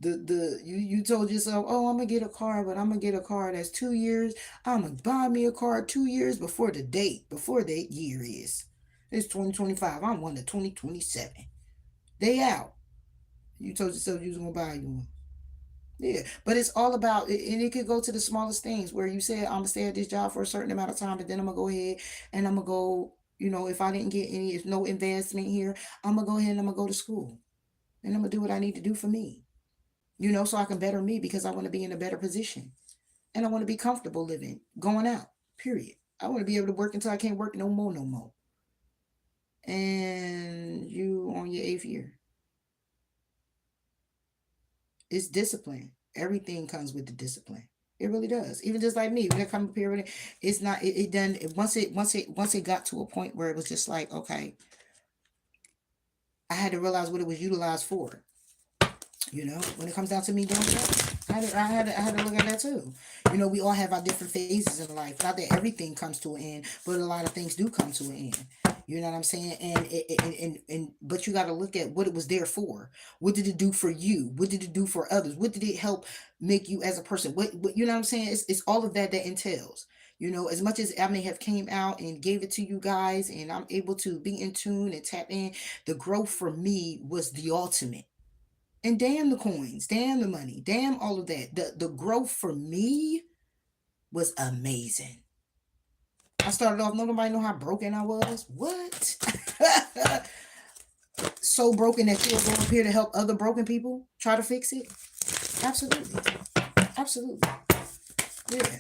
you told yourself, oh, I'm going to get a car, but I'm going to get a car that's 2 years. I'm going to buy me a car 2 years before the date, before that year is. It's 2025. I'm one to 2027. They out. You told yourself you was going to buy you one. Yeah, but it's all about, and it could go to the smallest things where you said, I'm going to stay at this job for a certain amount of time, but then I'm going to go ahead and I'm going to go, you know, if I didn't get if no investment here, I'm going to go ahead and I'm going to go to school and I'm going to do what I need to do for me, you know, so I can better me because I want to be in a better position and I want to be comfortable living, going out, period. I want to be able to work until I can't work no more. And you on your 8th year. It's discipline. Everything comes with the discipline. It really does. Even just like me, when it comes up here, it's not. It done. Once it got to a point where it was just like, okay, I had to realize what it was utilized for. You know, when it comes down to me doing that, I had to look at that too. You know, we all have our different phases in life. Not that everything comes to an end, but a lot of things do come to an end. You know what I'm saying? And but you got to look at what it was there for. What did it do for you? What did it do for others? What did it help make you as a person? What you know what I'm saying? It's all of that entails. You know, as much as I may have came out and gave it to you guys, and I'm able to be in tune and tap in, the growth for me was the ultimate. And damn the coins, damn the money, damn all of that. The growth for me was amazing. I started off, nobody know how broken I was. What? So broken that you'll go up here to help other broken people try to fix it? Absolutely. Absolutely. Yeah.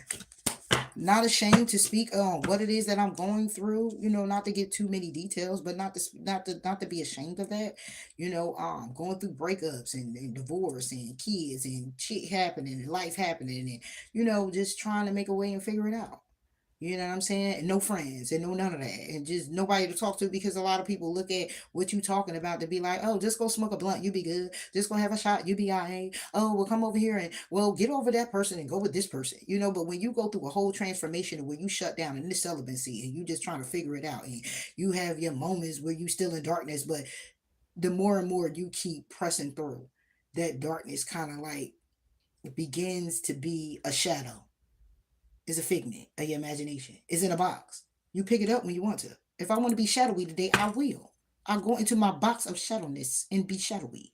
Not ashamed to speak on what it is that I'm going through, not to get too many details, but not to be ashamed of that, going through breakups and divorce and kids and shit happening and life happening and, just trying to make a way and figure it out. You know what I'm saying? And no friends and no none of that. And just nobody to talk to, because a lot of people look at what you talking about to be like, oh, just go smoke a blunt, you be good. Just go have a shot, you be all right. Oh, well, come over here and, well, get over that person and go with this person. But when you go through a whole transformation where you shut down in this celibacy and you just trying to figure it out, and you have your moments where you still in darkness, but the more and more you keep pressing through, that darkness kind of like begins to be a shadow, is a figment of your imagination. It's in a box. You pick it up when you want to. If I want to be shadowy today, I will. I'll go into my box of shadowness and be shadowy.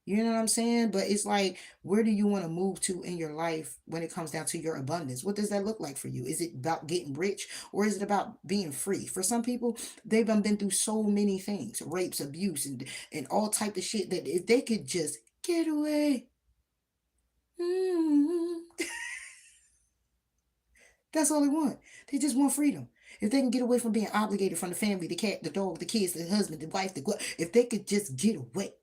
You know what I'm saying? But it's like, where do you want to move to in your life when it comes down to your abundance? What does that look like for you? Is it about getting rich, or is it about being free? For some people, they've been through so many things, rapes, abuse, and all type of shit, that if they could just get away, mm, that's all they want. They just want freedom. If they can get away from being obligated from the family, the cat, the dog, the kids, the husband, the wife, if they could just get away,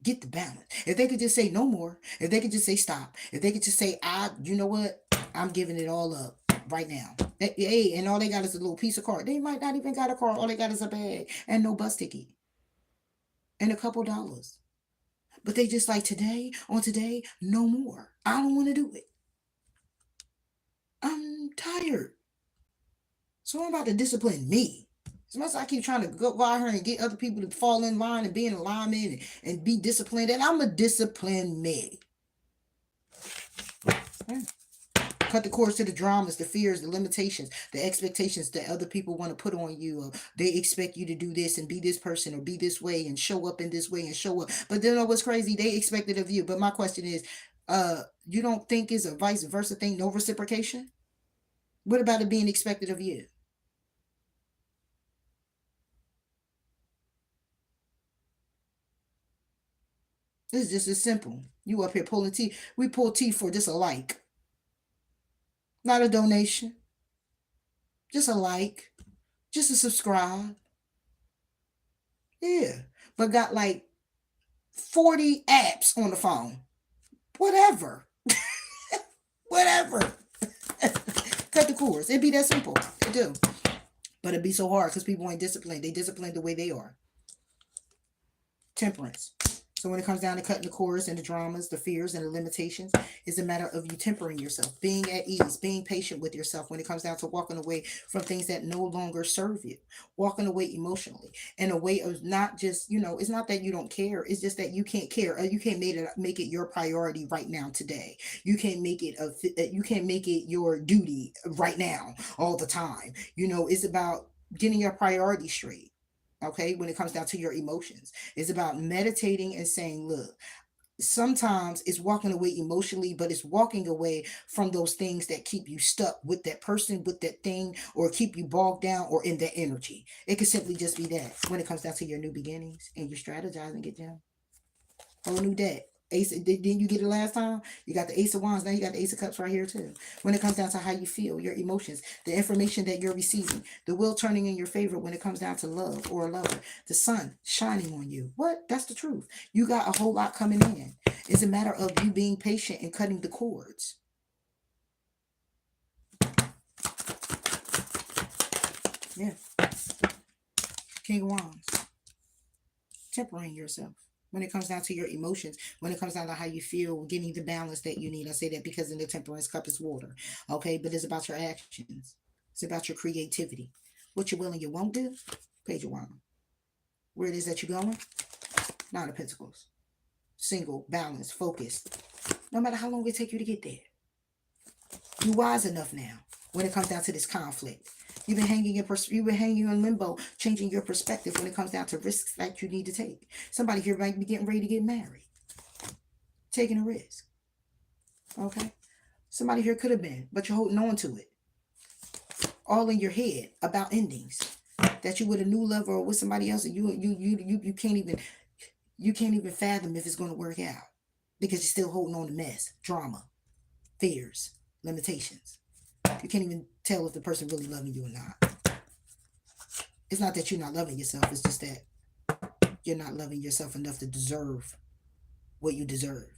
get the balance. If they could just say no more, if they could just say stop, if they could just say, you know what, I'm giving it all up right now. Hey, and all they got is a little piece of car. They might not even got a car. All they got is a bag and no bus ticket and a couple dollars. But they just like, today, no more. I don't want to do it. I'm tired. So I'm about to discipline me. As much as I keep trying to go out here and get other people to fall in line and be in alignment and be disciplined, and I'm a disciplined me. Yeah. Cut the cords to the dramas, the fears, the limitations, the expectations that other people want to put on you. Or they expect you to do this and be this person or be this way and show up in this way and show up. But then what's crazy, they expect it of you. But my question is, you don't think it's a vice versa thing, no reciprocation? What about it being expected of you? It's just as simple. You up here pulling teeth. We pull teeth for just a like, not a donation, just a like, just a subscribe. Yeah, but got like 40 apps on the phone. Whatever, whatever. Cut the cords. It'd be that simple. It do, but it'd be so hard because people ain't disciplined. They disciplined the way they are. Temperance. So when it comes down to cutting the cords and the dramas, the fears and the limitations, it's a matter of you tempering yourself, being at ease, being patient with yourself when it comes down to walking away from things that no longer serve you, walking away emotionally in a way of not just, it's not that you don't care. It's just that you can't care. Or you can't make it your priority right now today. You can't make it your duty right now all the time. It's about getting your priorities straight. Okay, when it comes down to your emotions, it's about meditating and saying, look, sometimes it's walking away emotionally, but it's walking away from those things that keep you stuck with that person, with that thing, or keep you bogged down or in that energy. It could simply just be that when it comes down to your new beginnings and you strategize and get them whole new deck. Ace, didn't you get it last time? You got the Ace of Wands. Now you got the Ace of Cups right here too. When it comes down to how you feel, your emotions, the information that you're receiving, the wheel turning in your favor when it comes down to love or a lover, the sun shining on you. What? That's the truth. You got a whole lot coming in. It's a matter of you being patient and cutting the cords. Yeah. King of Wands. Tempering yourself. When it comes down to your emotions, when it comes down to how you feel, getting the balance that you need. I say that because in the temperance cup is water. Okay, but it's about your actions. It's about your creativity. What you will and you won't do, Page of Wands. Where it is that you're going, Nine of Pentacles. Single, balanced, focused. No matter how long it take you to get there. You're wise enough now when it comes down to this conflict. You've been hanging in limbo, changing your perspective when it comes down to risks that you need to take. Somebody here might be getting ready to get married, taking a risk. Okay, somebody here could have been, but you're holding on to it, all in your head about endings. That you with a new lover or with somebody else, and you can't even fathom if it's going to work out because you're still holding on to mess, drama, fears, limitations. You can't even tell if the person really loving you or not. It's not that you're not loving yourself. It's just that you're not loving yourself enough to deserve what you deserve.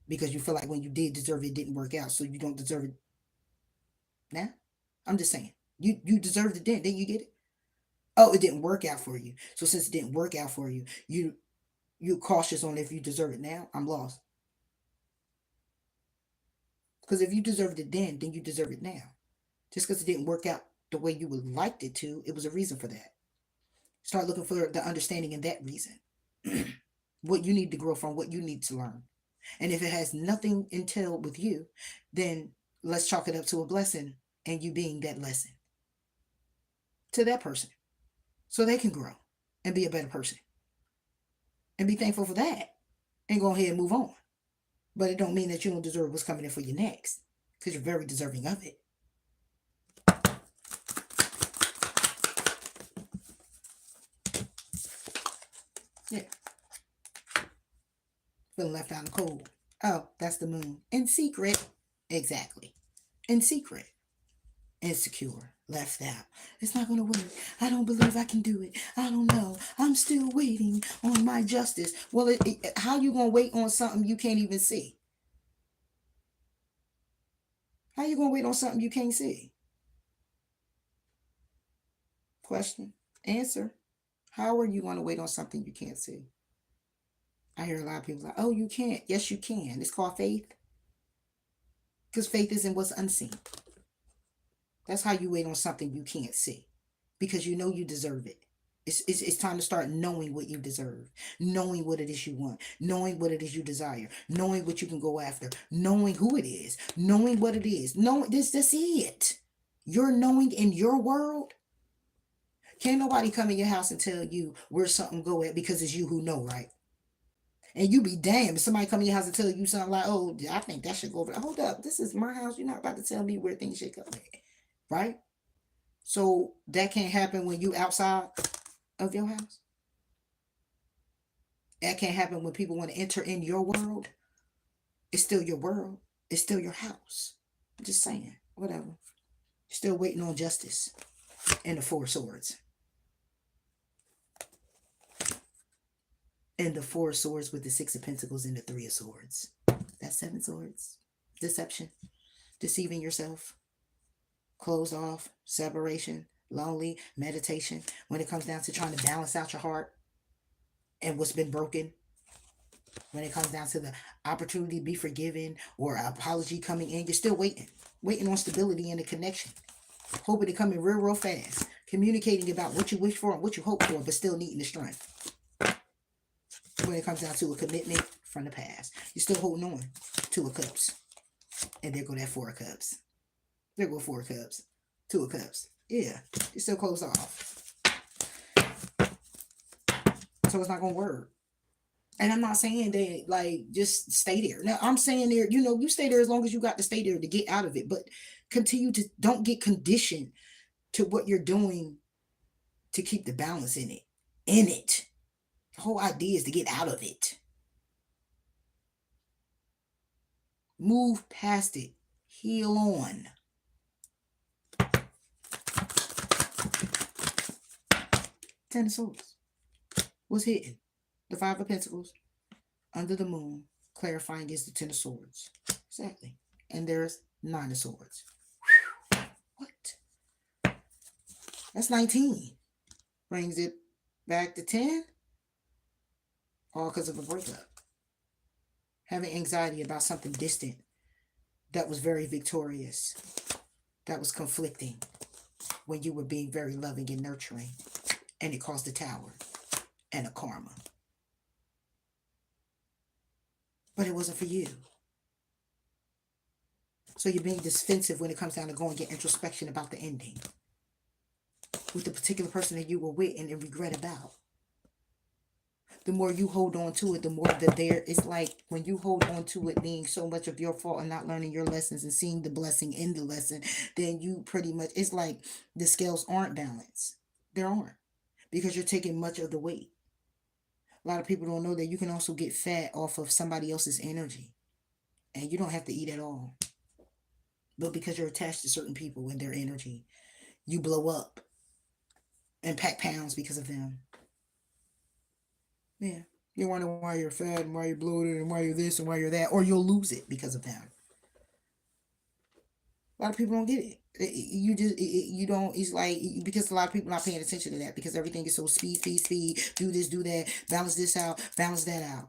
Because you feel like when you did deserve it, it didn't work out. So you don't deserve it now. I'm just saying. You deserved it then. Didn't you get it? Oh, it didn't work out for you. So since it didn't work out for you, you're cautious on if you deserve it now. I'm lost. Because if you deserved it then you deserve it now. Just because it didn't work out the way you would liked it to, it was a reason for that. Start looking for the understanding in that reason. What you need to grow from, what you need to learn. And if it has nothing entailed with you, then let's chalk it up to a blessing and you being that lesson to that person so they can grow and be a better person. And be thankful for that and go ahead and move on. But it don't mean that you don't deserve what's coming in for you next, because you're very deserving of it. Yeah. Feeling left out in the cold. Oh, that's the moon. In secret. Exactly. In secret. Insecure. Left out. It's not going to work. I don't believe I can do it. I don't know. I'm still waiting on my justice. Well, how you going to wait on something you can't even see? How you going to wait on something you can't see? Question. Answer. How are you going to wait on something you can't see? I hear a lot of people like, oh, you can't. Yes, you can. It's called faith. Because faith is in what's unseen. That's how you wait on something you can't see. Because you know you deserve it. It's time to start knowing what you deserve. Knowing what it is you want. Knowing what it is you desire. Knowing what you can go after. Knowing who it is. Knowing what it is. Knowing this it. You're knowing in your world. Can't nobody come in your house and tell you where something go at because it's you who know, right? And you be damned if somebody come in your house and tell you something like, oh, I think that should go over there. Hold up, this is my house. You're not about to tell me where things should go at, right? So that can't happen when you outside of your house. That can't happen when people want to enter in your world. It's still your world. It's still your house. I'm just saying, whatever. Still waiting on justice and the 4 swords. And the 4 swords with the 6 of pentacles and the 3 of swords. That's 7 swords. Deception. Deceiving yourself. Closed off. Separation. Lonely. Meditation. When it comes down to trying to balance out your heart and what's been broken. When it comes down to the opportunity to be forgiven or an apology coming in, you're still waiting. Waiting on stability and a connection. Hoping to come in real fast. Communicating about what you wish for and what you hope for, but still needing the strength. When it comes down to a commitment from the past, you're still holding on to a cups. And there go that 4 of cups. There go 4 of cups. 2 of cups. Yeah, you're still closed off. So it's not going to work. And I'm not saying that, like, just stay there. Now, I'm saying there, you stay there as long as you got to stay there to get out of it. But continue to, don't get conditioned to what you're doing to keep the balance in it. The whole idea is to get out of it. Move past it. Heal on. Ten of Swords. What's hidden? The 5 of Pentacles. Under the moon. Clarifying is the 10 of Swords. Exactly. And there's 9 of Swords. Whew. What? That's 19. Brings it back to 10. All because of a breakup. Having anxiety about something distant that was very victorious, that was conflicting when you were being very loving and nurturing, and it caused a tower and a karma. But it wasn't for you. So you're being defensive when it comes down to going and get introspection about the ending with the particular person that you were with and regret about. The more you hold on to it, the more that it's like when you hold on to it being so much of your fault and not learning your lessons and seeing the blessing in the lesson, then you pretty much, it's like the scales aren't balanced. They aren't, because you're taking much of the weight. A lot of people don't know that you can also get fat off of somebody else's energy, and you don't have to eat at all. But because you're attached to certain people and their energy, you blow up and pack pounds because of them. Yeah. You're wondering why you're fat and why you're bloated and why you're this and why you're that, or you'll lose it because of them. A lot of people don't get it. You just you don't. It's like because a lot of people not paying attention to that because everything is so speed, speed, speed. Do this, do that. Balance this out. Balance that out.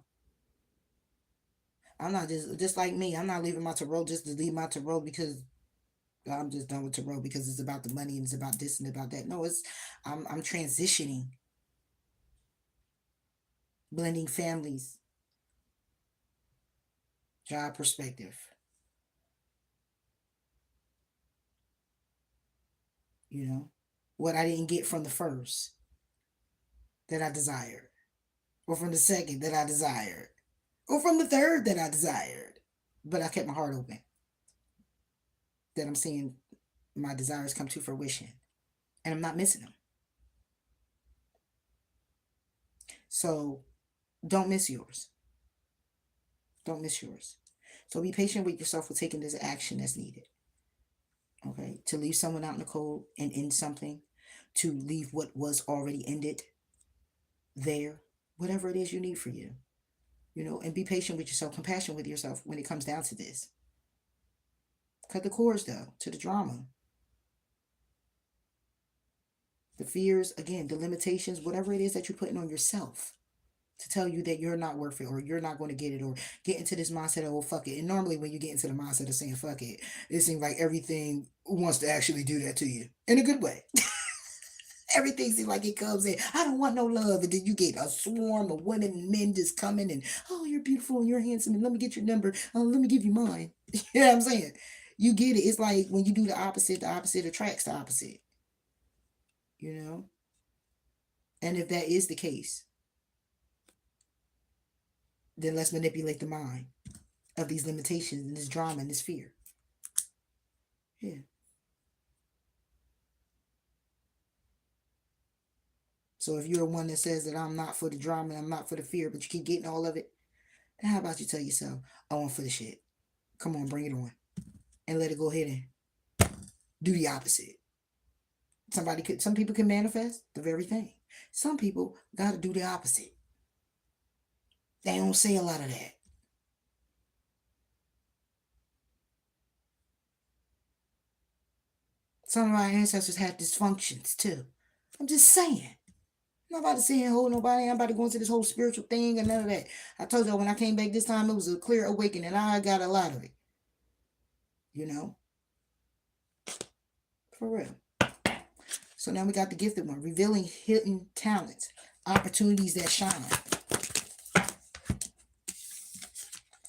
I'm not just like me. I'm not leaving my tarot just to leave my tarot because I'm just done with tarot because it's about the money and it's about this and about that. No, it's I'm transitioning, blending families, job perspective. You know what I didn't get from the first that I desired, or from the second that I desired, or from the third that I desired. But I kept my heart open. That I'm seeing my desires come to fruition, and I'm not missing them. So don't miss yours. Don't miss yours. So be patient with yourself for taking this action that's needed. Okay, to leave someone out in the cold and end something, to leave what was already ended there, whatever it is you need for you. And be patient with yourself, compassion with yourself when it comes down to this. Cut the cords though to the drama, the fears, again, the limitations, whatever it is that you're putting on yourself to tell you that you're not worth it or you're not going to get it or get into this mindset of, oh, fuck it. And normally when you get into the mindset of saying fuck it seems like everything wants to actually do that to you in a good way. Everything seems like it comes in. I don't want no love. And then you get a swarm of women and men just coming and, oh, you're beautiful and you're handsome and let me get your number. Let me give you mine. You know what I'm saying? You get it. It's like when you do the opposite attracts the opposite, you know? And if that is the case, then let's manipulate the mind of these limitations and this drama and this fear. Yeah. So if you're one that says that I'm not for the drama and I'm not for the fear, but you keep getting all of it, then how about you tell yourself, I want for the shit. Come on, bring it on. And let it go ahead and do the opposite. Some people can manifest the very thing. Some people gotta do the opposite. They don't say a lot of that. Some of our ancestors had dysfunctions too. I'm just saying. I'm not about to sit here and hold nobody. I'm about to go into this whole spiritual thing and none of that. I told y'all when I came back this time, it was a clear awakening. I got a lot of it. You know? For real. So now we got the gifted one. Revealing hidden talents. Opportunities that shine.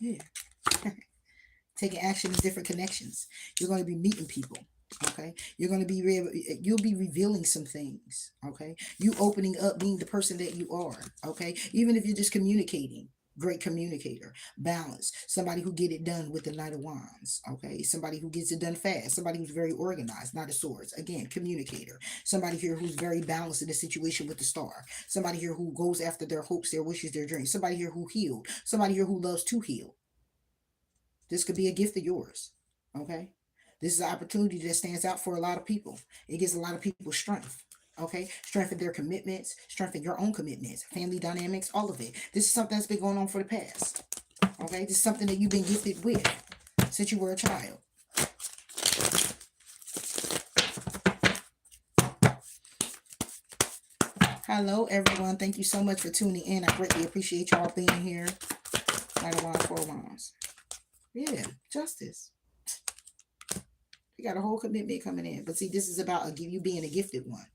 Yeah. Taking action in different connections. You're going to be meeting people. Okay, you'll be revealing some things. Okay, you opening up, being the person that you are. Okay, even if you're just communicating, great communicator, balance, somebody who get it done with the Knight of Wands. Okay, somebody who gets it done fast, somebody who's very organized. Knight of Swords, again, communicator. Somebody here who's very balanced in the situation with the Star. Somebody here who goes after their hopes, their wishes, their dreams. Somebody here who healed. Somebody here who loves to heal. This could be a gift of yours. Okay. This is an opportunity that stands out for a lot of people. It gives a lot of people strength. Okay. Strengthen their commitments, strengthen your own commitments, family dynamics, all of it. This is something that's been going on for the past. Okay. This is something that you've been gifted with since you were a child. Hello, everyone. Thank you so much for tuning in. I greatly appreciate y'all being here. Knight of Wands, 4 Wands. Yeah, justice. You got a whole commitment coming in. But see, this is about you being a gifted one.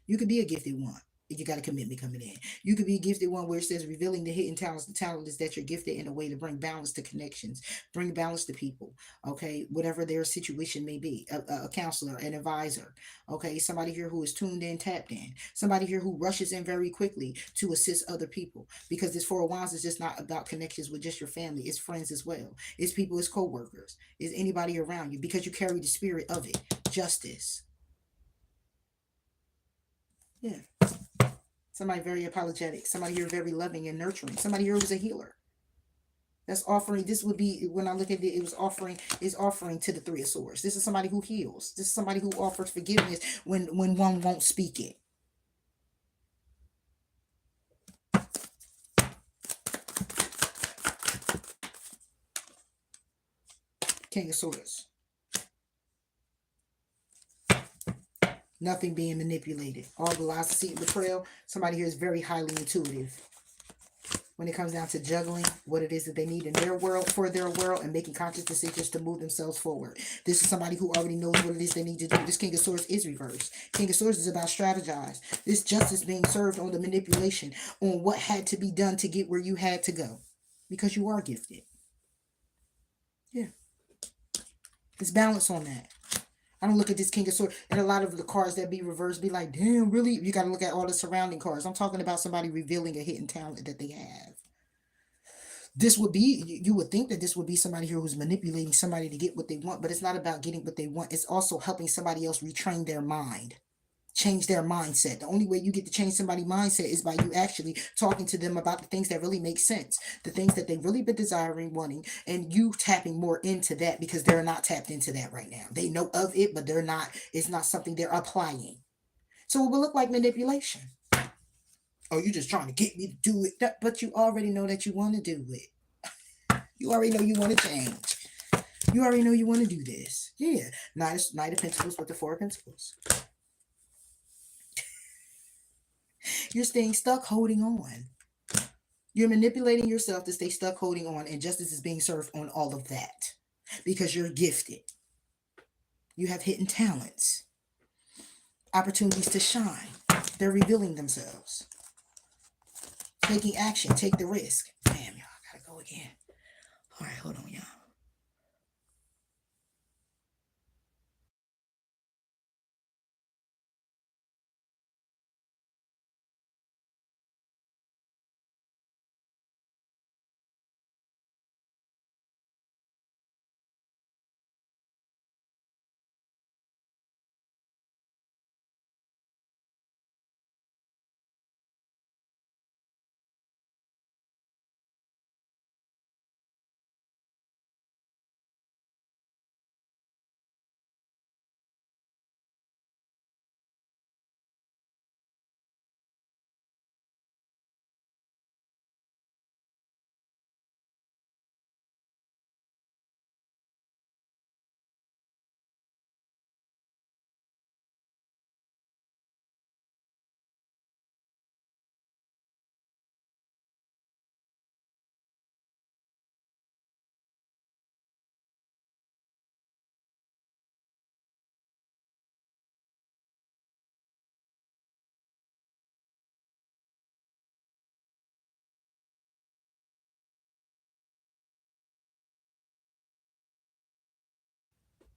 You could be a gifted one if you got a commitment coming in. You could be a gifted one where it says revealing the hidden talents. The talent is that you're gifted in a way to bring balance to connections, bring balance to people. Okay, whatever their situation may be, a counselor, an advisor. Okay, somebody here who is tuned in, tapped in. Somebody here who rushes in very quickly to assist other people. Because this 4 of Wands is just not about connections with just your family. It's friends as well. It's people, it's co-workers. It's anybody around you because you carry the spirit of it. Justice. Yeah. Somebody very apologetic. Somebody here very loving and nurturing. Somebody here who's a healer. That's offering. This would be, when I look at it, it was offering, is offering to the Three of Swords. This is somebody who heals. This is somebody who offers forgiveness when one won't speak it. King of Swords. Nothing being manipulated. All the lies, deceit, and betrayal. Somebody here is very highly intuitive when it comes down to juggling what it is that they need in their world, for their world, and making conscious decisions to move themselves forward. This is somebody who already knows what it is they need to do. This King of Swords is reversed. King of Swords is about strategize. This justice being served on the manipulation, on what had to be done to get where you had to go. Because you are gifted. Yeah. There's balance on that. I don't look at this King of Swords, and a lot of the cards that be reversed be like, damn, really? You got to look at all the surrounding cards. I'm talking about somebody revealing a hidden talent that they have. This would be, you would think that this would be somebody here who's manipulating somebody to get what they want, but it's not about getting what they want. It's also helping somebody else retrain their mind, change their mindset. The only way you get to change somebody's mindset is by you actually talking to them about the things that really make sense, the things that they've really been desiring, wanting, and you tapping more into that, because they're not tapped into that right now. They know of it, but they're not, it's not something they're applying. So it will look like manipulation. Oh, you're just trying to get me to do it. But you already know that you want to do it. You already know you want to change. You already know you want to do this. Yeah. Knight of Pentacles with the Four of Pentacles. You're staying stuck holding on. You're manipulating yourself to stay stuck holding on, and justice is being served on all of that because you're gifted. You have hidden talents, opportunities to shine. They're revealing themselves. Taking action, take the risk. Damn, y'all, I gotta go again. All right, hold on, y'all.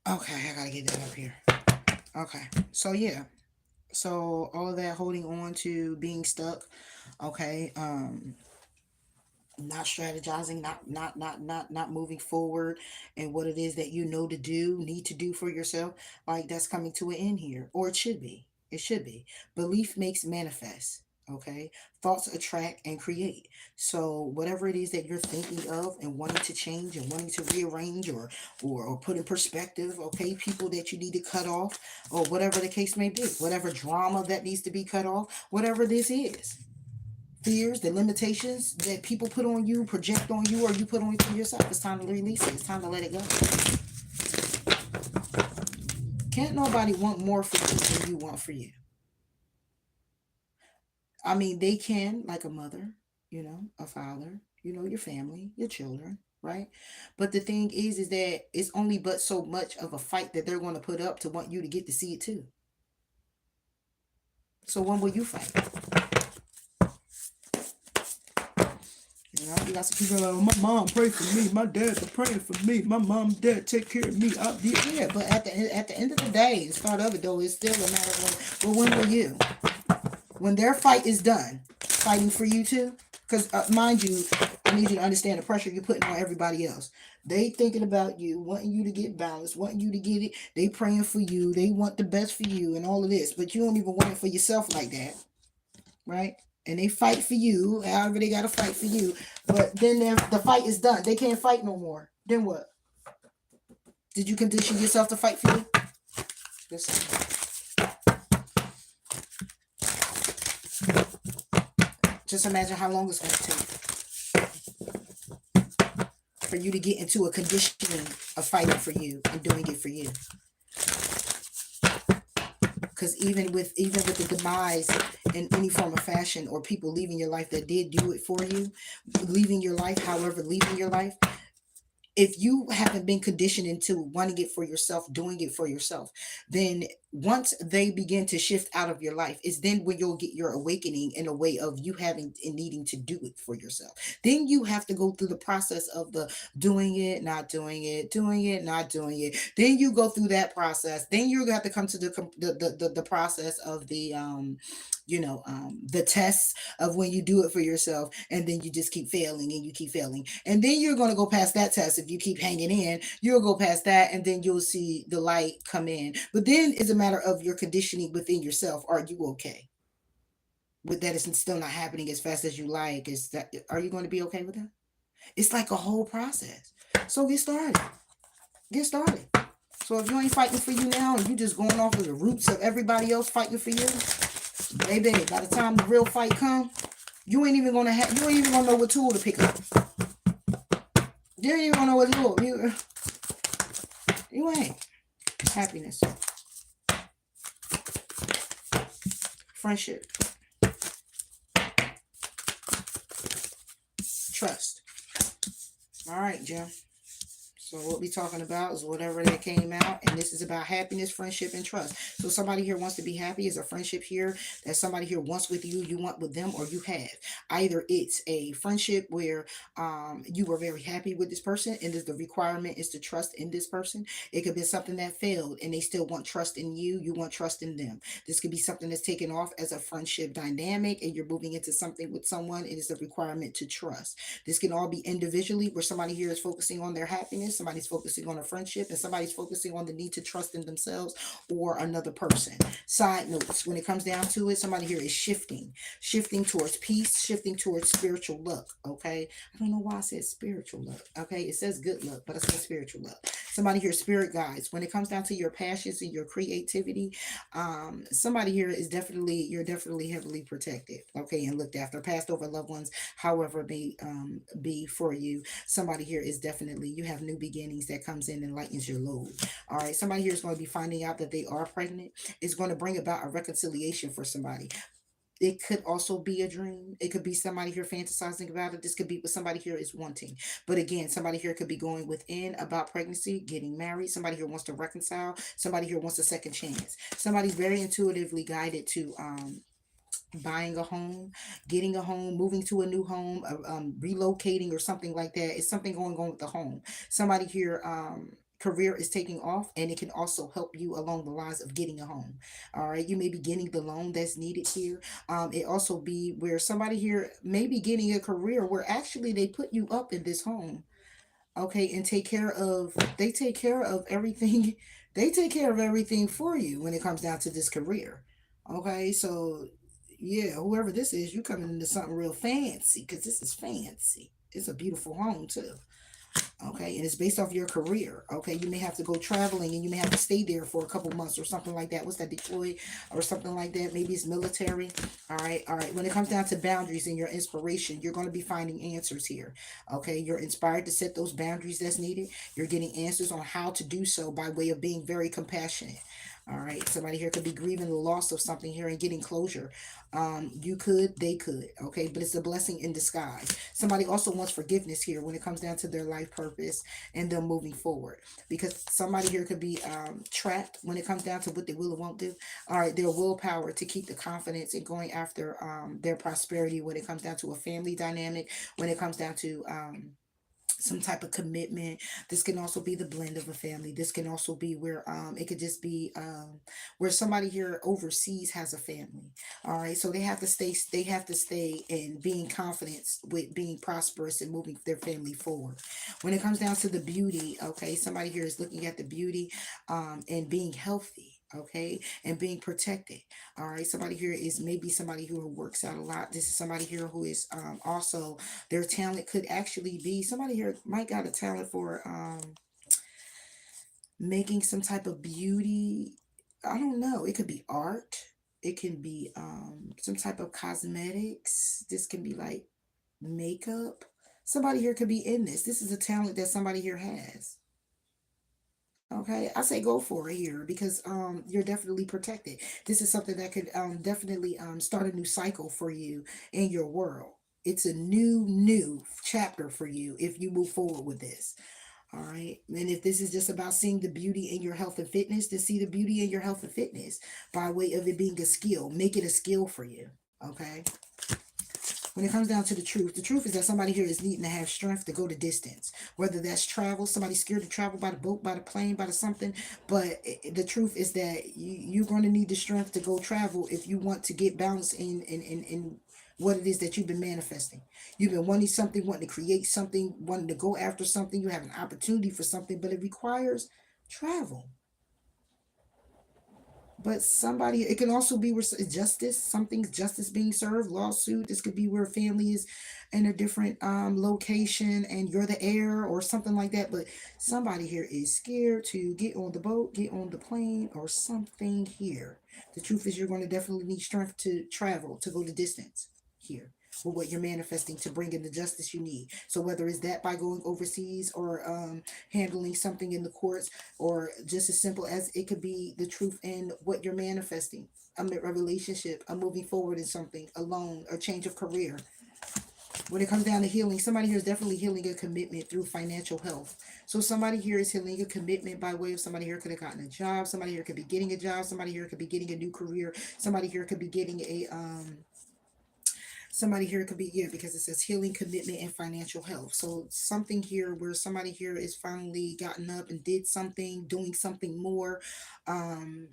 Okay, I gotta get that up here. Okay, so yeah, so all of that holding on to being stuck. Okay, not strategizing, not moving forward, and what it is that you know to do, need to do for yourself, like that's coming to an end here, or it should be. It should be. Belief makes manifest. Okay, thoughts attract and create. So whatever it is that you're thinking of and wanting to change and wanting to rearrange, or put in perspective, okay, people that you need to cut off, or whatever the case may be, whatever drama that needs to be cut off, whatever this is, fears, the limitations that people put on you, project on you, or you put on yourself. It's time to release it. It's time to let it go. Can't nobody want more for you than you want for you. I mean, they can, like a mother, a father, your family, your children, right? But the thing is that it's only but so much of a fight that they're going to put up to want you to get to see it too. So when will you fight? You got some people like, oh, my mom prayed for me, my dad's praying for me, my mom and dad take care of me. Yeah, but at the end of the day, the start of it though, it's still a matter of, well, when will you? When their fight is done, fighting for you too? Because mind you, I need you to understand the pressure you're putting on everybody else. They thinking about you, wanting you to get balanced, wanting you to get it. They praying for you. They want the best for you and all of this. But you don't even want it for yourself like that. Right? and they fight for you. However, they got to fight for you. But then the fight is done. They can't fight no more. Then what? Did you condition yourself to fight for you? Listen. Just imagine how long it's going to take for you to get into a conditioning of fighting for you and doing it for you. Because even with the demise in any form of fashion, or people leaving your life that did do it for you, leaving your life, however, leaving your life, if you haven't been conditioned into wanting it for yourself, doing it for yourself, then once they begin to shift out of your life, is then when you'll get your awakening in a way of you having and needing to do it for yourself. Then you have to go through the process of the doing it, not doing it, doing it, not doing it. Then you go through that process. Then you have to come to the process of the tests of when you do it for yourself, and then you just keep failing and you keep failing, and then you're going to go past that test. If you keep hanging in, you'll go past that, and then you'll see the light come in. But then it's a matter of your conditioning within yourself. Are you okay with that? It's still not happening as fast as you like. Is that, are you going to be okay with that? It's like a whole process. So get started. So if you ain't fighting for you now, and you just going off of the roots of everybody else fighting for you, baby, by the time the real fight come, you ain't even gonna know what tool to pick up. You ain't even gonna know what tool. You ain't. Happiness. Friendship. Trust. All right, Jim. So what we talking about is whatever that came out, and this is about happiness, friendship, and trust. So somebody here wants to be happy. Is a friendship here that somebody here wants with you, you want with them, or you have. Either it's a friendship where you were very happy with this person, and the requirement is to trust in this person. It could be something that failed, and they still want trust in you. You want trust in them. This could be something that's taken off as a friendship dynamic, and you're moving into something with someone. It is the requirement to trust. This can all be individually, where somebody here is focusing on their happiness, somebody's focusing on a friendship, and somebody's focusing on the need to trust in themselves or another person. Side notes, when it comes down to it, somebody here is shifting towards peace, shifting towards spiritual luck. Okay, I don't know why I said spiritual luck. Okay, it says good luck, but I said spiritual luck. Somebody here, spirit guides. When it comes down to your passions and your creativity, somebody here is you're definitely heavily protected, okay, and looked after. Passed over loved ones, however it may be for you. Somebody here is definitely, you have new beginnings that comes in and lightens your load. All right, somebody here is going to be finding out that they are pregnant. It's going to bring about a reconciliation for somebody. It could also be a dream. It could be somebody here fantasizing about it. This could be what somebody here is wanting. But again, somebody here could be going within about pregnancy, getting married. Somebody here wants to reconcile. Somebody here wants a second chance. Somebody's very intuitively guided to buying a home, getting a home, moving to a new home, relocating or something like that. It's something going on with the home. Somebody here, career is taking off, and it can also help you along the lines of getting a home. All right, you may be getting the loan that's needed here. It also be where somebody here may be getting a career where actually they put you up in this home, okay, and take care of everything. They take care of everything for you when it comes down to this career. Okay, so yeah, whoever this is, you coming into something real fancy, because this is fancy. It's a beautiful home too. Okay, and it's based off your career. Okay, you may have to go traveling, and you may have to stay there for a couple months or something like that. What's that, deploy or something like that? Maybe it's military. All right. When it comes down to boundaries and your inspiration, you're going to be finding answers here. Okay, you're inspired to set those boundaries that's needed. You're getting answers on how to do so by way of being very compassionate. All right, somebody here could be grieving the loss of something here and getting closure. You could, they could, okay, but it's a blessing in disguise. Somebody also wants forgiveness here when it comes down to their life purpose and them moving forward, because somebody here could be trapped when it comes down to what they will and won't do. All right, their willpower to keep the confidence and going after their prosperity when it comes down to a family dynamic, when it comes down to some type of commitment. This can also be the blend of a family. This can also be where it could just be where somebody here overseas has a family. All right, so they have to stay in being confident with being prosperous and moving their family forward. When it comes down to the beauty, okay, somebody here is looking at the beauty and being healthy. okay, and being protected. All right, somebody here is maybe somebody who works out a lot. This is somebody here who is also, their talent could actually be, somebody here might got a talent for making some type of beauty. I don't know, it could be art, it can be some type of cosmetics, this can be like makeup. Somebody here could be in this is a talent that somebody here has. Okay, I say go for it here because you're definitely protected. This is something that could definitely start a new cycle for you in your world. It's a new chapter for you if you move forward with this. All right. And if this is just about seeing the beauty in your health and fitness, then see the beauty in your health and fitness by way of it being a skill. Make it a skill for you. Okay. When it comes down to the truth is that somebody here is needing to have strength to go the distance, whether that's travel, somebody's scared to travel by the boat, by the plane, by the something. But the truth is that you're going to need the strength to go travel if you want to get balance in what it is that you've been manifesting. You've been wanting something, wanting to create something, wanting to go after something. You have an opportunity for something, but it requires travel. But somebody, it can also be where justice, something's justice being served, lawsuit. This could be where a family is in a different location and you're the heir or something like that. But somebody here is scared to get on the boat, get on the plane, or something here. The truth is, you're going to definitely need strength to travel, to go the distance here with what you're manifesting to bring in the justice you need. So whether it's that by going overseas or handling something in the courts, or just as simple as it could be the truth in what you're manifesting, a relationship, a moving forward in something, a loan, a change of career. When it comes down to healing, somebody here is definitely healing a commitment through financial health. So somebody here is healing a commitment by way of somebody here could have gotten a job, somebody here could be getting a job, somebody here could be getting a new career, somebody here could be getting a somebody here could be, yeah, because it says healing, commitment, and financial health. So something here where somebody here is finally gotten up and did something, doing something more. Um,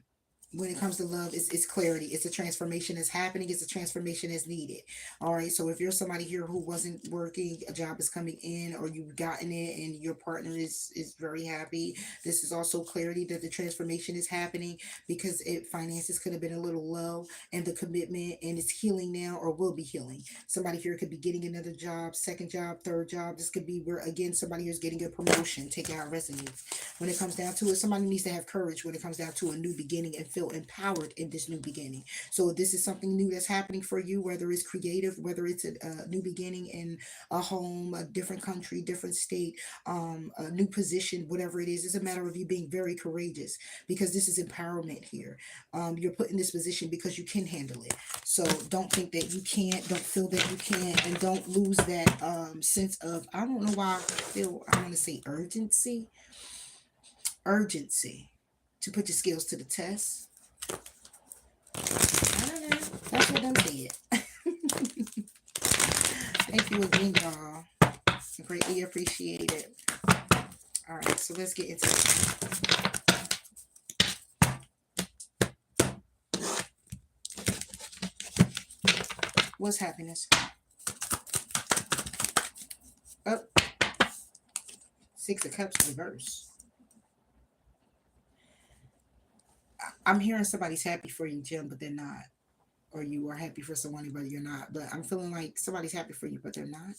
when it comes to love, it's clarity. It's a transformation that's happening. It's a transformation that's needed. All right. So if you're somebody here who wasn't working, a job is coming in, or you've gotten it, and your partner is very happy. This is also clarity that the transformation is happening because finances could have been a little low, and the commitment, and it's healing now or will be healing. Somebody here could be getting another job, second job, third job. This could be where again somebody here is getting a promotion. Take out resumes. When it comes down to it, somebody needs to have courage when it comes down to a new beginning and feel empowered in this new beginning. So if this is something new that's happening for you, whether it's creative, whether it's a new beginning in a home, a different country, different state, a new position, whatever it is, it's a matter of you being very courageous because this is empowerment here. You're put in this position because you can handle it. So don't think that you can't, don't feel that you can't, and don't lose that sense of, I don't know why I feel, I want to say urgency to put your skills to the test. I don't know. That's what I'm saying. Thank you again, y'all. Greatly appreciate it. All right, so let's get into it. What's happiness? Oh, Six of Cups reverse. I'm hearing somebody's happy for you, Jim, but they're not. Or you are happy for someone, but you're not. But I'm feeling like somebody's happy for you, but they're not.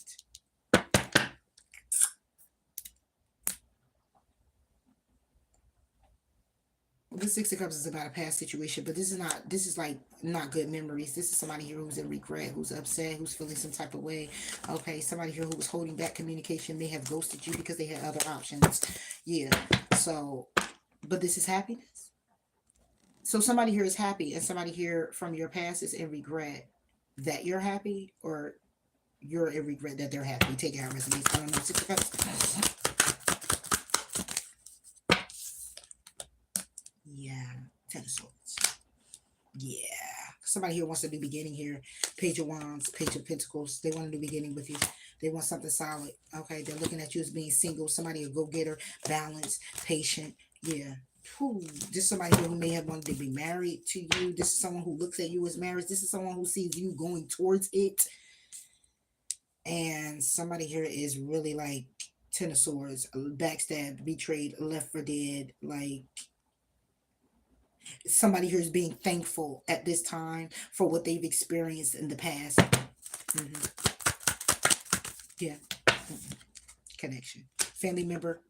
The Six of Cups is about a past situation, but this is not. This is like not good memories. This is somebody here who's in regret, who's upset, who's feeling some type of way. Okay, somebody here who was holding back communication may have ghosted you because they had other options. Yeah. So, but this is happiness. So somebody here is happy, and somebody here from your past is in regret that you're happy, or you're in regret that they're happy. Take out resumes. I don't know. Six of Cups. Yeah. Ten of Swords. Yeah. Somebody here wants a new beginning here. Page of Wands, Page of Pentacles. They want a new beginning with you. They want something solid. Okay. They're looking at you as being single. Somebody a go-getter, balanced, patient. Yeah. Whew. This is somebody here who may have wanted to be married to you. This is someone who looks at you as marriage. This is someone who sees you going towards it. And somebody here is really like Ten of Swords, backstabbed, betrayed, left for dead. Like Somebody here is being thankful at this time for what they've experienced in the past. Hmm. Yeah. Connection. Family member,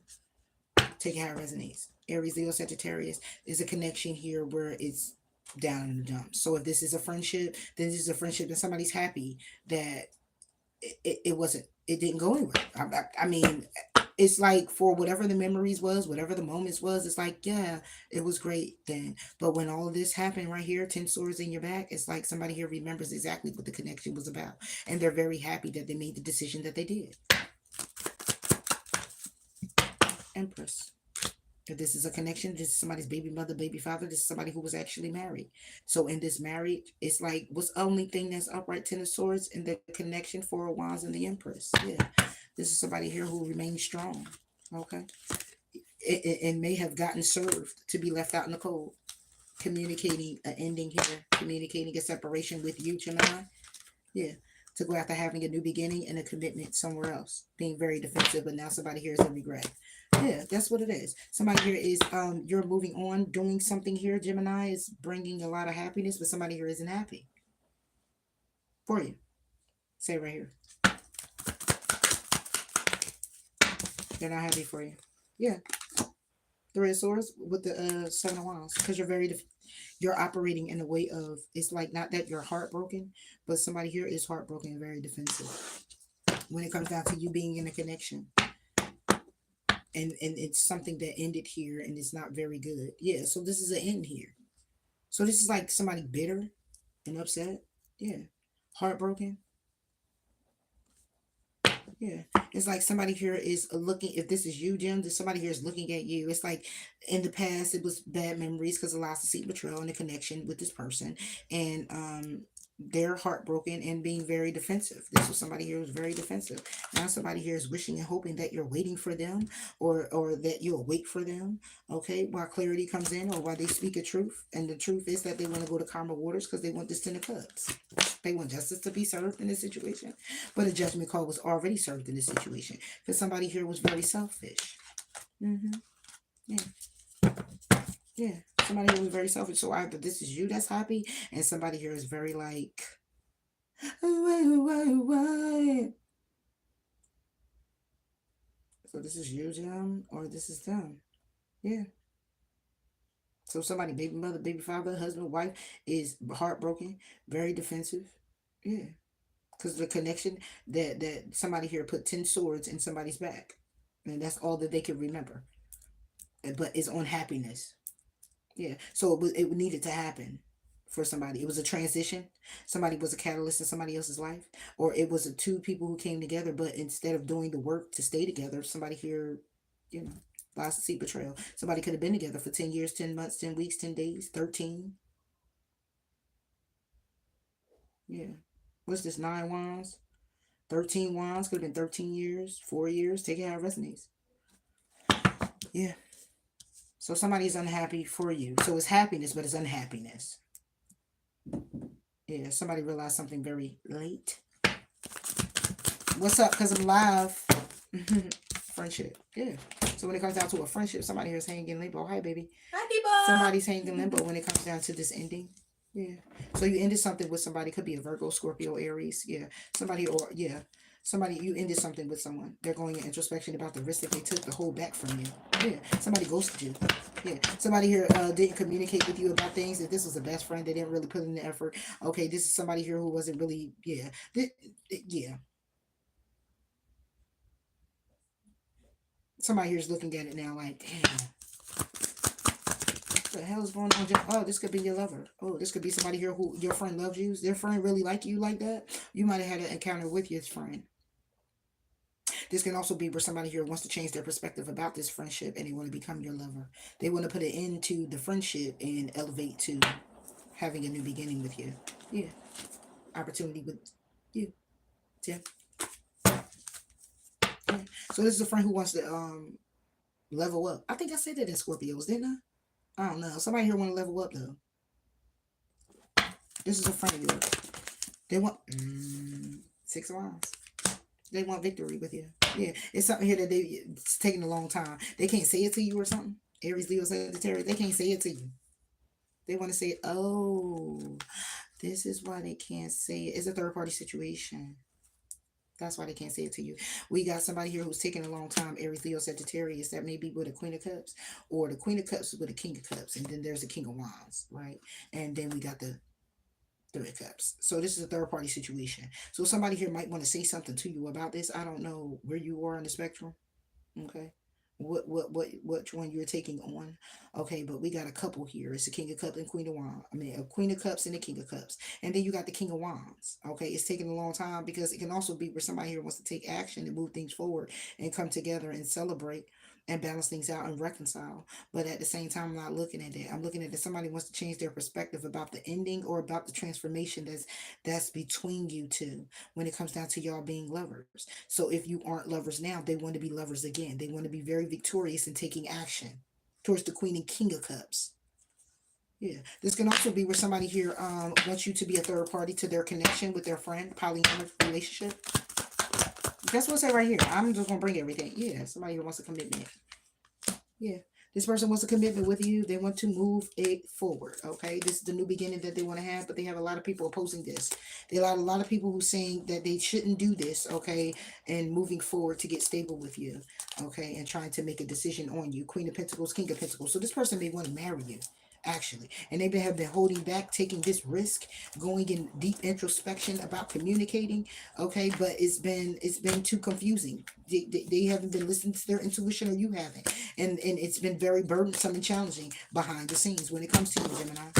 take it how it resonates. Aries, Leo, Sagittarius is a connection here where it's down in the dumps. So if this is a friendship, then this is a friendship that somebody's happy that it wasn't, it didn't go anywhere. I mean, it's like for whatever the memories was, whatever the moments was, it's like, yeah, it was great then. But when all of this happened right here, 10 swords in your back, it's like somebody here remembers exactly what the connection was about. And they're very happy that they made the decision that they did. Empress. If this is a connection, this is somebody's baby mother, baby father, this is somebody who was actually married. So in this marriage, it's like what's the only thing that's upright, 10 of swords, and the connection, 4 of wands, and the empress. Yeah. This is somebody here who remains strong. Okay. It may have gotten served to be left out in the cold. Communicating an ending here, communicating a separation with you, Gemini. Yeah. To go after having a new beginning and a commitment somewhere else. Being very defensive, but now somebody here is in regret. Yeah, that's what it is. Somebody here is you're moving on, doing something here. Gemini is bringing a lot of happiness, but somebody here isn't happy for you. Say it right here. They're not happy for you. Yeah, the red swords with the 7 of wands, because you're very you're operating in a way of, it's like not that you're heartbroken, but somebody here is heartbroken and very defensive when it comes down to you being in a connection. And it's something that ended here and it's not very good. Yeah, so this is an end here. So this is like somebody bitter and upset. Yeah. Heartbroken. Yeah. It's like somebody here is looking, if this is you, Jim, then somebody here is looking at you. It's like in the past, it was bad memories because of loss of seat betrayal and the connection with this person. And they're heartbroken and being very defensive. This was somebody here who's very defensive. Now somebody here is wishing and hoping that you're waiting for them, or that you'll wait for them, okay, while clarity comes in or while they speak a truth. And the truth is that they want to go to calmer waters because they want this 10 of cups. They want justice to be served in this situation. But a judgment call was already served in this situation because somebody here was very selfish. Mm-hmm. Yeah. Yeah. Somebody here was very selfish. So either this is you that's happy, and somebody here is very like, why? So this is you, Jim, or this is them. Yeah. So somebody, baby mother, baby father, husband, wife, is heartbroken, very defensive. Yeah. Because the connection that somebody here put 10 swords in somebody's back. And that's all that they can remember. But it's on happiness. Yeah. So it needed to happen for somebody. It was a transition. Somebody was a catalyst in somebody else's life. Or it was two people who came together, but instead of doing the work to stay together, somebody here, you know, lost seat betrayal. Somebody could have been together for 10 years, 10 months, 10 weeks, 10 days, 13. Yeah. What's this? 9 wands? 13 wands could have been 13 years, 4 years. Take it how it resonates. Yeah. So somebody's unhappy for you. So it's happiness, but it's unhappiness. Yeah. Somebody realized something very late. What's up? Because I'm live. Friendship. Yeah. So when it comes down to a friendship, somebody here is hanging in limbo. Hi, baby. Hi, people. Somebody's hanging in limbo when it comes down to this ending. Yeah. So you ended something with somebody. Could be a Virgo, Scorpio, Aries. Yeah. Somebody, or yeah. Somebody, you ended something with someone. They're going in introspection about the risk that they took to hold back from you. Yeah. Somebody ghosted you. Yeah. Somebody here didn't communicate with you about things. If this was a best friend, they didn't really put in the effort. Okay, this is somebody here who wasn't really, yeah. Yeah. Somebody here's looking at it now like, damn, what the hell is going on? Oh, this could be your lover. Oh, this could be somebody here who your friend loves you. Their friend really like you like that. You might have had an encounter with your friend. This can also be where somebody here wants to change their perspective about this friendship and they want to become your lover. They want to put an end to the friendship and elevate to having a new beginning with you. Yeah. Opportunity with you. Yeah. Yeah. So this is a friend who wants to level up. I think I said that in Scorpios, didn't I? I don't know. Somebody here want to level up though. This is a friend of yours. They want 6 of wands. They want victory with you. Yeah, it's something here that it's taking a long time. They can't say it to you or something. Aries, Leo, Sagittarius. They can't say it to you. They want to say, oh, this is why they can't say it. It's a third party situation. That's why they can't say it to you. We got somebody here who's taking a long time, Aries, Leo, Sagittarius. That may be with a Queen of Cups, or the Queen of Cups with a King of Cups, and then there's the King of Wands, right? And then we got the Three of Cups. So this is a third party situation. So somebody here might want to say something to you about this. I don't know where you are on the spectrum. Okay. Which one you're taking on? Okay, but we got a couple here. It's the King of Cups and Queen of Wands. I mean, a Queen of Cups and the King of Cups, and then you got the King of Wands. Okay, it's taking a long time because it can also be where somebody here wants to take action and move things forward and come together and celebrate and balance things out and reconcile. But at the same time, I'm not looking at it. I'm looking at it. Somebody wants to change their perspective about the ending or about the transformation that's between you two when it comes down to y'all being lovers. So if you aren't lovers now, they want to be lovers again. They want to be very victorious in taking action towards the Queen and King of Cups. Yeah, this can also be where somebody here wants you to be a third party to their connection with their friend, polyamorous relationship. That's what I say right here. I'm just gonna bring everything. Yeah, somebody here wants a commitment. Yeah. This person wants a commitment with you. They want to move it forward. Okay. This is the new beginning that they want to have, but they have a lot of people opposing this. They have a lot of people who saying that they shouldn't do this. Okay. And moving forward to get stable with you. Okay. And trying to make a decision on you. Queen of Pentacles, King of Pentacles. So this person may want to marry you. Actually, and they have been holding back, taking this risk, going in deep introspection about communicating. Okay, but it's been too confusing. They haven't been listening to their intuition, or you haven't, and it's been very burdensome and challenging behind the scenes when it comes to you, Gemini.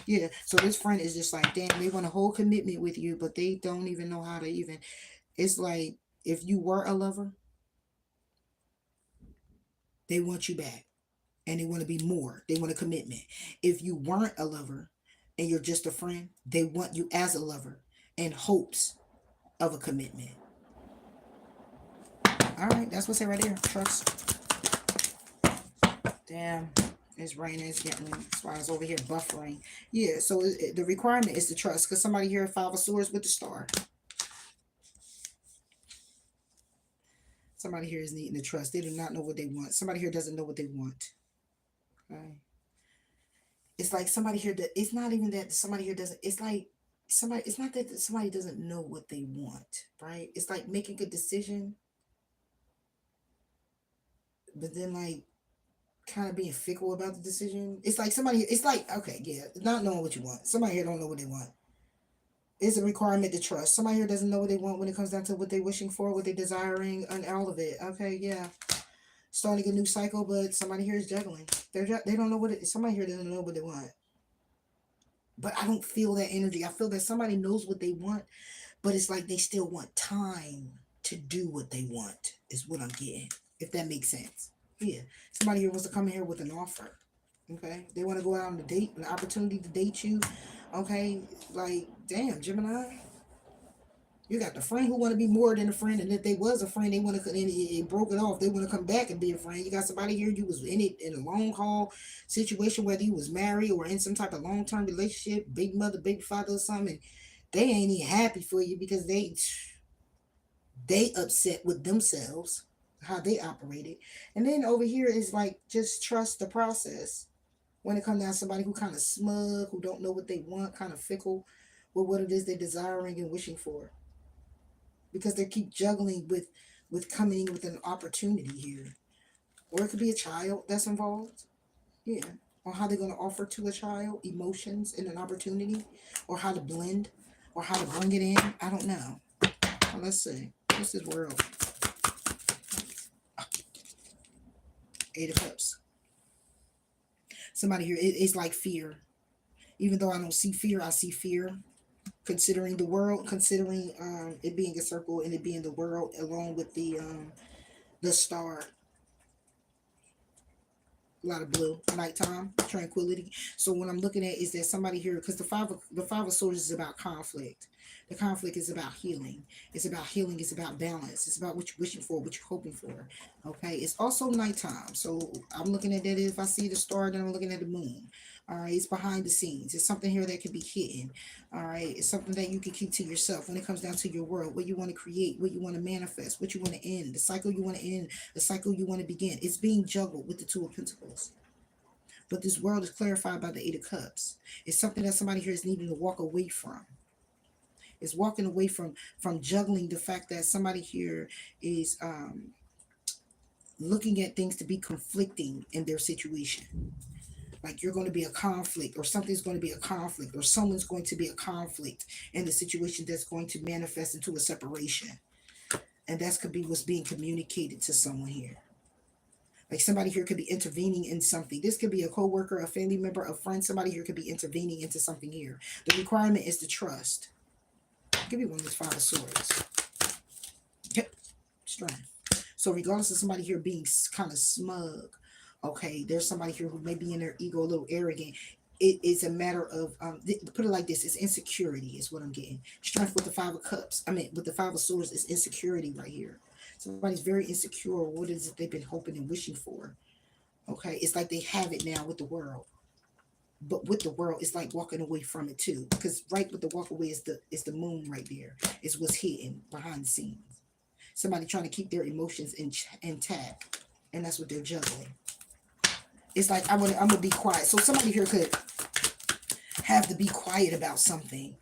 Yeah, so this friend is just like, damn, they want a whole commitment with you, but they don't even know how to even. It's like if you were a lover, they want you back. And they want to be more. They want a commitment. If you weren't a lover and you're just a friend, they want you as a lover in hopes of a commitment. All right, that's what's it right there. Trust. Damn, it's raining. It's getting. That's why it's over here buffering. Yeah, so the requirement is to trust. Because somebody here at Five of Swords with the star. Somebody here is needing to trust. They do not know what they want. Somebody here doesn't know what they want. Okay. It's like somebody here that it's not even that somebody here doesn't. It's like somebody. It's not that somebody doesn't know what they want, right? It's like making a decision, but then like kind of being fickle about the decision. It's like somebody. It's like okay, yeah, not knowing what you want. Somebody here don't know what they want. It's a requirement to trust. Somebody here doesn't know what they want when it comes down to what they're wishing for, what they're desiring, and all of it. Okay, yeah. Starting a new cycle, but somebody here is juggling. They don't know what it. Somebody here doesn't know what they want. But I don't feel that energy. I feel that somebody knows what they want, but it's like they still want time to do what they want, is what I'm getting. If that makes sense. Yeah. Somebody here wants to come in here with an offer. Okay. They want to go out on a date, an opportunity to date you. Okay. Like, damn, Gemini. You got the friend who want to be more than a friend, and if they was a friend, they want to, and it broke it off. They want to come back and be a friend. You got somebody here, you was in it in a long haul situation, whether you was married or in some type of long term relationship, big mother, big father, or something. They ain't even happy for you because they upset with themselves how they operated. And then over here is like just trust the process. When it comes down to somebody who kind of smug, who don't know what they want, kind of fickle with what it is they're desiring and wishing for, because they keep juggling with coming with an opportunity here, or it could be a child that's involved. Yeah, or how they're going to offer to a child emotions and an opportunity, or how to blend, or how to bring it in. I don't know. Well, let's see. What's this world? Eight of Cups. Somebody here, it's like fear. Even though I don't see fear, I see fear. Considering the world, considering it being a circle and it being the world, along with the star. A lot of blue, nighttime, tranquility. So what I'm looking at is that somebody here, because the five of swords is about conflict. The conflict is about healing. It's about healing. It's about balance. It's about what you're wishing for, what you're hoping for. Okay. It's also nighttime. So I'm looking at that. If I see the star, then I'm looking at the moon. All right. It's behind the scenes. It's something here that can be hidden. All right. It's something that you can keep to yourself when it comes down to your world, what you want to create, what you want to manifest, what you want to end, the cycle you want to end, the cycle you want to begin. It's being juggled with the Two of Pentacles. But this world is clarified by the Eight of Cups. It's something that somebody here is needing to walk away from. It's walking away from juggling the fact that somebody here is looking at things to be conflicting in their situation. Like you're going to be a conflict, or something's going to be a conflict, or someone's going to be a conflict in the situation that's going to manifest into a separation. And that could be what's being communicated to someone here. Like somebody here could be intervening in something. This could be a coworker, a family member, a friend. Somebody here could be intervening into something here. The requirement is to trust. Give me one of these Five of Swords. Yep, strength. So regardless of somebody here being kind of smug, okay, there's somebody here who may be in their ego, a little arrogant. It is a matter of, put it like this, it's insecurity is what I'm getting. Strength with the Five of Cups. I mean, with the Five of Swords is insecurity right here. Somebody's very insecure. What is it they've been hoping and wishing for? Okay, it's like they have it now with the world. But with the world, it's like walking away from it too. Because right with the walk away is the moon right there. It's what's hidden behind the scenes. Somebody trying to keep their emotions intact. And that's what they're juggling. It's like I'm gonna be quiet. So somebody here could have to be quiet about something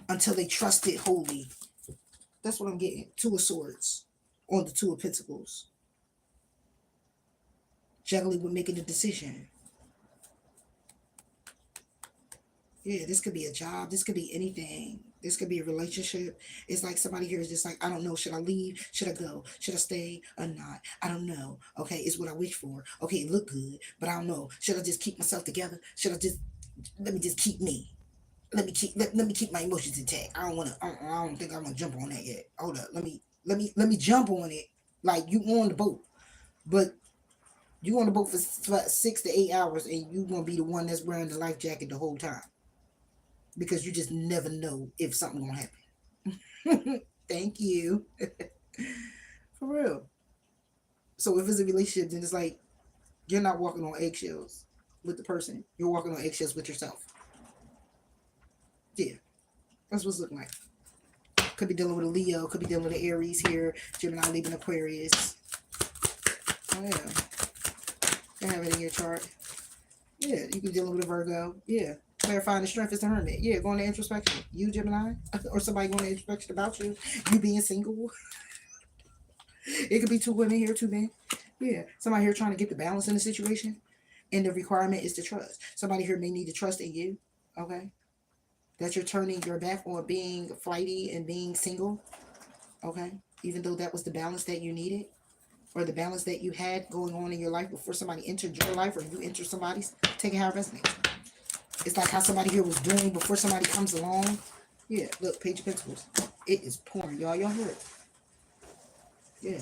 until they trust it wholly. That's what I'm getting. Two of Swords on the Two of Pentacles. Juggling with making a decision. Yeah, this could be a job. This could be anything. This could be a relationship. It's like somebody here is just like, I don't know. Should I leave? Should I go? Should I stay or not? I don't know. Okay, it's what I wish for. Okay, it look good, but I don't know. Should I just keep myself together? Should I just, let me just keep me? Let me keep my emotions intact. I don't want to, I don't think I'm going to jump on that yet. Hold up. Let me jump on it. Like you on the boat, but you on the boat for 6 to 8 hours and you going to be the one that's wearing the life jacket the whole time. Because you just never know if something gonna happen. Thank you. For real. So if it's a relationship, then it's like you're not walking on eggshells with the person. You're walking on eggshells with yourself. Yeah. That's what's looking like. Could be dealing with a Leo, could be dealing with an Aries here, Gemini, Libra, Aquarius. Oh yeah. You have it in your chart. Yeah, you can be dealing with a Virgo. Yeah. Clarifying the strength is the Hermit. Yeah, going to introspection. You, Gemini, or somebody going to introspection about you. You being single. It could be two women here, two men. Yeah, somebody here trying to get the balance in the situation. And the requirement is to trust. Somebody here may need to trust in you. Okay. That you're turning your back on being flighty and being single. Okay. Even though that was the balance that you needed. Or the balance that you had going on in your life before somebody entered your life or you entered somebody's. Take it how it resonates. It's like how somebody here was doing before somebody comes along. Yeah, look, Page of Pentacles. It is pouring, y'all. Y'all hear it? Yeah.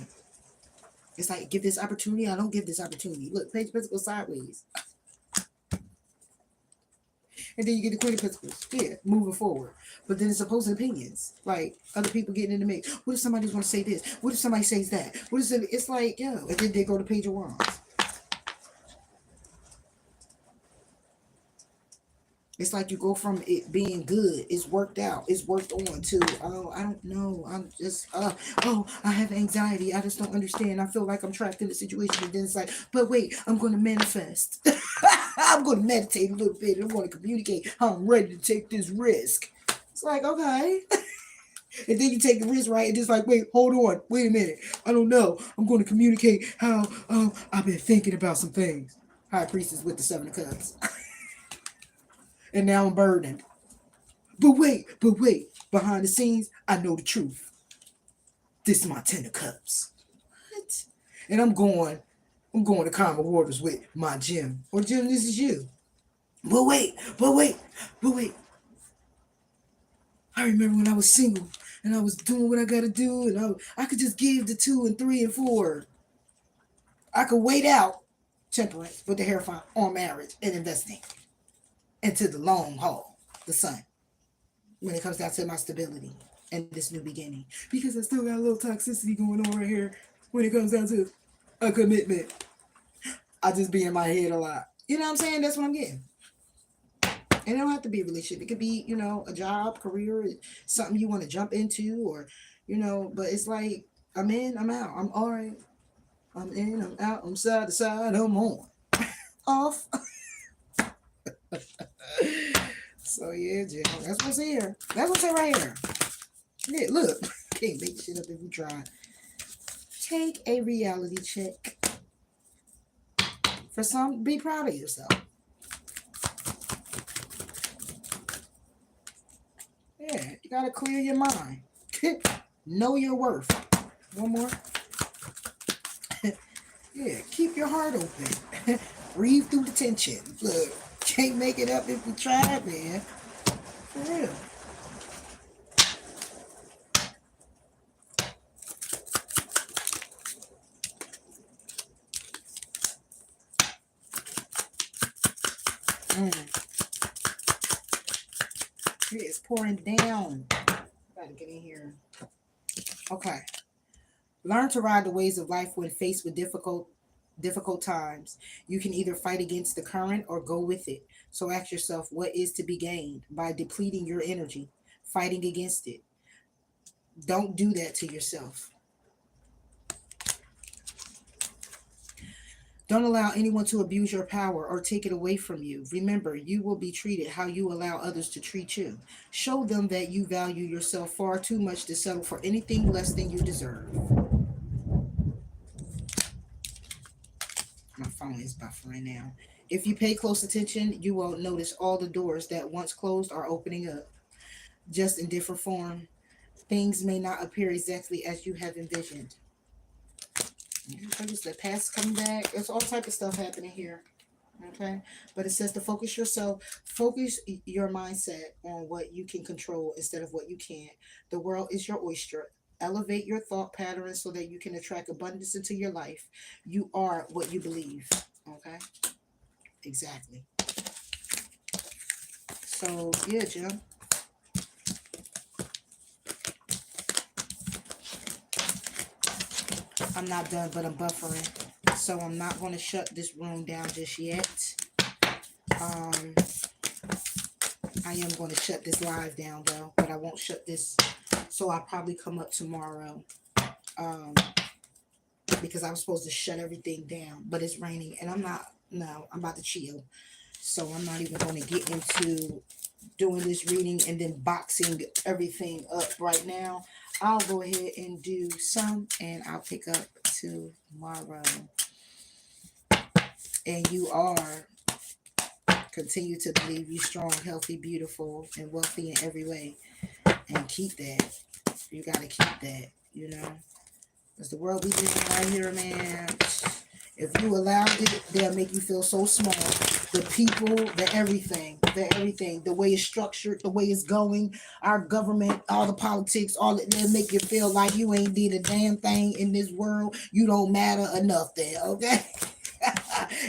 It's like, give this opportunity. I don't give this opportunity. Look, Page of Pentacles sideways. And then you get the Queen of Pentacles. Yeah, moving forward. But then it's opposing opinions. Like, other people getting in the mix. What if somebody's going to say this? What if somebody says that? What if it's like, yo. And then they go to Page of Wands. It's like you go from it being good, it's worked out, it's worked on, to, oh, I don't know, I'm just, oh, I have anxiety, I just don't understand, I feel like I'm trapped in a situation, and then it's like, but wait, I'm going to manifest. I'm going to meditate a little bit, I'm going to communicate how I'm ready to take this risk. It's like, okay. And then you take the risk, right? And just like, wait, hold on, wait a minute, I don't know, I'm going to communicate how I've been thinking about some things. High Priestess with the Seven of Cups. And now I'm burdened. But wait, behind the scenes, I know the truth. This is my 10 of Cups. What? And I'm going to calmer waters with my Jim. Or Jim, this is you. But wait. I remember when I was single and I was doing what I gotta do, and I could just give the 2 and 3 and 4. I could wait out temperance with the Hierophant on marriage and investing into the long haul, the sun, when it comes down to my stability and this new beginning. Because I still got a little toxicity going on right here when it comes down to a commitment. I just be in my head a lot. You know what I'm saying? That's what I'm getting. And it don't have to be a relationship. It could be, a job, career, something you want to jump into, or, but it's like, I'm in, I'm out. I'm all right. I'm in, I'm out, I'm side to side, I'm on. Off. So yeah, Jill, that's what's here. That's what's here right here. Yeah, look. Can't make shit up if you try. Take a reality check. For some, be proud of yourself. Yeah, you gotta clear your mind. Know your worth. One more. Yeah, keep your heart open. Breathe through the tension. Look, can't make it up if you try, man. For real. Mm. It's pouring down. Gotta get in here. Okay. Learn to ride the waves of life when faced with difficult times. You can either fight against the current or go with it. So ask yourself what is to be gained by depleting your energy, fighting against it. Don't do that to yourself. Don't allow anyone to abuse your power or take it away from you. Remember, you will be treated how you allow others to treat you. Show them that you value yourself far too much to settle for anything less than you deserve. My phone is buffering now. If you pay close attention, you will notice all the doors that once closed are opening up, just in different form. Things may not appear exactly as you have envisioned. I just the past coming back. There's all type of stuff happening here. Okay, but it says to focus yourself, focus your mindset on what you can control instead of what you can't. The world is your oyster. Elevate your thought patterns so that you can attract abundance into your life. You are what you believe. Okay, exactly. So yeah, Jim, I'm not done, but I'm buffering, so I'm not going to shut this room down just yet. um I am going to shut this live down though, but I won't shut this. So I'll probably come up tomorrow, um, because I was supposed to shut everything down, but it's raining and I'm not. No, I'm about to chill. So I'm not even going to get into doing this reading and then boxing everything up right now. I'll go ahead and do some and I'll pick up tomorrow. And you are. Continue to believe you strong, healthy, beautiful, and wealthy in every way. And keep that. You gotta keep that, you know. Because the world we live in right here, man, if you allow it, they'll make you feel so small. The people, the everything, the way it's structured, the way it's going, our government, all the politics, all it, they'll make you feel like you ain't did a damn thing in this world. You don't matter enough there, okay?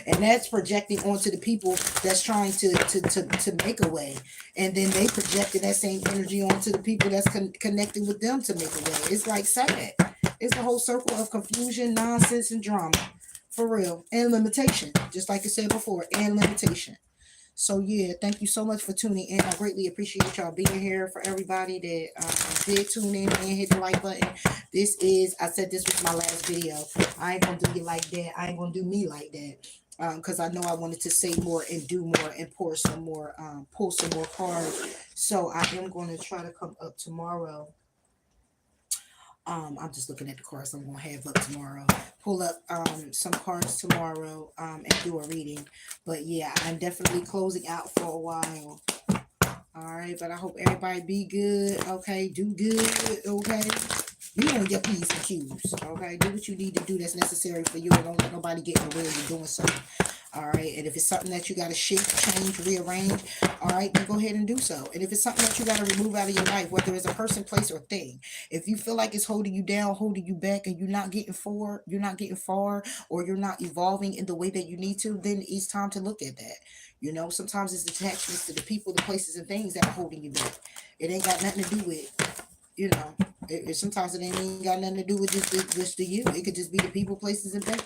And that's projecting onto the people that's trying to make a way, and then they projecting that same energy onto the people that's connected with them to make a way. It's like sad. It's a whole circle of confusion, nonsense, and drama, for real, and limitation, just like I said before, and limitation. So yeah, thank you so much for tuning in. I greatly appreciate y'all being here. For everybody that did tune in and hit the like button, this is, I said this was my last video. I ain't gonna do you like that. I ain't gonna do me like that. Because I know I wanted to say more and do more and pour some more, pull some more cards. So I am going to try to come up tomorrow. I'm just looking at the cards I'm gonna have up tomorrow. Pull up some cards tomorrow and do a reading. But yeah, I'm definitely closing out for a while. All right, but I hope everybody be good. Okay, do good. Okay, you on your P's and Q's. Okay, do what you need to do that's necessary for you, and don't let nobody get in the way of you doing something. All right, and if it's something that you got to shift, change, rearrange, all right, then go ahead and do so. And if it's something that you got to remove out of your life, whether it's a person, place, or thing, if you feel like it's holding you down, holding you back, and you're not getting forward, you're not getting far, or you're not evolving in the way that you need to, then it's time to look at that. You know, sometimes it's attachments to the people, the places, and things that are holding you back. It ain't got nothing to do with, you know, sometimes it ain't even got nothing to do with just the you. It could just be the people, places, and things.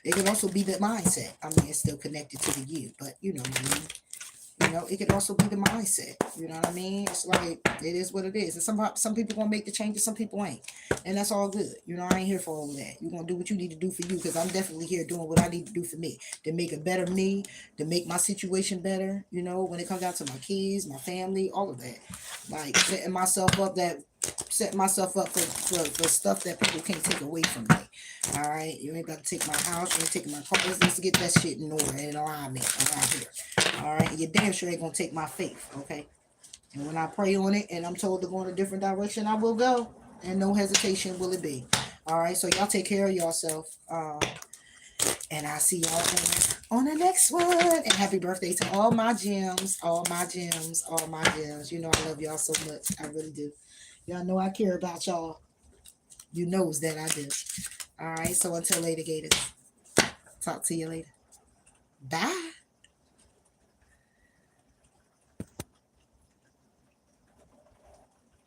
It could also be the mindset. I mean, it's still connected to the you, but you know what I mean. You know, it could also be the mindset. You know what I mean? It's like it is what it is. And some people gonna make the changes, some people ain't, and that's all good. You know, I ain't here for all of that. You're gonna do what you need to do for you, because I'm definitely here doing what I need to do for me, to make a better me, to make my situation better. You know, when it comes down to my kids, my family, all of that, like setting myself up for stuff that people can't take away from me. All right, you ain't about to take my house, you ain't taking my car. Let's get that shit in order and alignment around here. All right, and you damn sure ain't gonna take my faith, okay? And when I pray on it and I'm told to go in a different direction, I will go, and no hesitation will it be. All right, so y'all take care of yourself, and I'll see y'all on the next one. And happy birthday to all my gems, all my gems, all my gems. You know I love y'all so much, I really do. Y'all know I care about y'all. You knows that I do. All right, so until later, Gators. Talk to you later. Bye.